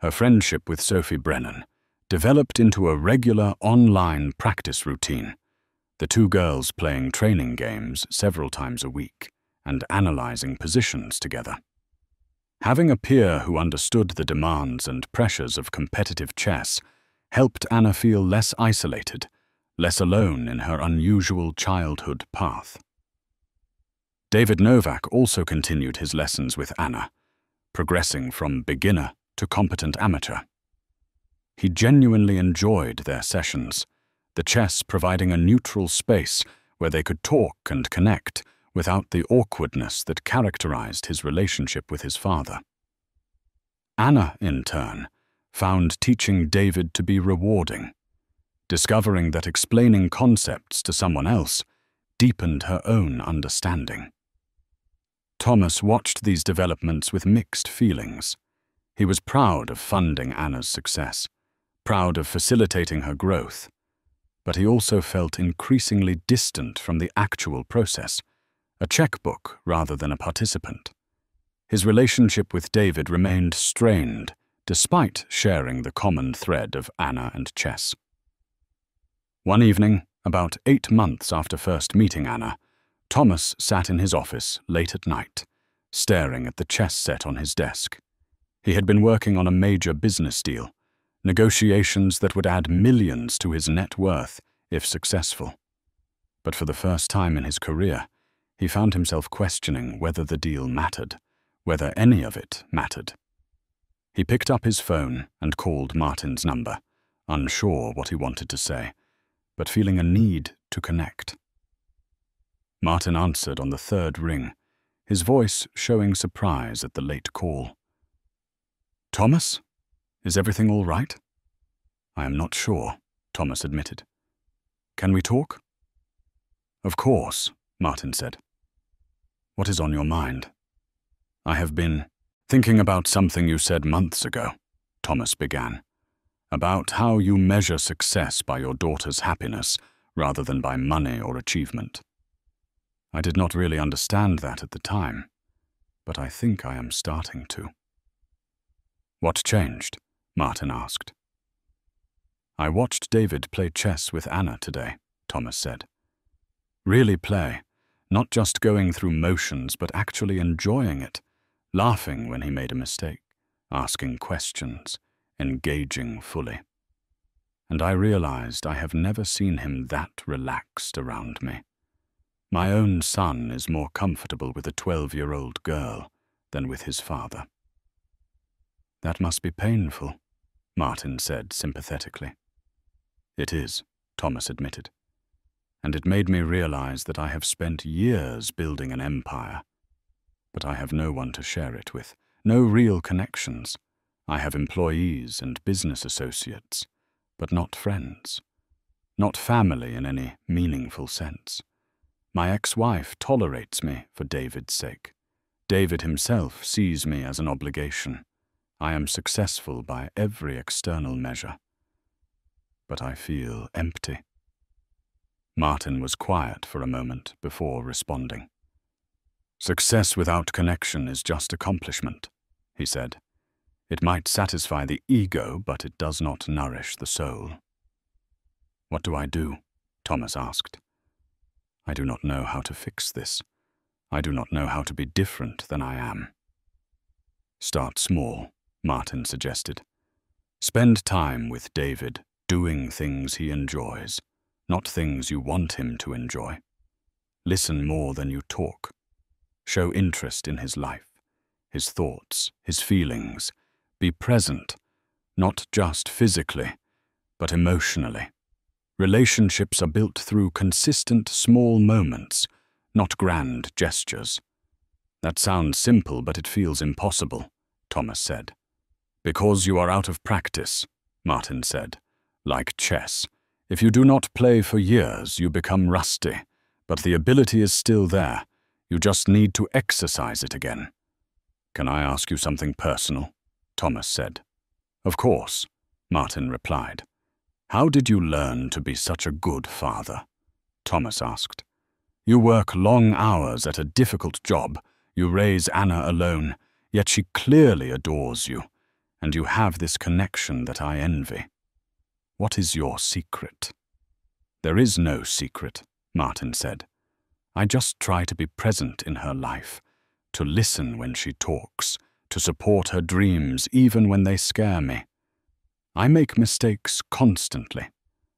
Her friendship with Sophie Brennan developed into a regular online practice routine, the 2 girls playing training games several times a week and analyzing positions together. Having a peer who understood the demands and pressures of competitive chess helped Anna feel less isolated, less alone in her unusual childhood path. David Novak also continued his lessons with Anna, progressing from beginner to competent amateur. He genuinely enjoyed their sessions, the chess providing a neutral space where they could talk and connect without the awkwardness that characterized his relationship with his father. Anna, in turn, found teaching David to be rewarding, discovering that explaining concepts to someone else deepened her own understanding. Thomas watched these developments with mixed feelings. He was proud of funding Anna's success, proud of facilitating her growth, but he also felt increasingly distant from the actual process, a checkbook rather than a participant. His relationship with David remained strained, despite sharing the common thread of Anna and chess. One evening, about 8 months after first meeting Anna, Thomas sat in his office late at night, staring at the chess set on his desk. He had been working on a major business deal, negotiations that would add millions to his net worth if successful. But for the first time in his career, he found himself questioning whether the deal mattered, whether any of it mattered. He picked up his phone and called Martin's number, unsure what he wanted to say, but feeling a need to connect. Martin answered on the 3rd ring, his voice showing surprise at the late call. "Thomas? Is everything all right?" "I am not sure," Thomas admitted. "Can we talk?" "Of course," Martin said. "What is on your mind?" "I have been thinking about something you said months ago," Thomas began, "about how you measure success by your daughter's happiness rather than by money or achievement. I did not really understand that at the time, but I think I am starting to." "What changed?" Martin asked. "I watched David play chess with Anna today," Thomas said. "Really play, not just going through motions but actually enjoying it, laughing when he made a mistake, asking questions, engaging fully. And I realized I have never seen him that relaxed around me. My own son is more comfortable with a 12-year-old girl than with his father." "That must be painful," Martin said sympathetically. "It is," Thomas admitted. "And it made me realize that I have spent years building an empire. But I have no one to share it with, no real connections. I have employees and business associates, but not friends. Not family in any meaningful sense. My ex-wife tolerates me for David's sake. David himself sees me as an obligation. I am successful by every external measure. But I feel empty." Martin was quiet for a moment before responding. "Success without connection is just accomplishment," he said. "It might satisfy the ego, but it does not nourish the soul." "What do I do?" Thomas asked. "I do not know how to fix this. I do not know how to be different than I am." "Start small," Martin suggested. "Spend time with David, doing things he enjoys, not things you want him to enjoy. Listen more than you talk. Show interest in his life, his thoughts, his feelings. Be present, not just physically, but emotionally. Relationships are built through consistent small moments, not grand gestures." "That sounds simple, but it feels impossible," Thomas said. "Because you are out of practice," Martin said. "Like chess. If you do not play for years, you become rusty, but the ability is still there. You just need to exercise it again." "Can I ask you something personal?" Thomas said. "Of course," Martin replied. "How did you learn to be such a good father?" Thomas asked. "You work long hours at a difficult job, you raise Anna alone, yet she clearly adores you, and you have this connection that I envy. What is your secret?" "There is no secret," Martin said. "I just try to be present in her life, to listen when she talks, to support her dreams even when they scare me. I make mistakes constantly.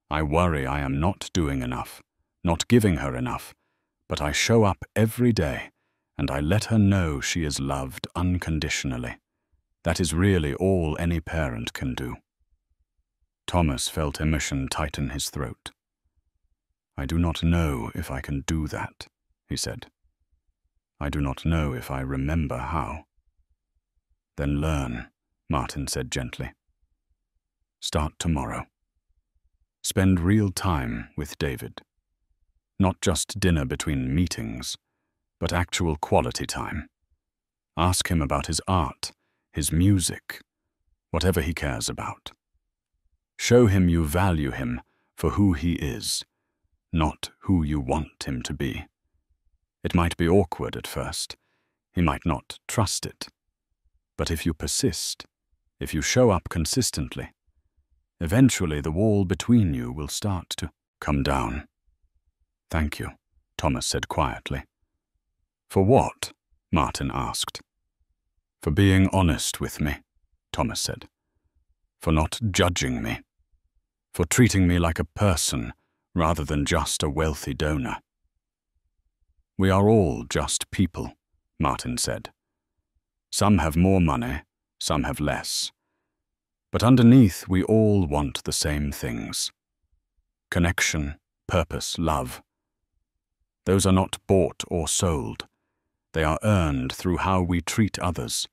I worry I am not doing enough, not giving her enough, but I show up every day, and I let her know she is loved unconditionally. That is really all any parent can do." Thomas felt emotion tighten his throat. "I do not know if I can do that," he said. "I do not know if I remember how." "Then learn," Martin said gently. "Start tomorrow. Spend real time with David. Not just dinner between meetings, but actual quality time. Ask him about his art, his music, whatever he cares about. Show him you value him for who he is, not who you want him to be. It might be awkward at first. He might not trust it. But if you persist, if you show up consistently, eventually the wall between you will start to come down. "Thank you," Thomas said quietly. "For what?" Martin asked. "For being honest with me," Thomas said. "For not judging me. For treating me like a person rather than just a wealthy donor." "We are all just people," Martin said. "Some have more money, some have less. But underneath, we all want the same things. Connection, purpose, love. Those are not bought or sold. They are earned through how we treat others,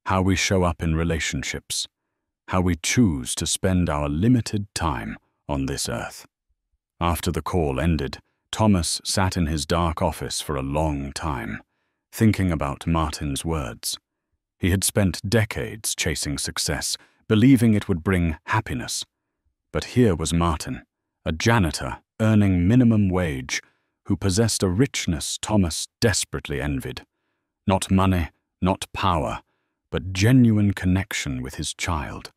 how we show up in relationships, how we choose to spend our limited time on this earth." After the call ended, Thomas sat in his dark office for a long time, thinking about Martin's words. He had spent decades chasing success, believing it would bring happiness. But here was Martin, a janitor earning minimum wage, who possessed a richness Thomas desperately envied. Not money, not power, but genuine connection with his child,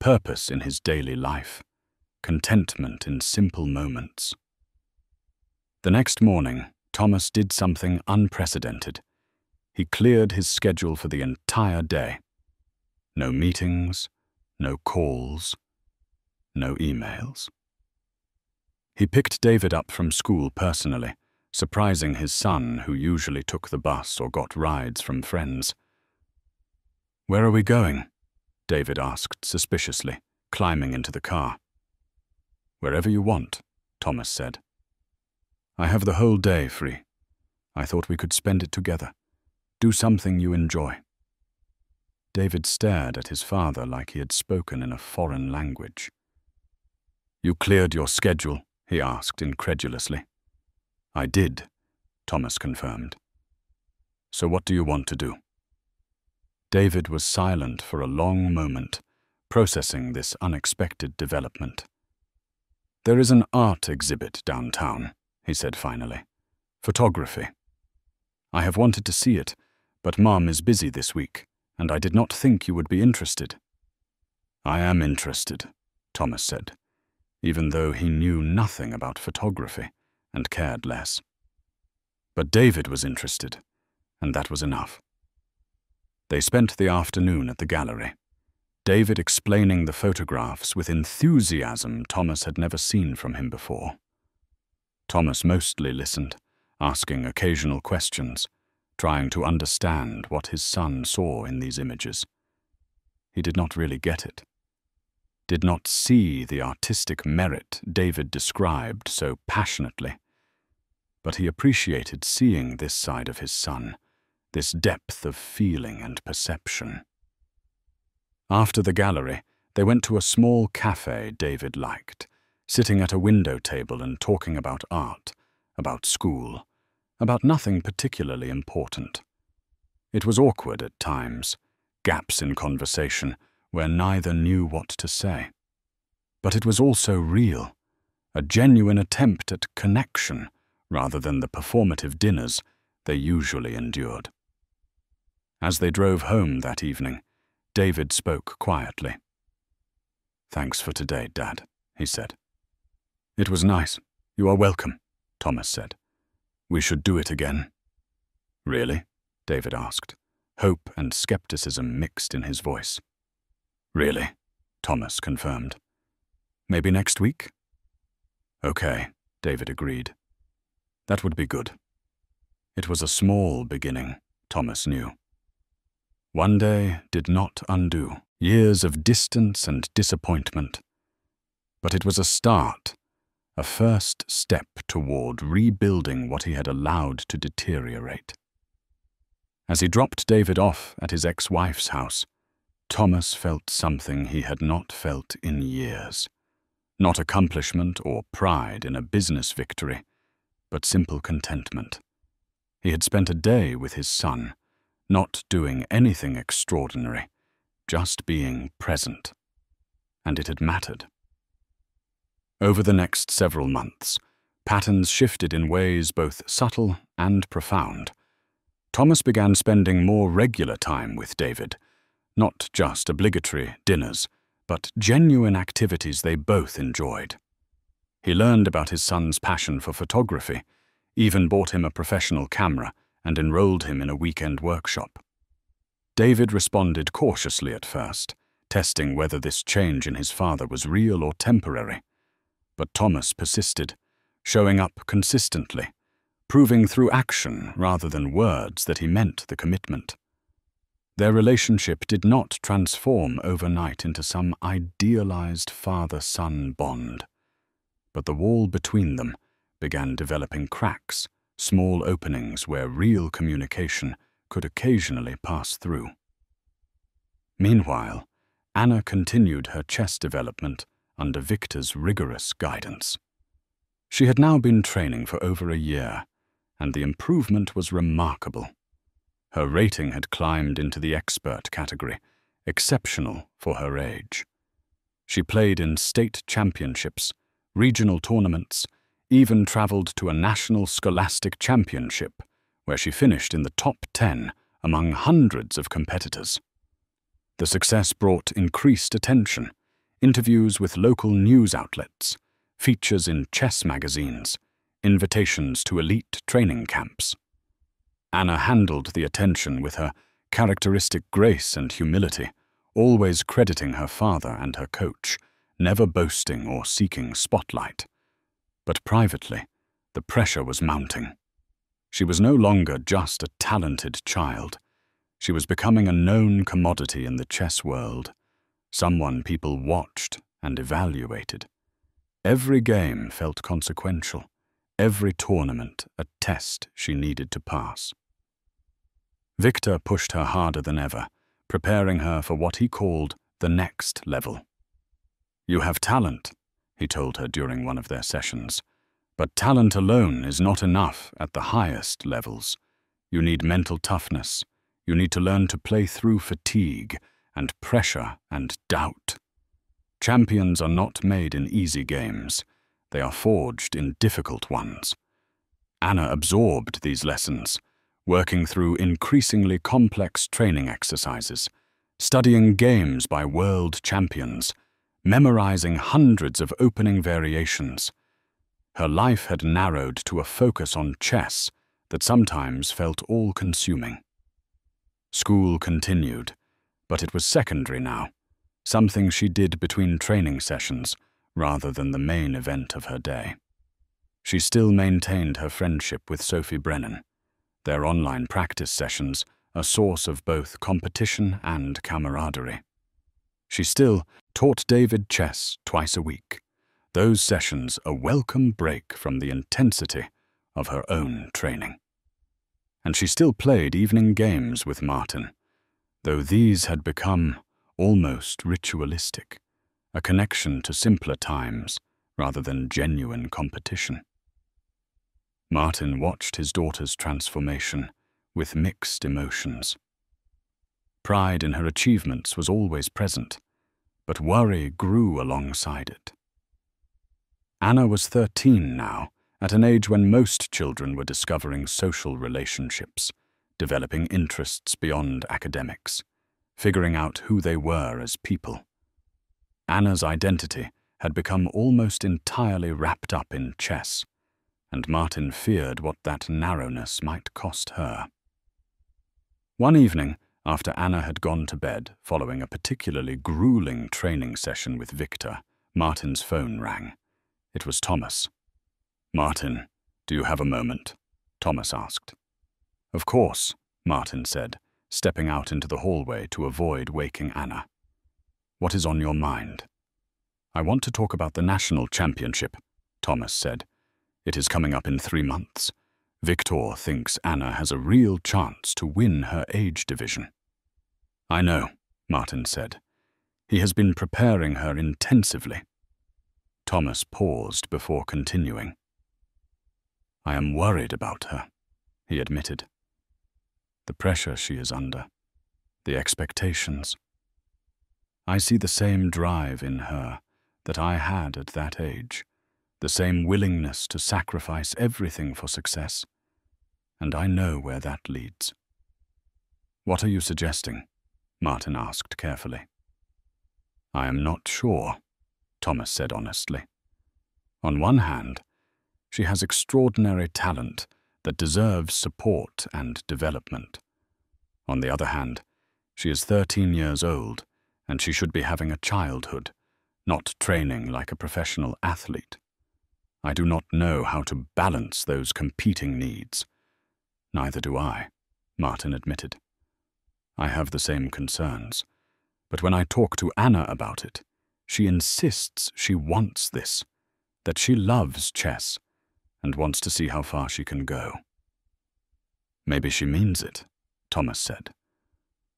purpose in his daily life, contentment in simple moments. The next morning, Thomas did something unprecedented. He cleared his schedule for the entire day. No meetings, no calls, no emails. He picked David up from school personally, surprising his son, who usually took the bus or got rides from friends. "Where are we going?" David asked suspiciously, climbing into the car. "Wherever you want," Thomas said. "I have the whole day free. I thought we could spend it together. Do something you enjoy." David stared at his father like he had spoken in a foreign language. "You cleared your schedule?" he asked incredulously. "I did," Thomas confirmed. "So what do you want to do?" David was silent for a long moment, processing this unexpected development. "There is an art exhibit downtown," he said finally. "Photography. I have wanted to see it, but Mom is busy this week, and I did not think you would be interested." "I am interested," Thomas said, even though he knew nothing about photography and cared less. But David was interested, and that was enough. They spent the afternoon at the gallery, David explaining the photographs with enthusiasm Thomas had never seen from him before. Thomas mostly listened, asking occasional questions, trying to understand what his son saw in these images. He did not really get it, did not see the artistic merit David described so passionately, but he appreciated seeing this side of his son, this depth of feeling and perception. After the gallery, they went to a small cafe David liked, sitting at a window table and talking about art, about school, about nothing particularly important. It was awkward at times, gaps in conversation where neither knew what to say. But it was also real, a genuine attempt at connection rather than the performative dinners they usually endured. As they drove home that evening, David spoke quietly. "Thanks for today, Dad," he said. "It was nice. You are welcome," Thomas said. "We should do it again." "Really?" David asked, hope and skepticism mixed in his voice. "Really," Thomas confirmed. "Maybe next week?" "Okay," David agreed. "That would be good." It was a small beginning, Thomas knew. One day did not undo years of distance and disappointment. But it was a start, a first step toward rebuilding what he had allowed to deteriorate. As he dropped David off at his ex-wife's house, Thomas felt something he had not felt in years. Not accomplishment or pride in a business victory, but simple contentment. He had spent a day with his son, not doing anything extraordinary, just being present. And it had mattered. Over the next several months, patterns shifted in ways both subtle and profound. Thomas began spending more regular time with David, not just obligatory dinners, but genuine activities they both enjoyed. He learned about his son's passion for photography, even bought him a professional camera and enrolled him in a weekend workshop. David responded cautiously at first, testing whether this change in his father was real or temporary. But Thomas persisted, showing up consistently, proving through action rather than words that he meant the commitment. Their relationship did not transform overnight into some idealized father-son bond, but the wall between them began developing cracks, small openings where real communication could occasionally pass through. Meanwhile, Anna continued her chess development under Victor's rigorous guidance. She had now been training for over a year, and the improvement was remarkable. Her rating had climbed into the expert category, exceptional for her age. She played in state championships, regional tournaments, even traveled to a national scholastic championship, where she finished in the top 10 among hundreds of competitors. The success brought increased attention, interviews with local news outlets, features in chess magazines, invitations to elite training camps. Anna handled the attention with her characteristic grace and humility, always crediting her father and her coach, never boasting or seeking spotlight. But privately, the pressure was mounting. She was no longer just a talented child. She was becoming a known commodity in the chess world, someone people watched and evaluated. Every game felt consequential, every tournament a test she needed to pass. Victor pushed her harder than ever, preparing her for what he called the next level. "You have talent," he told her during one of their sessions, "but talent alone is not enough at the highest levels. You need mental toughness. You need to learn to play through fatigue and pressure and doubt. Champions are not made in easy games. They are forged in difficult ones." Anna absorbed these lessons, working through increasingly complex training exercises, studying games by world champions, memorizing hundreds of opening variations. Her life had narrowed to a focus on chess that sometimes felt all-consuming. School continued, but it was secondary now, something she did between training sessions rather than the main event of her day. She still maintained her friendship with Sophie Brennan, their online practice sessions a source of both competition and camaraderie. She still taught David chess twice a week, those sessions a welcome break from the intensity of her own training. And she still played evening games with Martin, though these had become almost ritualistic, a connection to simpler times rather than genuine competition. Martin watched his daughter's transformation with mixed emotions. Pride in her achievements was always present, but worry grew alongside it. Anna was 13 now, at an age when most children were discovering social relationships, developing interests beyond academics, figuring out who they were as people. Anna's identity had become almost entirely wrapped up in chess, and Martin feared what that narrowness might cost her. One evening, after Anna had gone to bed following a particularly grueling training session with Victor, Martin's phone rang. It was Thomas. "Martin, do you have a moment?" Thomas asked. "Of course," Martin said, stepping out into the hallway to avoid waking Anna. "What is on your mind?" "I want to talk about the national championship," Thomas said. "It is coming up in 3 months. Victor thinks Anna has a real chance to win her age division." "I know," Martin said. "He has been preparing her intensively." Thomas paused before continuing. "I am worried about her," he admitted. "The pressure she is under, the expectations. I see the same drive in her that I had at that age, the same willingness to sacrifice everything for success, and I know where that leads. What are you suggesting? Martin asked carefully. I am not sure, Thomas said honestly. On one hand, she has extraordinary talent that deserves support and development. On the other hand, she is 13 years old, and she should be having a childhood, not training like a professional athlete. I do not know how to balance those competing needs. Neither do I, Martin admitted. I have the same concerns, but when I talk to Anna about it, she insists she wants this, that she loves chess, and wants to see how far she can go. Maybe she means it, Thomas said.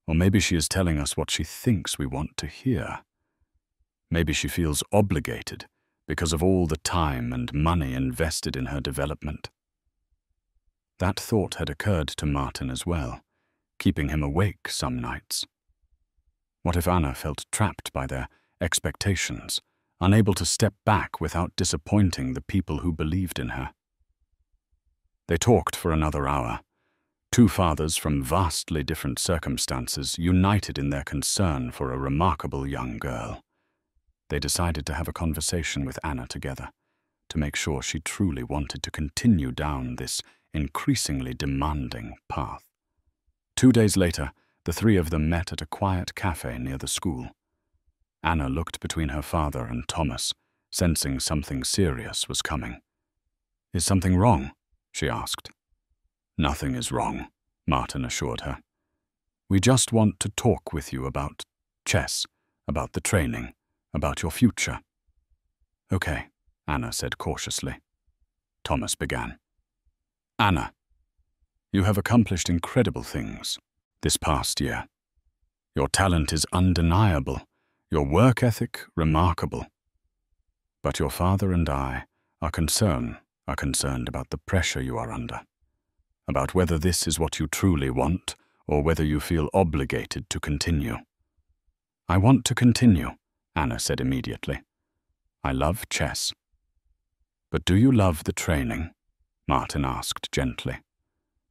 Or maybe she is telling us what she thinks we want to hear. Maybe she feels obligated because of all the time and money invested in her development. That thought had occurred to Martin as well, keeping him awake some nights. What if Anna felt trapped by their expectations, unable to step back without disappointing the people who believed in her? They talked for another hour. Two fathers from vastly different circumstances united in their concern for a remarkable young girl. They decided to have a conversation with Anna together, to make sure she truly wanted to continue down this increasingly demanding path. 2 days later, the three of them met at a quiet cafe near the school. Anna looked between her father and Thomas, sensing something serious was coming. Is something wrong? She asked. Nothing is wrong, Martin assured her. We just want to talk with you about chess, about the training, about your future. Okay, Anna said cautiously. Thomas began. Anna, you have accomplished incredible things this past year. Your talent is undeniable, your work ethic remarkable. But your father and I are concerned about the pressure you are under, about whether this is what you truly want or whether you feel obligated to continue. I want to continue, Anna said immediately. I love chess. But do you love the training? Martin asked gently.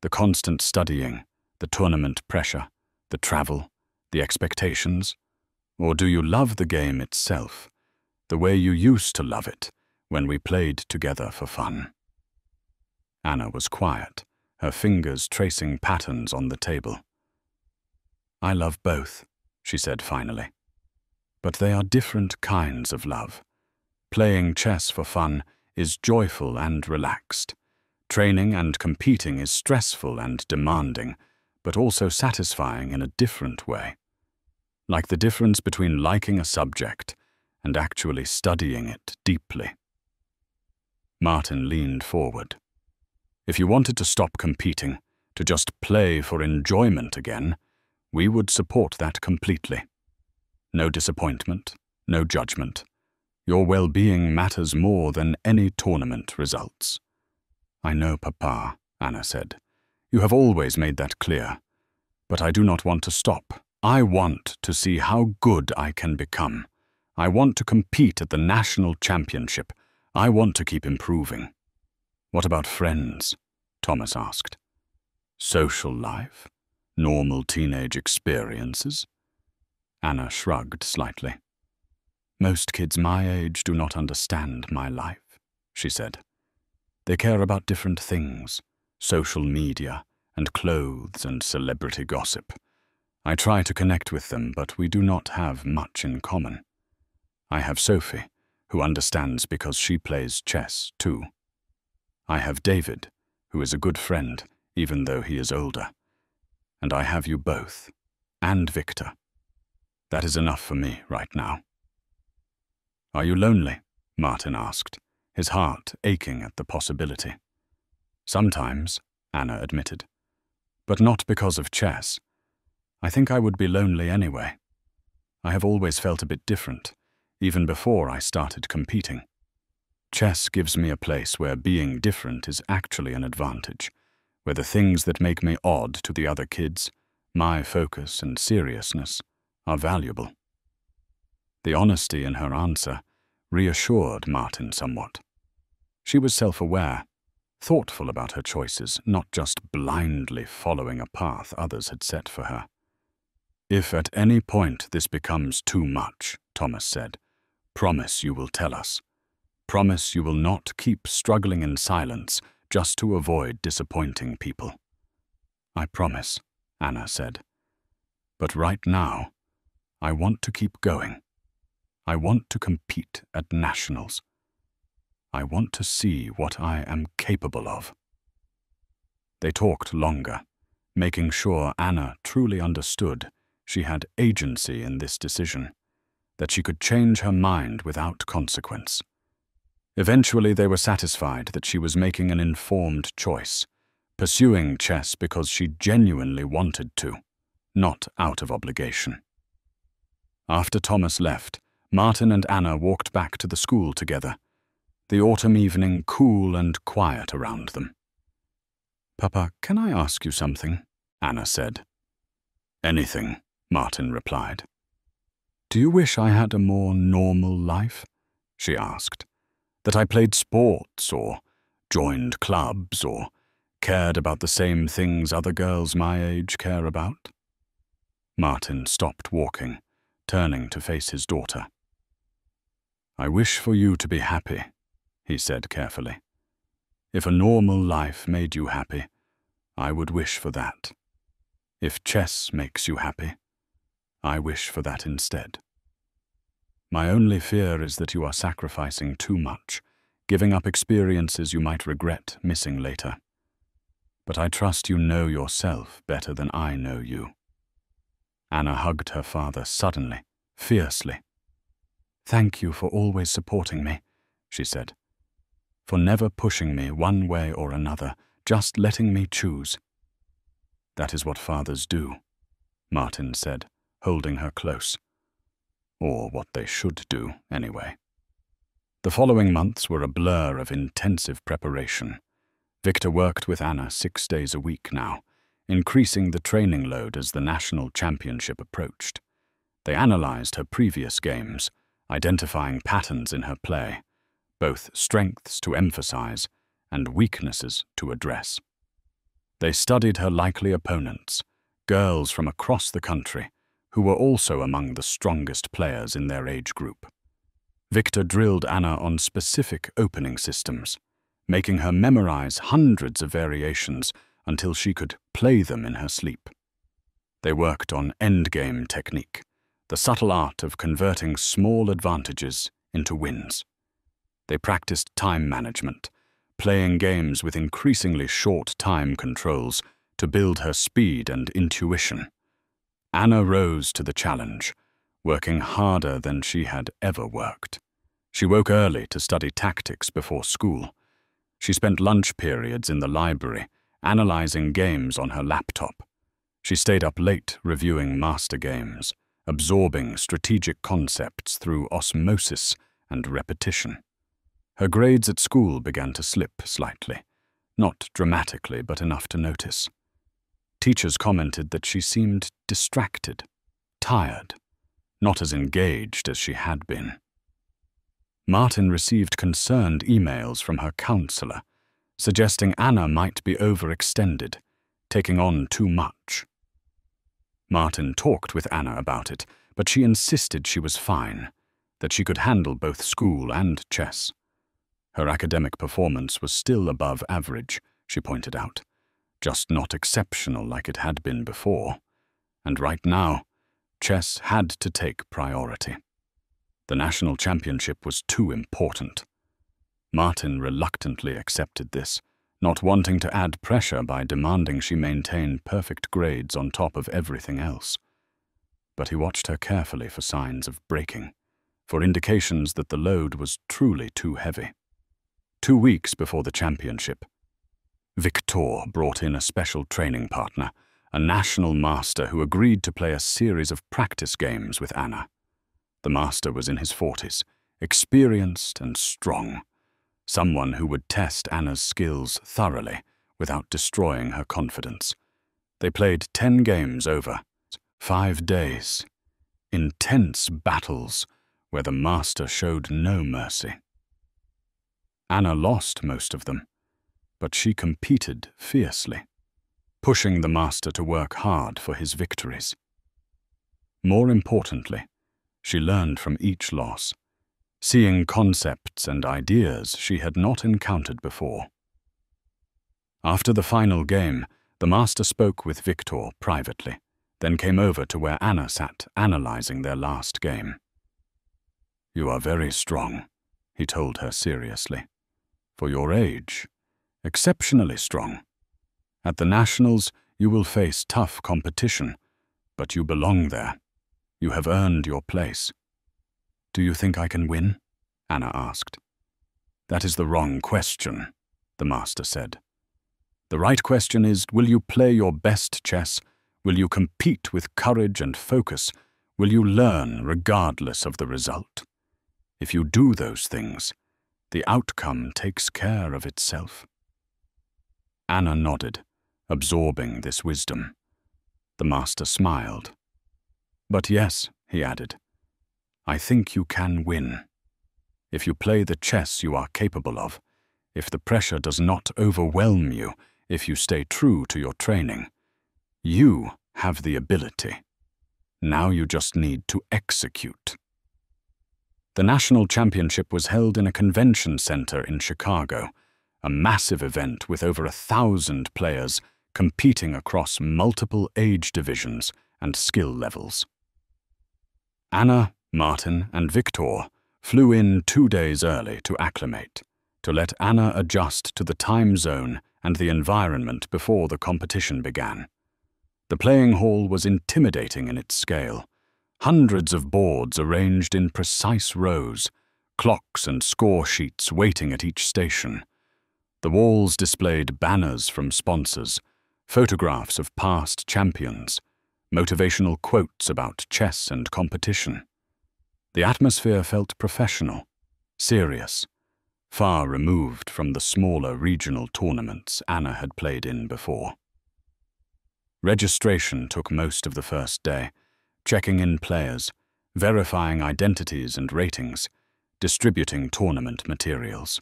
The constant studying, the tournament pressure, the travel, the expectations? Or do you love the game itself, the way you used to love it when we played together for fun? Anna was quiet, her fingers tracing patterns on the table. I love both, she said finally. But they are different kinds of love. Playing chess for fun is joyful and relaxed. Training and competing is stressful and demanding, but also satisfying in a different way. Like the difference between liking a subject and actually studying it deeply. Martin leaned forward. If you wanted to stop competing, to just play for enjoyment again, we would support that completely. No disappointment, no judgment. Your well-being matters more than any tournament results. I know, Papa, Anna said. You have always made that clear. But I do not want to stop. I want to see how good I can become. I want to compete at the national championship. I want to keep improving. What about friends? Thomas asked. Social life? Normal teenage experiences? Anna shrugged slightly. Most kids my age do not understand my life, she said. They care about different things, social media and clothes and celebrity gossip. I try to connect with them, but we do not have much in common. I have Sophie, who understands because she plays chess too. I have David, who is a good friend, even though he is older. And I have you both, and Victor. That is enough for me right now. Are you lonely? Martin asked, his heart aching at the possibility. Sometimes, Anna admitted, but not because of chess. I think I would be lonely anyway. I have always felt a bit different, even before I started competing. Chess gives me a place where being different is actually an advantage, where the things that make me odd to the other kids, my focus and seriousness, are valuable. The honesty in her answer reassured Martin somewhat. She was self-aware, thoughtful about her choices, not just blindly following a path others had set for her. "If at any point this becomes too much," Thomas said, "promise you will tell us. Promise you will not keep struggling in silence just to avoid disappointing people." "I promise," Anna said. "But right now, I want to keep going. I want to compete at nationals. I want to see what I am capable of." They talked longer, making sure Anna truly understood she had agency in this decision, that she could change her mind without consequence. Eventually they were satisfied that she was making an informed choice, pursuing chess because she genuinely wanted to, not out of obligation. After Thomas left, Martin and Anna walked back to the school together, the autumn evening cool and quiet around them. "Papa, can I ask you something?" Anna said. "Anything," Martin replied. "Do you wish I had a more normal life?" she asked. "That I played sports or joined clubs or cared about the same things other girls my age care about?" Martin stopped walking, turning to face his daughter. "I wish for you to be happy," he said carefully. "If a normal life made you happy, I would wish for that. If chess makes you happy, I wish for that instead. My only fear is that you are sacrificing too much, giving up experiences you might regret missing later. But I trust you know yourself better than I know you." Anna hugged her father suddenly, fiercely. "Thank you for always supporting me," she said. "For never pushing me one way or another, just letting me choose." "That is what fathers do," Martin said, holding her close. Or what they should do, anyway. The following months were a blur of intensive preparation. Victor worked with Anna 6 days a week now, increasing the training load as the national championship approached. They analyzed her previous games, identifying patterns in her play, both strengths to emphasize and weaknesses to address. They studied her likely opponents, girls from across the country, who were also among the strongest players in their age group. Victor drilled Anna on specific opening systems, making her memorize hundreds of variations until she could play them in her sleep. They worked on endgame technique, the subtle art of converting small advantages into wins. They practiced time management, playing games with increasingly short time controls to build her speed and intuition. Anna rose to the challenge, working harder than she had ever worked. She woke early to study tactics before school. She spent lunch periods in the library, analyzing games on her laptop. She stayed up late reviewing master games, absorbing strategic concepts through osmosis and repetition. Her grades at school began to slip slightly, not dramatically but enough to notice. Teachers commented that she seemed distracted, tired, not as engaged as she had been. Martin received concerned emails from her counselor, suggesting Anna might be overextended, taking on too much. Martin talked with Anna about it, but she insisted she was fine, that she could handle both school and chess. Her academic performance was still above average, she pointed out, just not exceptional like it had been before. And right now, chess had to take priority. The national championship was too important. Martin reluctantly accepted this, not wanting to add pressure by demanding she maintain perfect grades on top of everything else. But he watched her carefully for signs of breaking, for indications that the load was truly too heavy. 2 weeks before the championship, Victor brought in a special training partner, a national master who agreed to play a series of practice games with Anna. The master was in his 40s, experienced and strong, someone who would test Anna's skills thoroughly without destroying her confidence. They played 10 games over 5 days, intense battles where the master showed no mercy. Anna lost most of them, but she competed fiercely, pushing the master to work hard for his victories. More importantly, she learned from each loss, seeing concepts and ideas she had not encountered before. After the final game, the master spoke with Victor privately, then came over to where Anna sat analyzing their last game. "You are very strong," he told her seriously. "For your age, exceptionally strong. At the Nationals, you will face tough competition, but you belong there. You have earned your place." "Do you think I can win?" Anna asked. "That is the wrong question," the master said. "The right question is, will you play your best chess? Will you compete with courage and focus? Will you learn regardless of the result? If you do those things, the outcome takes care of itself." Anna nodded, absorbing this wisdom. The master smiled. "But yes," he added, "I think you can win. If you play the chess you are capable of, if the pressure does not overwhelm you, if you stay true to your training, you have the ability. Now you just need to execute." The national championship was held in a convention center in Chicago, a massive event with over 1,000 players competing across multiple age divisions and skill levels. Anna, Martin, and Victor flew in 2 days early to acclimate, to let Anna adjust to the time zone and the environment before the competition began. The playing hall was intimidating in its scale. Hundreds of boards arranged in precise rows, clocks and score sheets waiting at each station. The walls displayed banners from sponsors, photographs of past champions, motivational quotes about chess and competition. The atmosphere felt professional, serious, far removed from the smaller regional tournaments Anna had played in before. Registration took most of the first day, checking in players, verifying identities and ratings, distributing tournament materials.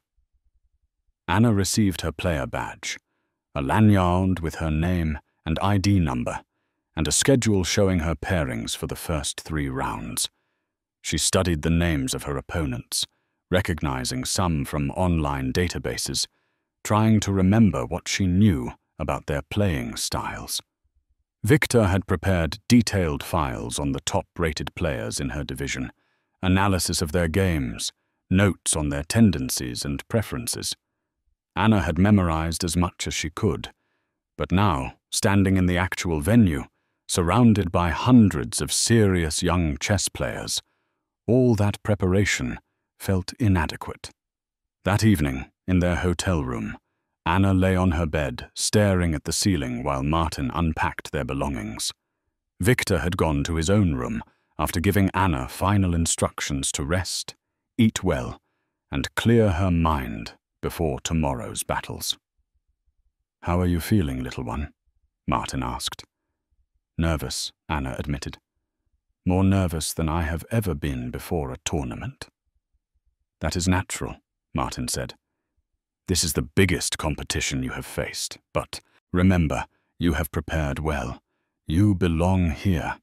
Anna received her player badge, a lanyard with her name and ID number, and a schedule showing her pairings for the first 3 rounds. She studied the names of her opponents, recognizing some from online databases, trying to remember what she knew about their playing styles. Victor had prepared detailed files on the top-rated players in her division, analysis of their games, notes on their tendencies and preferences. Anna had memorized as much as she could, but now, standing in the actual venue, surrounded by hundreds of serious young chess players, all that preparation felt inadequate. That evening, in their hotel room, Anna lay on her bed, staring at the ceiling while Martin unpacked their belongings. Victor had gone to his own room after giving Anna final instructions to rest, eat well, and clear her mind before tomorrow's battles. "How are you feeling, little one?" Martin asked. "Nervous," Anna admitted. "More nervous than I have ever been before a tournament." "That is natural," Martin said. "This is the biggest competition you have faced, but remember, you have prepared well. You belong here."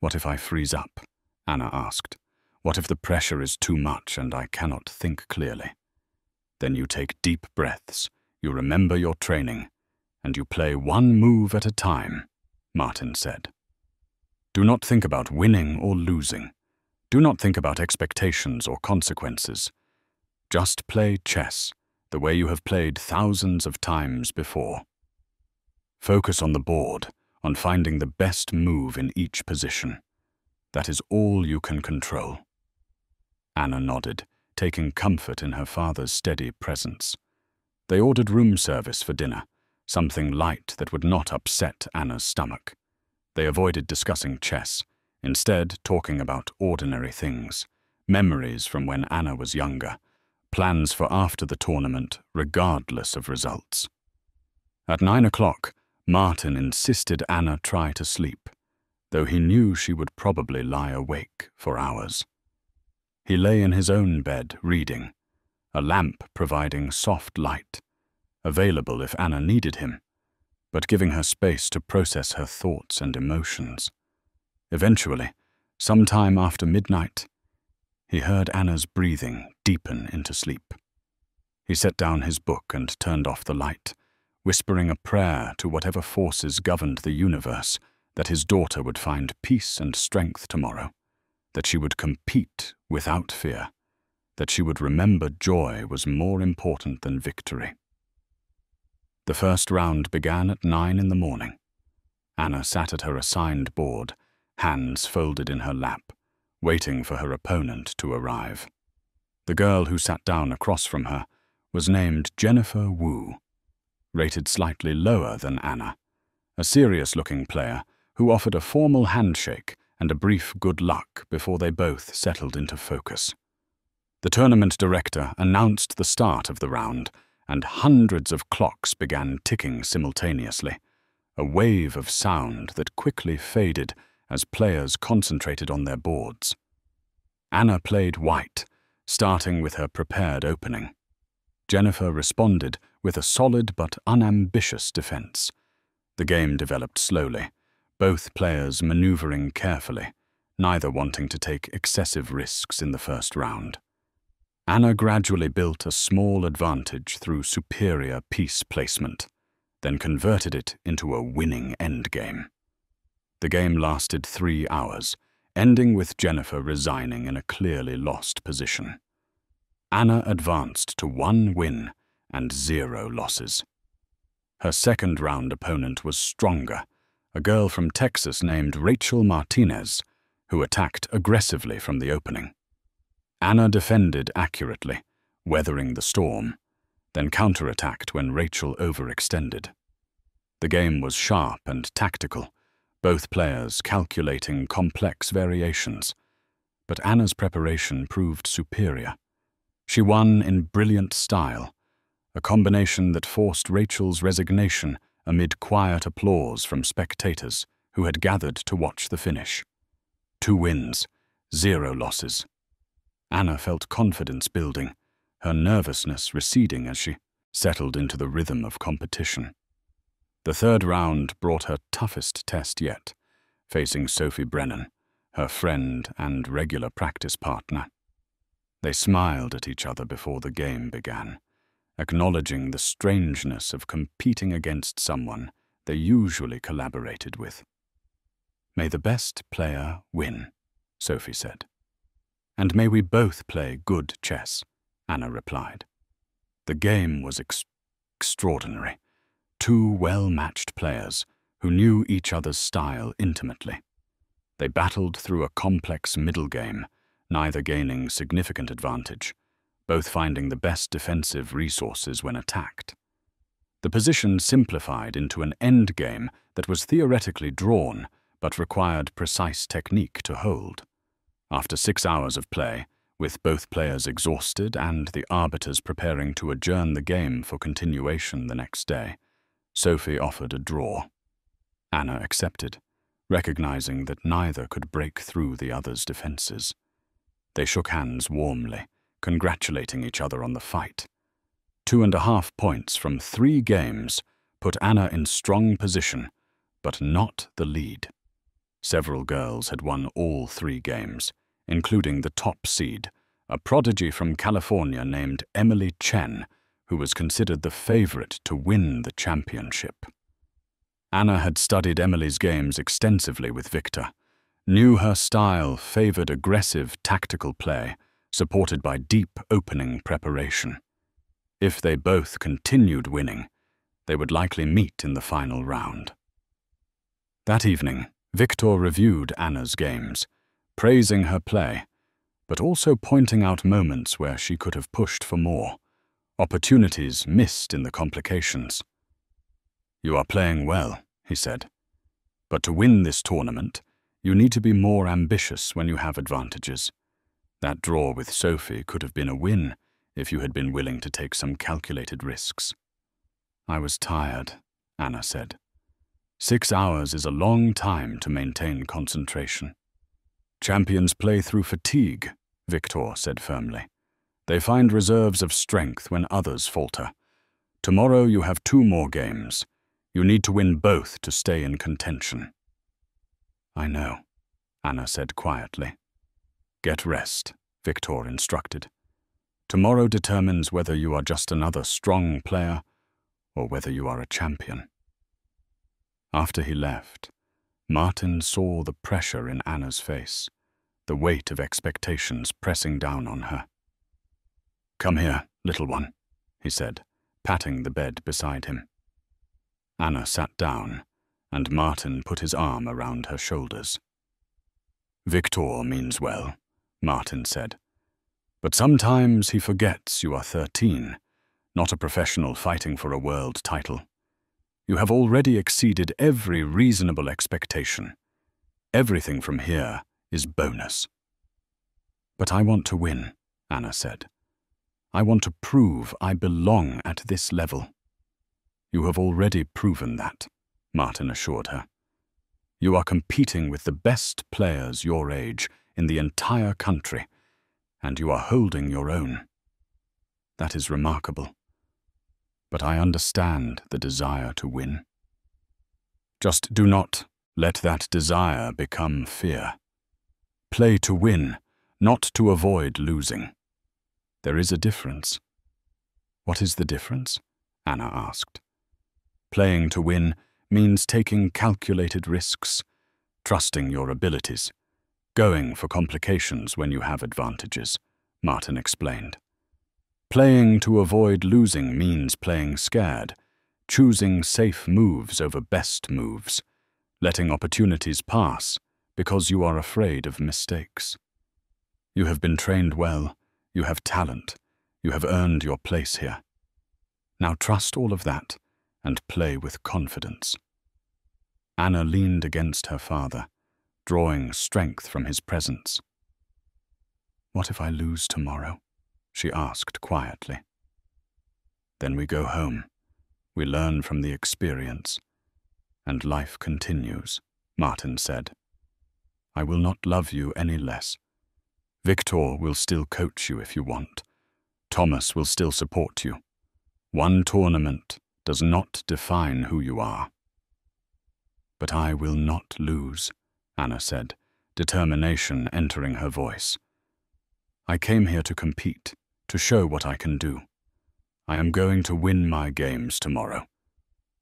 "What if I freeze up?" Anna asked. "What if the pressure is too much and I cannot think clearly?" "Then you take deep breaths, you remember your training, and you play one move at a time," Martin said. "Do not think about winning or losing. Do not think about expectations or consequences. Just play chess the way you have played thousands of times before. Focus on the board, on finding the best move in each position. That is all you can control." Anna nodded, taking comfort in her father's steady presence. They ordered room service for dinner, something light that would not upset Anna's stomach. They avoided discussing chess, instead talking about ordinary things, memories from when Anna was younger, plans for after the tournament, regardless of results. At 9 o'clock, Martin insisted Anna try to sleep, though he knew she would probably lie awake for hours. He lay in his own bed, reading, a lamp providing soft light, available if Anna needed him, but giving her space to process her thoughts and emotions. Eventually, sometime after midnight, he heard Anna's breathing deepen into sleep. He set down his book and turned off the light, whispering a prayer to whatever forces governed the universe that his daughter would find peace and strength tomorrow, that she would compete without fear, that she would remember joy was more important than victory. The first round began at 9 in the morning. Anna sat at her assigned board, hands folded in her lap, waiting for her opponent to arrive. The girl who sat down across from her was named Jennifer Wu, rated slightly lower than Anna, a serious-looking player who offered a formal handshake and a brief good luck before they both settled into focus. The tournament director announced the start of the round, and hundreds of clocks began ticking simultaneously, a wave of sound that quickly faded as players concentrated on their boards. Anna played white, starting with her prepared opening. Jennifer responded with a solid but unambitious defense. The game developed slowly, both players maneuvering carefully, neither wanting to take excessive risks in the first round. Anna gradually built a small advantage through superior piece placement, then converted it into a winning endgame. The game lasted 3 hours, ending with Jennifer resigning in a clearly lost position. Anna advanced to 1 win and 0 losses. Her second-round opponent was stronger, a girl from Texas named Rachel Martinez, who attacked aggressively from the opening. Anna defended accurately, weathering the storm, then counterattacked when Rachel overextended. The game was sharp and tactical, both players calculating complex variations, but Anna's preparation proved superior. She won in brilliant style, a combination that forced Rachel's resignation amid quiet applause from spectators who had gathered to watch the finish. 2 wins, 0 losses. Anna felt confidence building, her nervousness receding as she settled into the rhythm of competition. The third round brought her toughest test yet, facing Sophie Brennan, her friend and regular practice partner. They smiled at each other before the game began, acknowledging the strangeness of competing against someone they usually collaborated with. "May the best player win," Sophie said. "And may we both play good chess," Anna replied. The game was extraordinary. 2 well-matched players who knew each other's style intimately. They battled through a complex middle game, neither gaining significant advantage, both finding the best defensive resources when attacked. The position simplified into an end game that was theoretically drawn, but required precise technique to hold. After 6 hours of play, with both players exhausted and the arbiters preparing to adjourn the game for continuation the next day, Sophie offered a draw. Anna accepted, recognizing that neither could break through the other's defenses. They shook hands warmly, congratulating each other on the fight. 2.5 points from 3 games put Anna in strong position, but not the lead. Several girls had won all 3 games, including the top seed, a prodigy from California named Emily Chen, who was considered the favorite to win the championship. Anna had studied Emily's games extensively with Victor, knew her style favored aggressive tactical play, supported by deep opening preparation. If they both continued winning, they would likely meet in the final round. That evening, Victor reviewed Anna's games, praising her play, but also pointing out moments where she could have pushed for more, opportunities missed in the complications. "You are playing well," he said, "but to win this tournament, you need to be more ambitious when you have advantages. That draw with Sophie could have been a win if you had been willing to take some calculated risks." "I was tired," Anna said. 6 hours is a long time to maintain concentration. "Champions play through fatigue," Victor said firmly. They find reserves of strength when others falter. Tomorrow you have 2 more games. You need to win both to stay in contention." "I know," Anna said quietly. "Get rest," Victor instructed. "Tomorrow determines whether you are just another strong player or whether you are a champion." After he left, Martin saw the pressure in Anna's face, the weight of expectations pressing down on her. "Come here, little one," he said, patting the bed beside him. Anna sat down, and Martin put his arm around her shoulders. "Victor means well," Martin said. "But sometimes he forgets you are 13, not a professional fighting for a world title. You have already exceeded every reasonable expectation. Everything from here is bonus." "But I want to win," Anna said. "I want to prove I belong at this level." "You have already proven that," Martin assured her. "You are competing with the best players your age in the entire country, and you are holding your own. That is remarkable. But I understand the desire to win. Just do not let that desire become fear. Play to win, not to avoid losing. There is a difference." "What is the difference?" Anna asked. "Playing to win means taking calculated risks, trusting your abilities, going for complications when you have advantages," Martin explained. "Playing to avoid losing means playing scared, choosing safe moves over best moves, letting opportunities pass because you are afraid of mistakes. You have been trained well, you have talent, you have earned your place here. Now trust all of that and play with confidence." Anna leaned against her father, drawing strength from his presence. "What if I lose tomorrow?" she asked quietly. "Then we go home. We learn from the experience, and life continues," Martin said. "I will not love you any less. Victor will still coach you if you want. Thomas will still support you. One tournament does not define who you are." "But I will not lose," Anna said, determination entering her voice. "I came here to compete, to show what I can do. I am going to win my games tomorrow.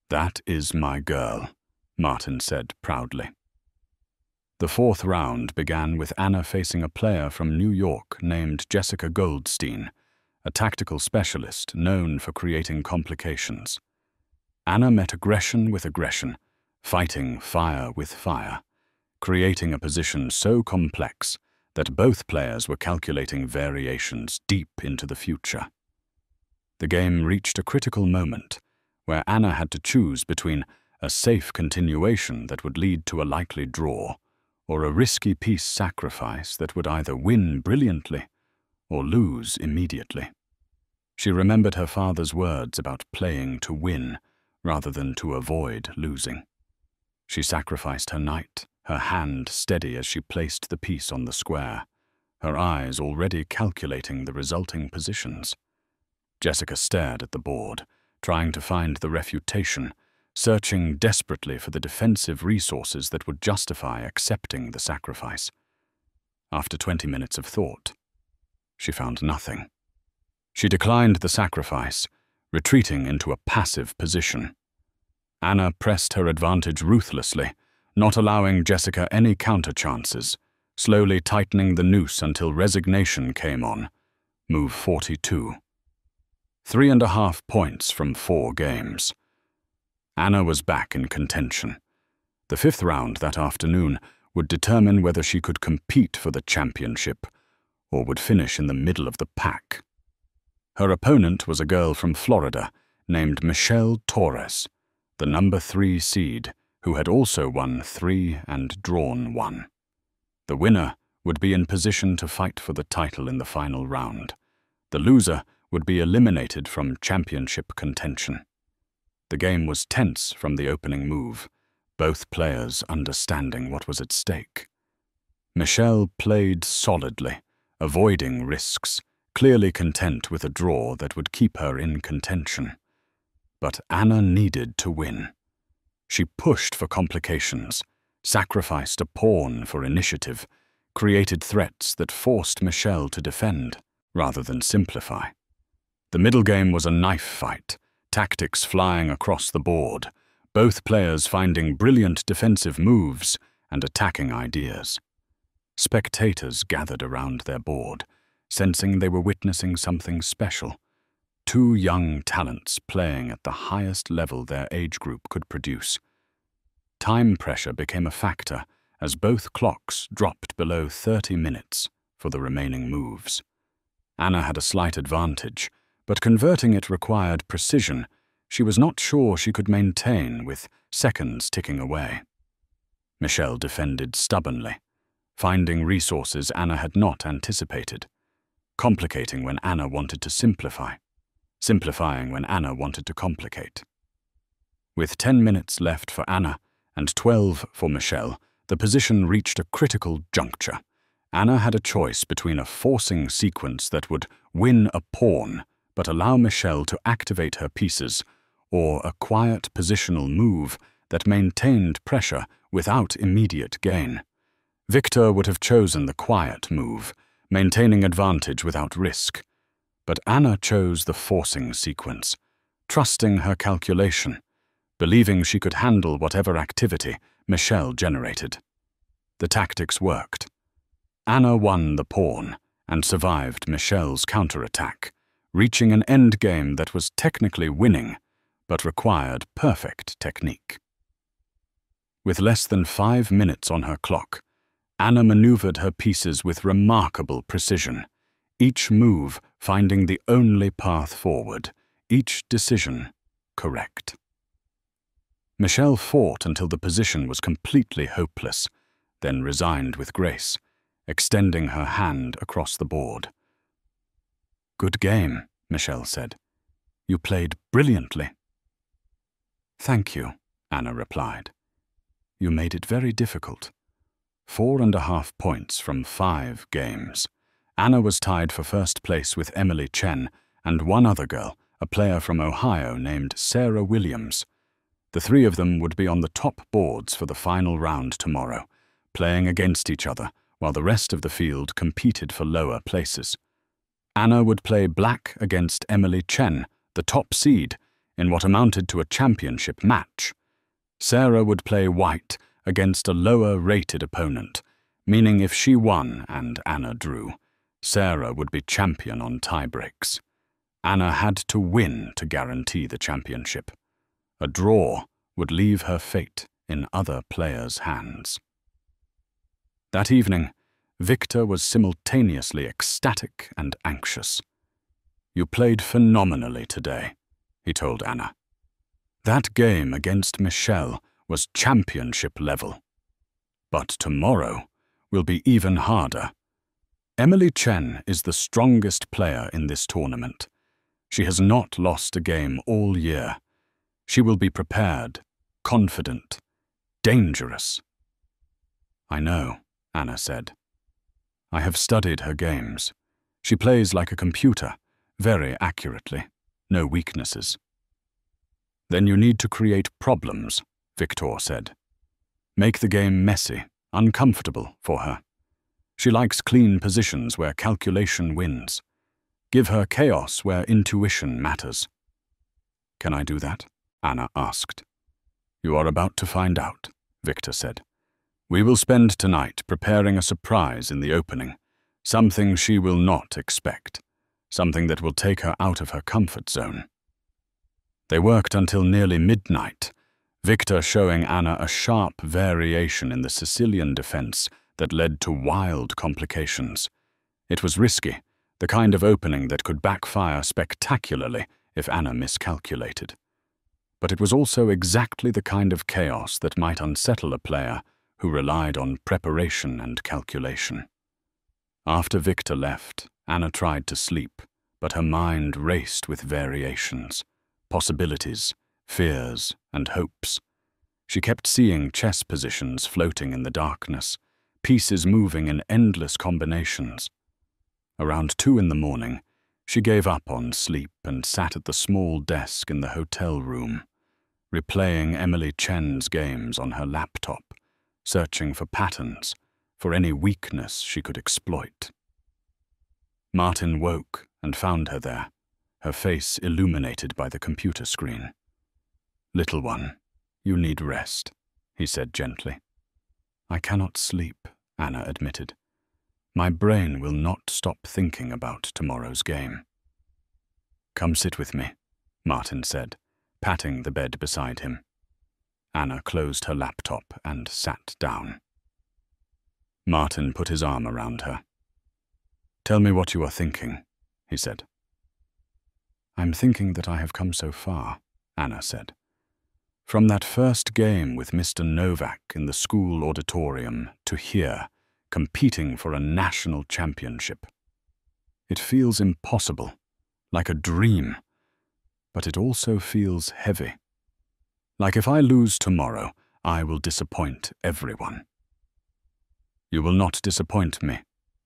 That is my girl," Martin said proudly. The 4th round began with Anna facing a player from New York named Jessica Goldstein, a tactical specialist known for creating complications. Anna met aggression with aggression, fighting fire with fire, creating a position so complex that both players were calculating variations deep into the future. The game reached a critical moment where Anna had to choose between a safe continuation that would lead to a likely draw or a risky piece sacrifice that would either win brilliantly or lose immediately. She remembered her father's words about playing to win rather than to avoid losing. She sacrificed her knight, her hand steady as she placed the piece on the square, her eyes already calculating the resulting positions. Jessica stared at the board, trying to find the refutation, searching desperately for the defensive resources that would justify accepting the sacrifice. After 20 minutes of thought, she found nothing. She declined the sacrifice, retreating into a passive position. Anna pressed her advantage ruthlessly, not allowing Jessica any counter-chances, slowly tightening the noose until resignation came on. Move 42. 3.5 points from 4 games. Anna was back in contention. The 5th round that afternoon would determine whether she could compete for the championship or would finish in the middle of the pack. Her opponent was a girl from Florida named Michelle Torres, the number 3 seed, who had also won 3 and drawn 1. The winner would be in position to fight for the title in the final round. The loser would be eliminated from championship contention. The game was tense from the opening move, both players understanding what was at stake. Michelle played solidly, avoiding risks clearly content with a draw that would keep her in contention. But Anna needed to win. She pushed for complications, sacrificed a pawn for initiative, created threats that forced Michelle to defend rather than simplify. The middle game was a knife fight, tactics flying across the board, both players finding brilliant defensive moves and attacking ideas. Spectators gathered around their board, sensing they were witnessing something special. Two young talents playing at the highest level their age group could produce. Time pressure became a factor as both clocks dropped below 30 minutes for the remaining moves. Anna had a slight advantage, but converting it required precision she was not sure she could maintain with seconds ticking away. Michelle defended stubbornly, finding resources Anna had not anticipated, complicating when Anna wanted to simplify, simplifying when Anna wanted to complicate. With 10 minutes left for Anna and 12 for Michelle, the position reached a critical juncture. Anna had a choice between a forcing sequence that would win a pawn but allow Michelle to activate her pieces, or a quiet positional move that maintained pressure without immediate gain. Victor would have chosen the quiet move, maintaining advantage without risk. But Anna chose the forcing sequence, trusting her calculation, believing she could handle whatever activity Michelle generated. The tactics worked. Anna won the pawn and survived Michelle's counterattack, reaching an endgame that was technically winning, but required perfect technique. With less than 5 minutes on her clock, Anna maneuvered her pieces with remarkable precision, each move finding the only path forward, each decision correct. Michelle fought until the position was completely hopeless, then resigned with grace, extending her hand across the board. "Good game," Michelle said. "You played brilliantly." "Thank you," Anna replied. "You made it very difficult." 4.5 points from 5 games. Anna was tied for first place with Emily Chen and one other girl, a player from Ohio named Sarah Williams. The three of them would be on the top boards for the final round tomorrow, playing against each other while the rest of the field competed for lower places. Anna would play black against Emily Chen, the top seed, in what amounted to a championship match. Sarah would play white against a lower-rated opponent, meaning if she won and Anna drew, Sarah would be champion on tiebreaks. Anna had to win to guarantee the championship. A draw would leave her fate in other players' hands. That evening, Victor was simultaneously ecstatic and anxious. "You played phenomenally today," he told Anna. "That game against Michelle was championship level. But tomorrow will be even harder. Emily Chen is the strongest player in this tournament. She has not lost a game all year. She will be prepared, confident, dangerous." "I know," Anna said. "I have studied her games. She plays like a computer, very accurately, no weaknesses." "Then you need to create problems," Victor said. "Make the game messy, uncomfortable for her. She likes clean positions where calculation wins. Give her chaos where intuition matters." "Can I do that?" Anna asked. "You are about to find out," Victor said. "We will spend tonight preparing a surprise in the opening, something she will not expect, something that will take her out of her comfort zone." They worked until nearly midnight, Victor showing Anna a sharp variation in the Sicilian defense that led to wild complications. It was risky, the kind of opening that could backfire spectacularly if Anna miscalculated. But it was also exactly the kind of chaos that might unsettle a player who relied on preparation and calculation. After Victor left, Anna tried to sleep, but her mind raced with variations, possibilities, fears, and hopes. She kept seeing chess positions floating in the darkness, pieces moving in endless combinations. Around 2 in the morning, she gave up on sleep and sat at the small desk in the hotel room, replaying Emily Chen's games on her laptop, searching for patterns, for any weakness she could exploit. Martin woke and found her there, her face illuminated by the computer screen. "Little one, you need rest," he said gently. "I cannot sleep," Anna admitted. "My brain will not stop thinking about tomorrow's game." "Come sit with me," Martin said, patting the bed beside him. Anna closed her laptop and sat down. Martin put his arm around her. "Tell me what you are thinking," he said. "I'm thinking that I have come so far," Anna said. "From that first game with Mr. Novak in the school auditorium to here, competing for a national championship. It feels impossible, like a dream, but it also feels heavy. Like if I lose tomorrow, I will disappoint everyone." "You will not disappoint me,"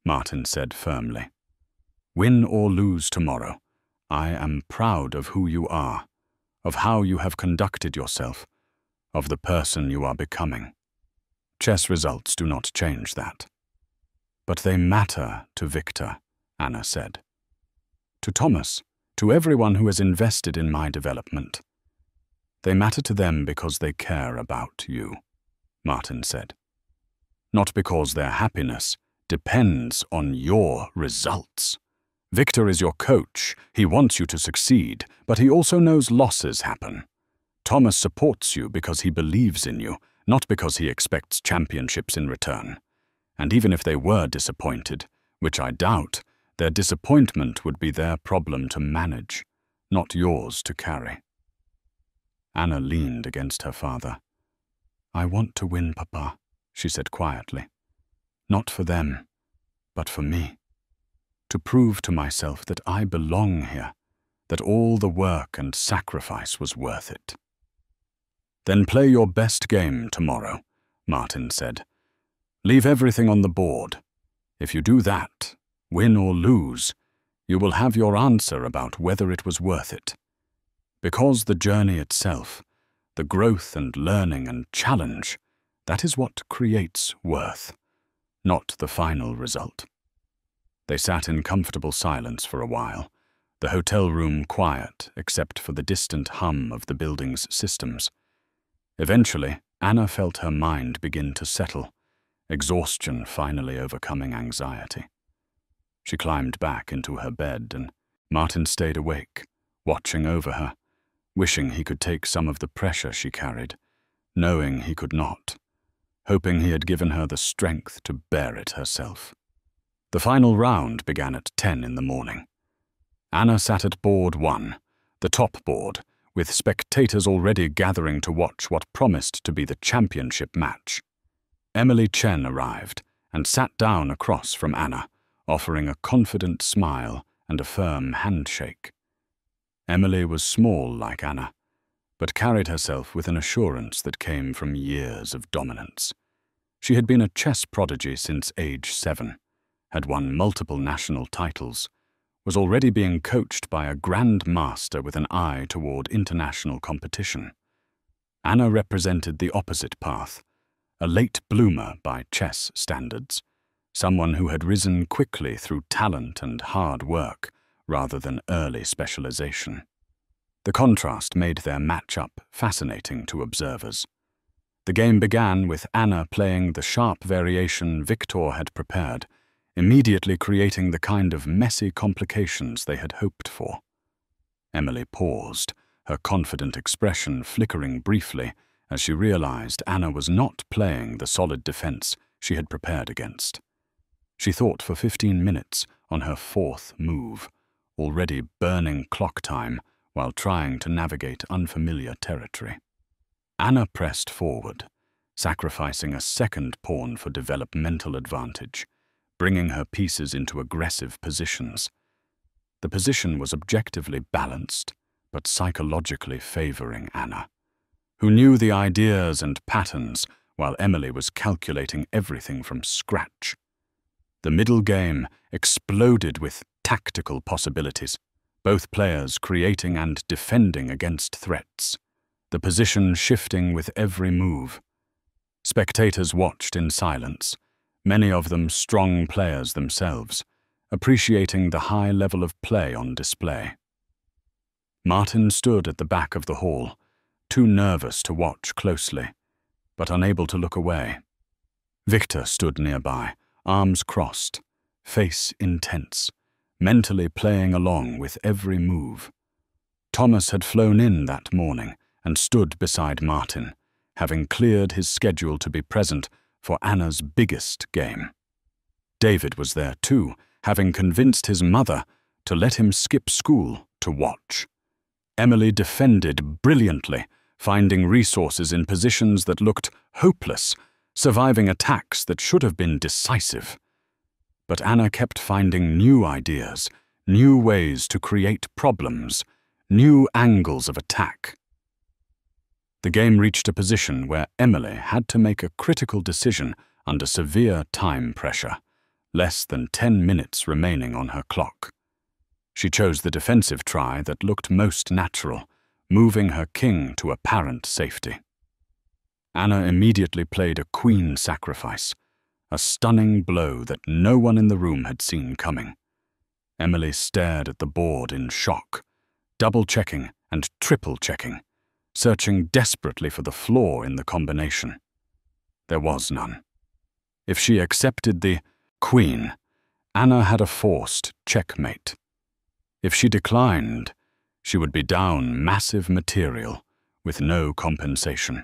Martin said firmly. "Win or lose tomorrow, I am proud of who you are, of how you have conducted yourself, of the person you are becoming. Chess results do not change that." "But they matter to Victor," Anna said. "To Thomas, to everyone who has invested in my development. They matter to them because they care about you," Martin said. "Not because their happiness depends on your results. Victor is your coach. He wants you to succeed, but he also knows losses happen. Thomas supports you because he believes in you, not because he expects championships in return. And even if they were disappointed, which I doubt, their disappointment would be their problem to manage, not yours to carry." Anna leaned against her father. "I want to win, Papa," she said quietly. "Not for them, but for me. To prove to myself that I belong here, that all the work and sacrifice was worth it." "Then play your best game tomorrow," Martin said. "Leave everything on the board. If you do that, win or lose, you will have your answer about whether it was worth it. Because the journey itself, the growth and learning and challenge, that is what creates worth, not the final result." They sat in comfortable silence for a while, the hotel room quiet except for the distant hum of the building's systems. Eventually, Anna felt her mind begin to settle, exhaustion finally overcoming anxiety. She climbed back into her bed, and Martin stayed awake, watching over her, wishing he could take some of the pressure she carried, knowing he could not, hoping he had given her the strength to bear it herself. The final round began at 10 in the morning. Anna sat at board 1, the top board, with spectators already gathering to watch what promised to be the championship match. Emily Chen arrived and sat down across from Anna, offering a confident smile and a firm handshake. Emily was small like Anna, but carried herself with an assurance that came from years of dominance. She had been a chess prodigy since age 7, had won multiple national titles, was already being coached by a grand master with an eye toward international competition. Anna represented the opposite path, a late bloomer by chess standards, someone who had risen quickly through talent and hard work rather than early specialization. The contrast made their match-up fascinating to observers. The game began with Anna playing the sharp variation Victor had prepared, immediately creating the kind of messy complications they had hoped for. Emily paused, her confident expression flickering briefly as she realized Anna was not playing the solid defense she had prepared against. She thought for 15 minutes on her 4th move, already burning clock time while trying to navigate unfamiliar territory. Anna pressed forward, sacrificing a second pawn for developmental advantage, bringing her pieces into aggressive positions. The position was objectively balanced, but psychologically favoring Anna, who knew the ideas and patterns while Emily was calculating everything from scratch. The middle game exploded with tactical possibilities, both players creating and defending against threats, the position shifting with every move. Spectators watched in silence, many of them strong players themselves, appreciating the high level of play on display. Martin stood at the back of the hall, too nervous to watch closely, but unable to look away. Victor stood nearby, arms crossed, face intense, mentally playing along with every move. Thomas had flown in that morning and stood beside Martin, having cleared his schedule to be present for Anna's biggest game. David was there too, having convinced his mother to let him skip school to watch. Emily defended brilliantly, finding resources in positions that looked hopeless, surviving attacks that should have been decisive. But Anna kept finding new ideas, new ways to create problems, new angles of attack. The game reached a position where Emily had to make a critical decision under severe time pressure, less than 10 minutes remaining on her clock. She chose the defensive try that looked most natural, moving her king to apparent safety. Anna immediately played a queen sacrifice, a stunning blow that no one in the room had seen coming. Emily stared at the board in shock, double-checking and triple-checking, searching desperately for the flaw in the combination. There was none. If she accepted the queen, Anna had a forced checkmate. If she declined, she would be down massive material with no compensation.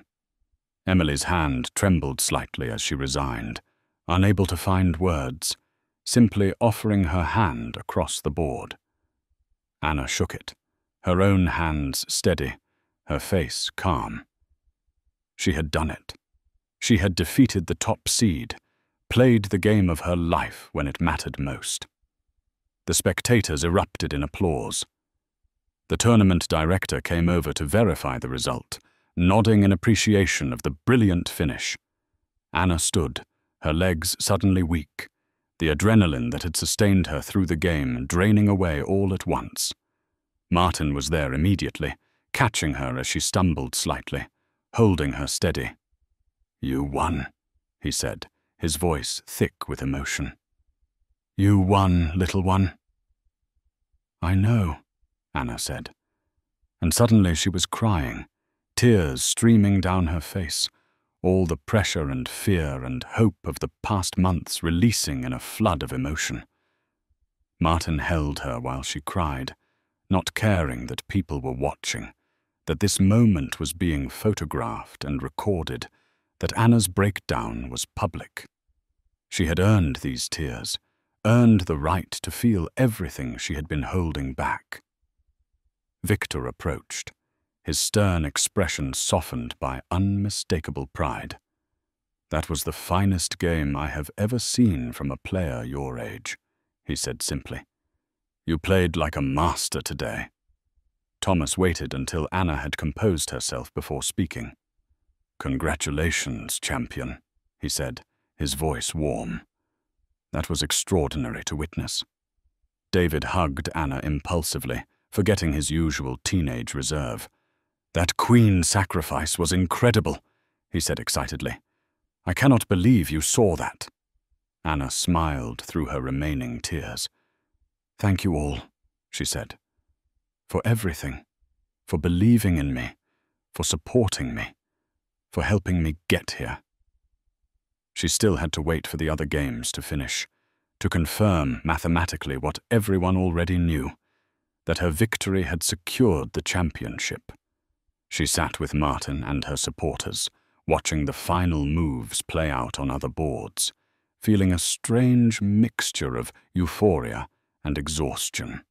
Emily's hand trembled slightly as she resigned, unable to find words, simply offering her hand across the board. Anna shook it, her own hands steady, her face calm. She had done it. She had defeated the top seed, played the game of her life when it mattered most. The spectators erupted in applause. The tournament director came over to verify the result, nodding in appreciation of the brilliant finish. Anna stood, her legs suddenly weak, the adrenaline that had sustained her through the game draining away all at once. Martin was there immediately, catching her as she stumbled slightly, holding her steady. "You won," he said, his voice thick with emotion. "You won, little one." "I know," Anna said. And suddenly she was crying, tears streaming down her face, all the pressure and fear and hope of the past months releasing in a flood of emotion. Martin held her while she cried, not caring that people were watching, that this moment was being photographed and recorded, that Anna's breakdown was public. She had earned these tears, earned the right to feel everything she had been holding back. Victor approached, his stern expression softened by unmistakable pride. "That was the finest game I have ever seen from a player your age," he said simply. "You played like a master today." Thomas waited until Anna had composed herself before speaking. "Congratulations, champion," he said, his voice warm. That was extraordinary to witness. David hugged Anna impulsively, forgetting his usual teenage reserve. "That queen sacrifice was incredible," he said excitedly. "I cannot believe you saw that." Anna smiled through her remaining tears. "Thank you all," she said. "For everything, for believing in me, for supporting me, for helping me get here." She still had to wait for the other games to finish, to confirm mathematically what everyone already knew, that her victory had secured the championship. She sat with Martin and her supporters, watching the final moves play out on other boards, feeling a strange mixture of euphoria and exhaustion.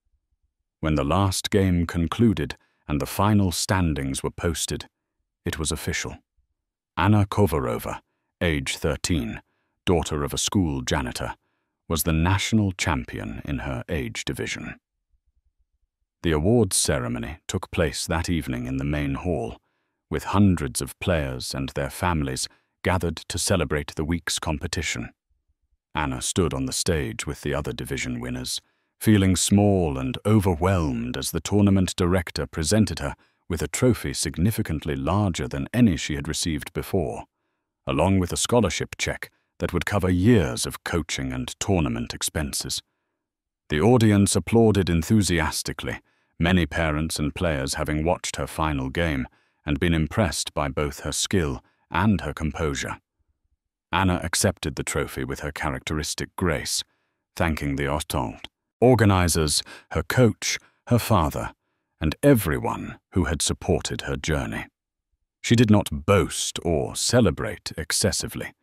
When the last game concluded and the final standings were posted, it was official. Anna Kovarova, age 13, daughter of a school janitor, was the national champion in her age division. The awards ceremony took place that evening in the main hall, with hundreds of players and their families gathered to celebrate the week's competition. Anna stood on the stage with the other division winners, feeling small and overwhelmed as the tournament director presented her with a trophy significantly larger than any she had received before, along with a scholarship check that would cover years of coaching and tournament expenses. The audience applauded enthusiastically, many parents and players having watched her final game and been impressed by both her skill and her composure. Anna accepted the trophy with her characteristic grace, thanking the hôtel, organizers, her coach, her father, and everyone who had supported her journey. She did not boast or celebrate excessively,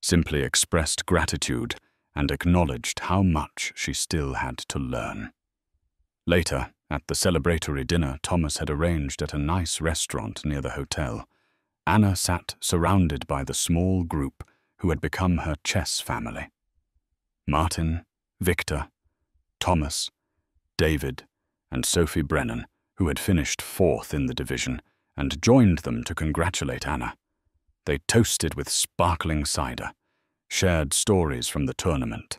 simply expressed gratitude and acknowledged how much she still had to learn. Later, at the celebratory dinner Thomas had arranged at a nice restaurant near the hotel, Anna sat surrounded by the small group who had become her chess family. Martin, Victor, Thomas, David, and Sophie Brennan, who had finished 4th in the division, and joined them to congratulate Anna. They toasted with sparkling cider, shared stories from the tournament,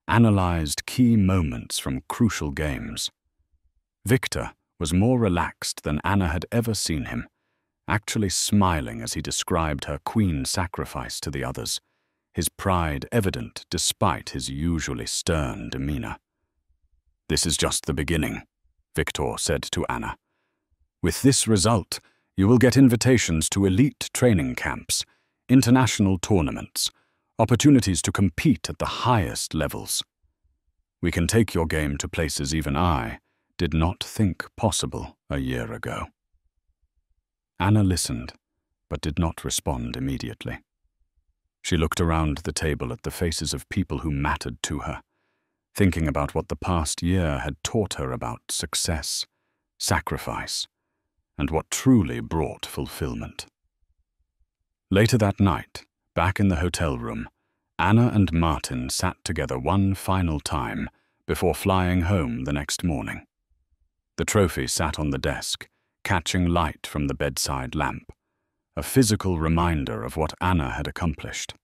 analyzed key moments from crucial games. Victor was more relaxed than Anna had ever seen him, actually smiling as he described her queen sacrifice to the others, his pride evident despite his usually stern demeanor. "This is just the beginning," Victor said to Anna. "With this result, you will get invitations to elite training camps, international tournaments, opportunities to compete at the highest levels. We can take your game to places even I did not think possible a year ago." Anna listened, but did not respond immediately. She looked around the table at the faces of people who mattered to her, thinking about what the past year had taught her about success, sacrifice, and what truly brought fulfillment. Later that night, back in the hotel room, Anna and Martin sat together one final time before flying home the next morning. The trophy sat on the desk, catching light from the bedside lamp, a physical reminder of what Anna had accomplished.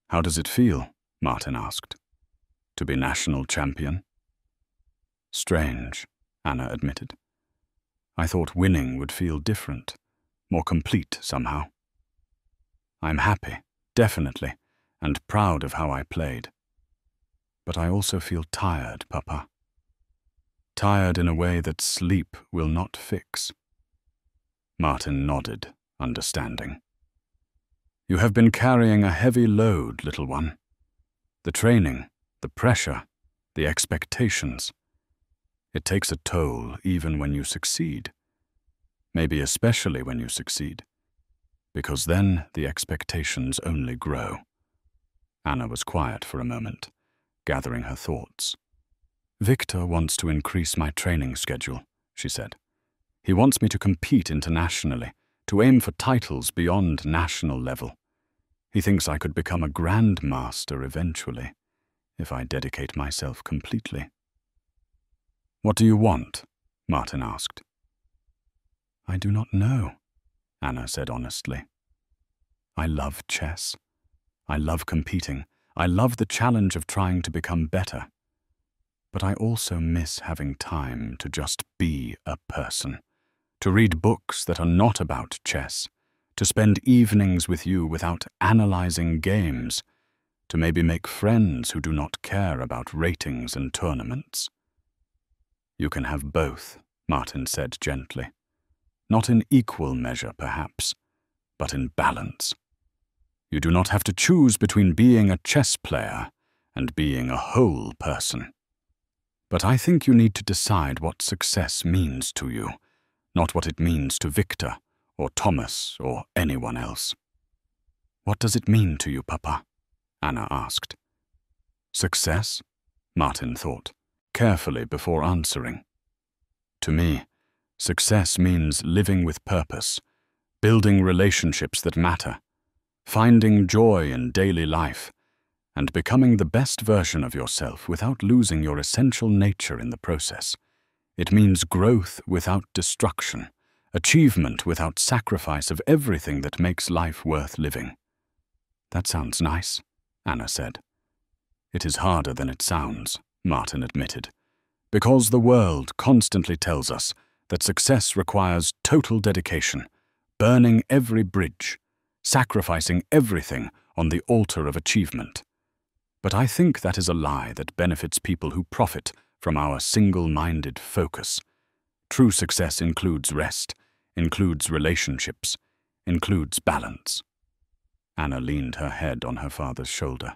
"How does it feel?" Martin asked. "To be national champion?" "Strange," Anna admitted. "I thought winning would feel different, more complete somehow. I'm happy, definitely, and proud of how I played. But I also feel tired, Papa. Tired in a way that sleep will not fix." Martin nodded, understanding. "You have been carrying a heavy load, little one. The training, the pressure, the expectations. It takes a toll even when you succeed. Maybe especially when you succeed. Because then the expectations only grow." Anna was quiet for a moment, gathering her thoughts. "Victor wants to increase my training schedule," she said. "He wants me to compete internationally, to aim for titles beyond national level. He thinks I could become a grandmaster eventually, if I dedicate myself completely." "What do you want?" Martin asked. "I do not know," Anna said honestly. "I love chess. I love competing. I love the challenge of trying to become better. But I also miss having time to just be a person, to read books that are not about chess, to spend evenings with you without analyzing games, to maybe make friends who do not care about ratings and tournaments." "You can have both," Martin said gently. "Not in equal measure, perhaps, but in balance. You do not have to choose between being a chess player and being a whole person. But I think you need to decide what success means to you, not what it means to Victor or Thomas or anyone else." "What does it mean to you, Papa?" Anna asked. "Success?" Martin thought, carefully before answering. "To me, success means living with purpose, building relationships that matter, finding joy in daily life, and becoming the best version of yourself without losing your essential nature in the process. It means growth without destruction, achievement without sacrifice of everything that makes life worth living." "That sounds nice," Anna said. It is harder than it sounds, Martin admitted, because the world constantly tells us that success requires total dedication, burning every bridge, sacrificing everything on the altar of achievement. But I think that is a lie that benefits people who profit from our single-minded focus. True success includes rest, includes relationships, includes balance. Anna leaned her head on her father's shoulder.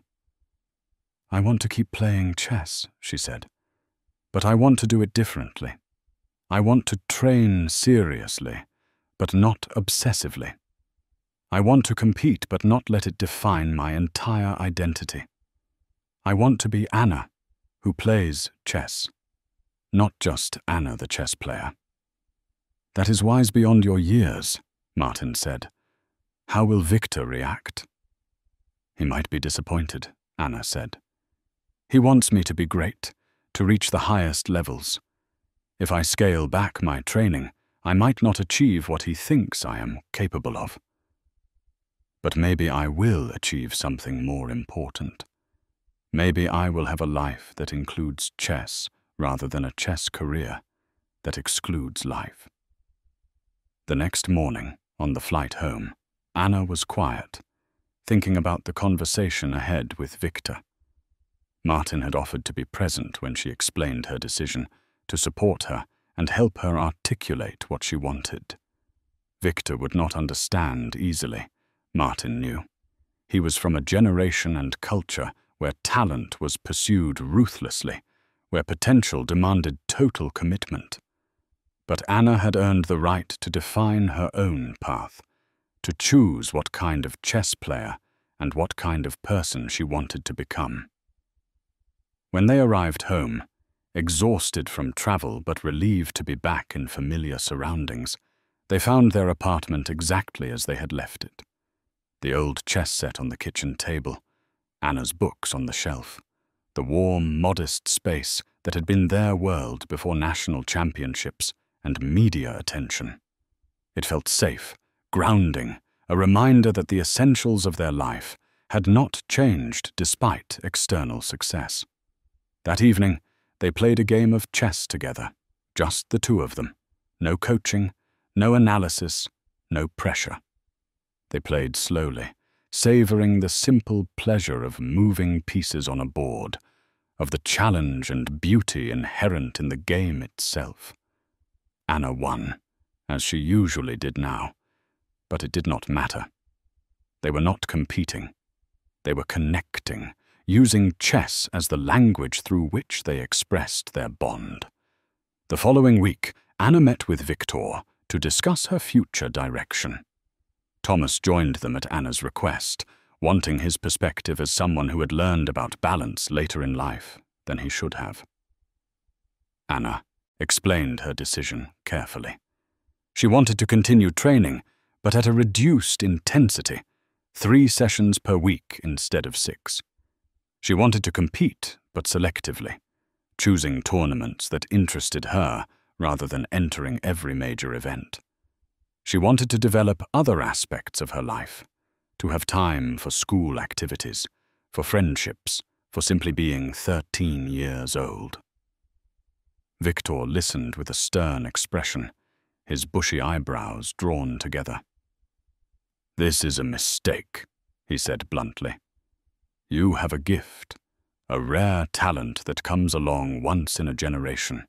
I want to keep playing chess, she said, but I want to do it differently. I want to train seriously, but not obsessively. I want to compete, but not let it define my entire identity. I want to be Anna, who plays chess, not just Anna the chess player. That is wise beyond your years, Martin said. How will Victor react? He might be disappointed, Anna said. He wants me to be great, to reach the highest levels. If I scale back my training, I might not achieve what he thinks I am capable of. But maybe I will achieve something more important. Maybe I will have a life that includes chess rather than a chess career that excludes life. The next morning, on the flight home, Anna was quiet, thinking about the conversation ahead with Victor. Martin had offered to be present when she explained her decision, to support her and help her articulate what she wanted. Victor would not understand easily, Martin knew. He was from a generation and culture where talent was pursued ruthlessly, where potential demanded total commitment. But Anna had earned the right to define her own path, to choose what kind of chess player and what kind of person she wanted to become. When they arrived home, exhausted from travel but relieved to be back in familiar surroundings, they found their apartment exactly as they had left it. The old chess set on the kitchen table, Anna's books on the shelf, the warm, modest space that had been their world before national championships and media attention. It felt safe, grounding, a reminder that the essentials of their life had not changed despite external success. That evening, they played a game of chess together, just the two of them. No coaching, no analysis, no pressure. They played slowly, savoring the simple pleasure of moving pieces on a board, of the challenge and beauty inherent in the game itself. Anna won, as she usually did now, but it did not matter. They were not competing. They were connecting, using chess as the language through which they expressed their bond. The following week, Anna met with Victor to discuss her future direction. Thomas joined them at Anna's request, wanting his perspective as someone who had learned about balance later in life than he should have. Anna explained her decision carefully. She wanted to continue training, but at a reduced intensity, 3 sessions per week instead of 6. She wanted to compete, but selectively, choosing tournaments that interested her rather than entering every major event. She wanted to develop other aspects of her life, to have time for school activities, for friendships, for simply being 13 years old. Victor listened with a stern expression, his bushy eyebrows drawn together. "This is a mistake," he said bluntly. "You have a gift, a rare talent that comes along once in a generation.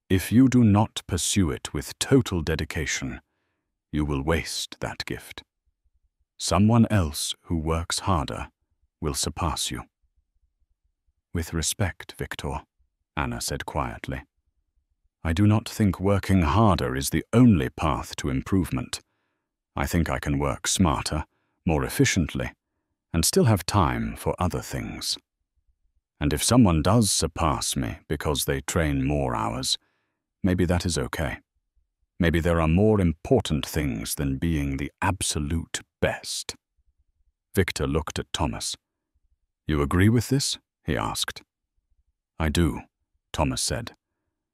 If you do not pursue it with total dedication, you will waste that gift. Someone else who works harder will surpass you." "With respect, Victor," Anna said quietly, "I do not think working harder is the only path to improvement. I think I can work smarter, more efficiently, and still have time for other things. And if someone does surpass me because they train more hours, maybe that is okay. Maybe there are more important things than being the absolute best." Victor looked at Thomas. "You agree with this?" he asked. "I do," Thomas said.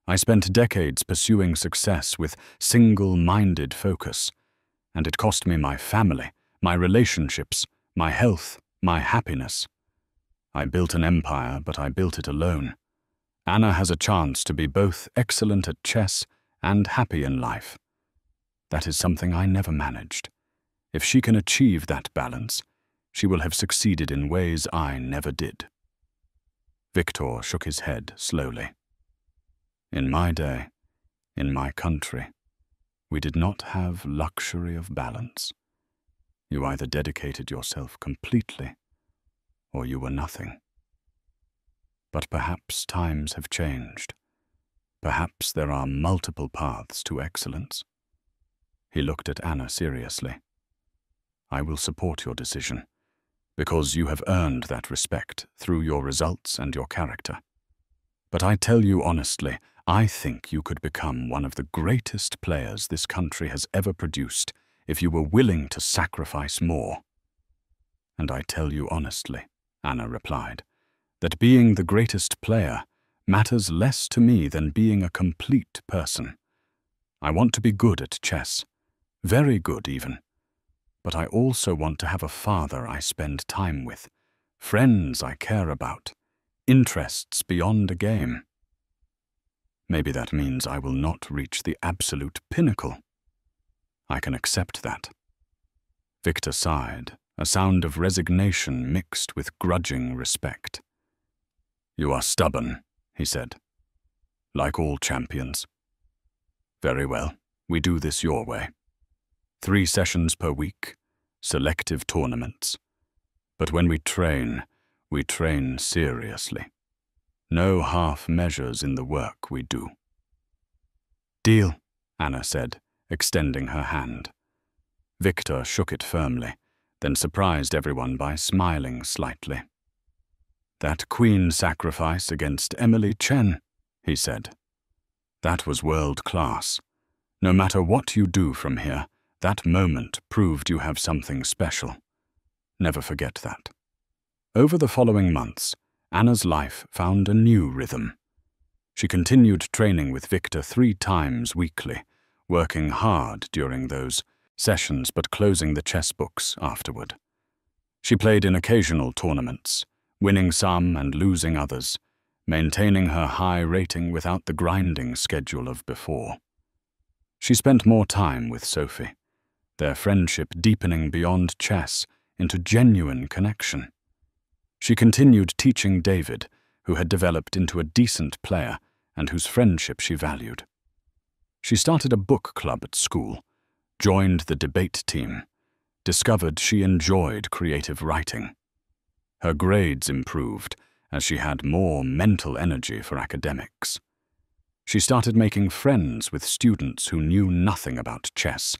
"I spent decades pursuing success with single-minded focus, and it cost me my family, my relationships, my health, my happiness. I built an empire, but I built it alone. Anna has a chance to be both excellent at chess and happy in life. That is something I never managed. If she can achieve that balance, she will have succeeded in ways I never did." Victor shook his head slowly. "In my day, in my country, we did not have luxury of balance. You either dedicated yourself completely, or you were nothing. But perhaps times have changed. Perhaps there are multiple paths to excellence." He looked at Anna seriously. "I will support your decision, because you have earned that respect through your results and your character. But I tell you honestly, I think you could become one of the greatest players this country has ever produced if you were willing to sacrifice more." "And I tell you honestly," Anna replied, "that being the greatest player matters less to me than being a complete person. I want to be good at chess, very good even. But I also want to have a father I spend time with, friends I care about, interests beyond a game. Maybe that means I will not reach the absolute pinnacle. I can accept that." Victor sighed, a sound of resignation mixed with grudging respect. "You are stubborn," he said, "like all champions. Very well, we do this your way. 3 sessions per week, selective tournaments. But when we train seriously. No half measures in the work we do." "Deal," Anna said, extending her hand. Victor shook it firmly, then surprised everyone by smiling slightly. "That queen sacrifice against Emily Chen," he said. "That was world class. No matter what you do from here, that moment proved you have something special. Never forget that." Over the following months, Anna's life found a new rhythm. She continued training with Victor 3 times weekly, working hard during those sessions but closing the chess books afterward. She played in occasional tournaments, winning some and losing others, maintaining her high rating without the grinding schedule of before. She spent more time with Sophie, their friendship deepening beyond chess into genuine connection. She continued teaching David, who had developed into a decent player and whose friendship she valued. She started a book club at school, joined the debate team, discovered she enjoyed creative writing. Her grades improved as she had more mental energy for academics. She started making friends with students who knew nothing about chess,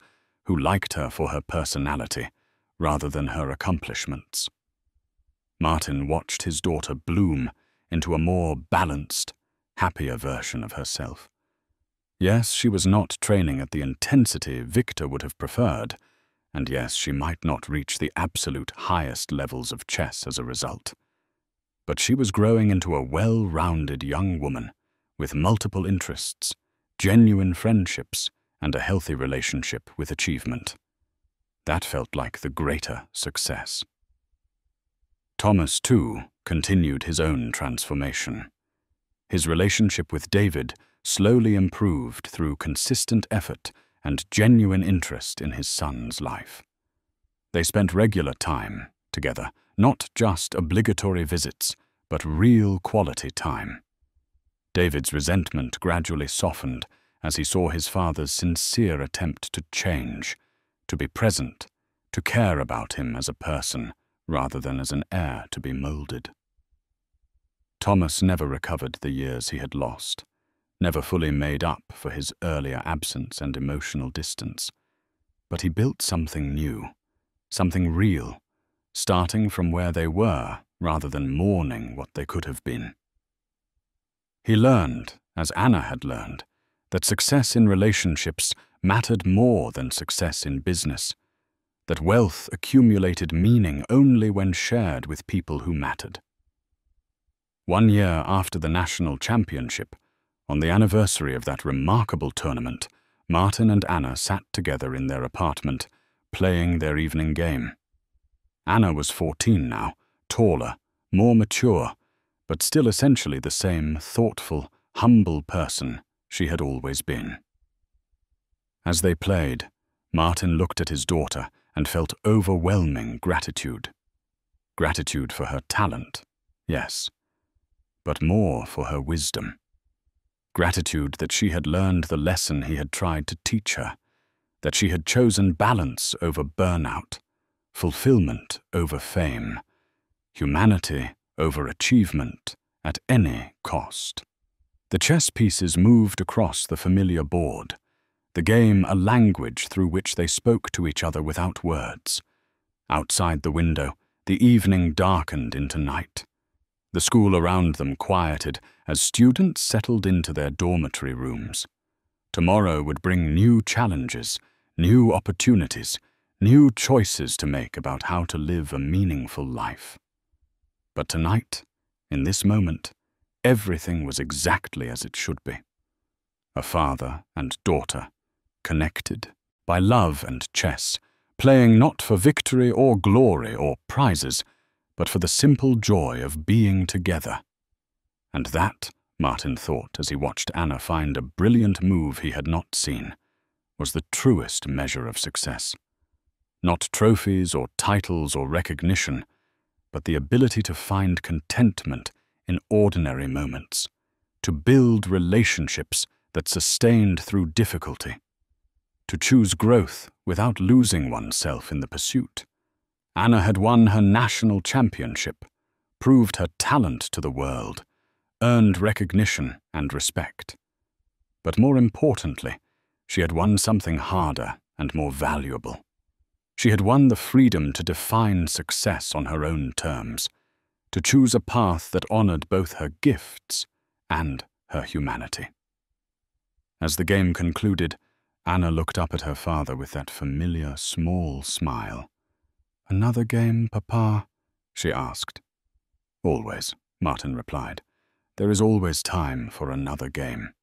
who liked her for her personality rather than her accomplishments. Martin watched his daughter bloom into a more balanced, happier version of herself. Yes, she was not training at the intensity Victor would have preferred, and yes, she might not reach the absolute highest levels of chess as a result. But she was growing into a well-rounded young woman with multiple interests, genuine friendships, and a healthy relationship with achievement. That felt like the greater success. Thomas, too, continued his own transformation. His relationship with David slowly improved through consistent effort and genuine interest in his son's life. They spent regular time together, not just obligatory visits, but real quality time. David's resentment gradually softened as he saw his father's sincere attempt to change, to be present, to care about him as a person rather than as an heir to be molded. Thomas never recovered the years he had lost, never fully made up for his earlier absence and emotional distance. But he built something new, something real, starting from where they were rather than mourning what they could have been. He learned, as Anna had learned, that success in relationships mattered more than success in business, that wealth accumulated meaning only when shared with people who mattered. 1 year after the national championship, on the anniversary of that remarkable tournament, Martin and Anna sat together in their apartment, playing their evening game. Anna was 14 now, taller, more mature, but still essentially the same thoughtful, humble person she had always been. As they played, Martin looked at his daughter and felt overwhelming gratitude. Gratitude for her talent, yes, but more for her wisdom. Gratitude that she had learned the lesson he had tried to teach her, that she had chosen balance over burnout, fulfillment over fame, humanity over achievement at any cost. The chess pieces moved across the familiar board, the game a language through which they spoke to each other without words. Outside the window, the evening darkened into night. The school around them quieted as students settled into their dormitory rooms. Tomorrow would bring new challenges, new opportunities, new choices to make about how to live a meaningful life. But tonight, in this moment, everything was exactly as it should be. A father and daughter, connected by love and chess, playing not for victory or glory or prizes, but for the simple joy of being together. And that, Martin thought as he watched Anna find a brilliant move he had not seen, was the truest measure of success. Not trophies or titles or recognition, but the ability to find contentment in ordinary moments, to build relationships that sustained through difficulty, to choose growth without losing oneself in the pursuit. Anna had won her national championship, proved her talent to the world, earned recognition and respect. But more importantly, she had won something harder and more valuable. She had won the freedom to define success on her own terms, to choose a path that honored both her gifts and her humanity. As the game concluded, Anna looked up at her father with that familiar, small smile. "Another game, Papa?" she asked. "Always," Martin replied. "There is always time for another game."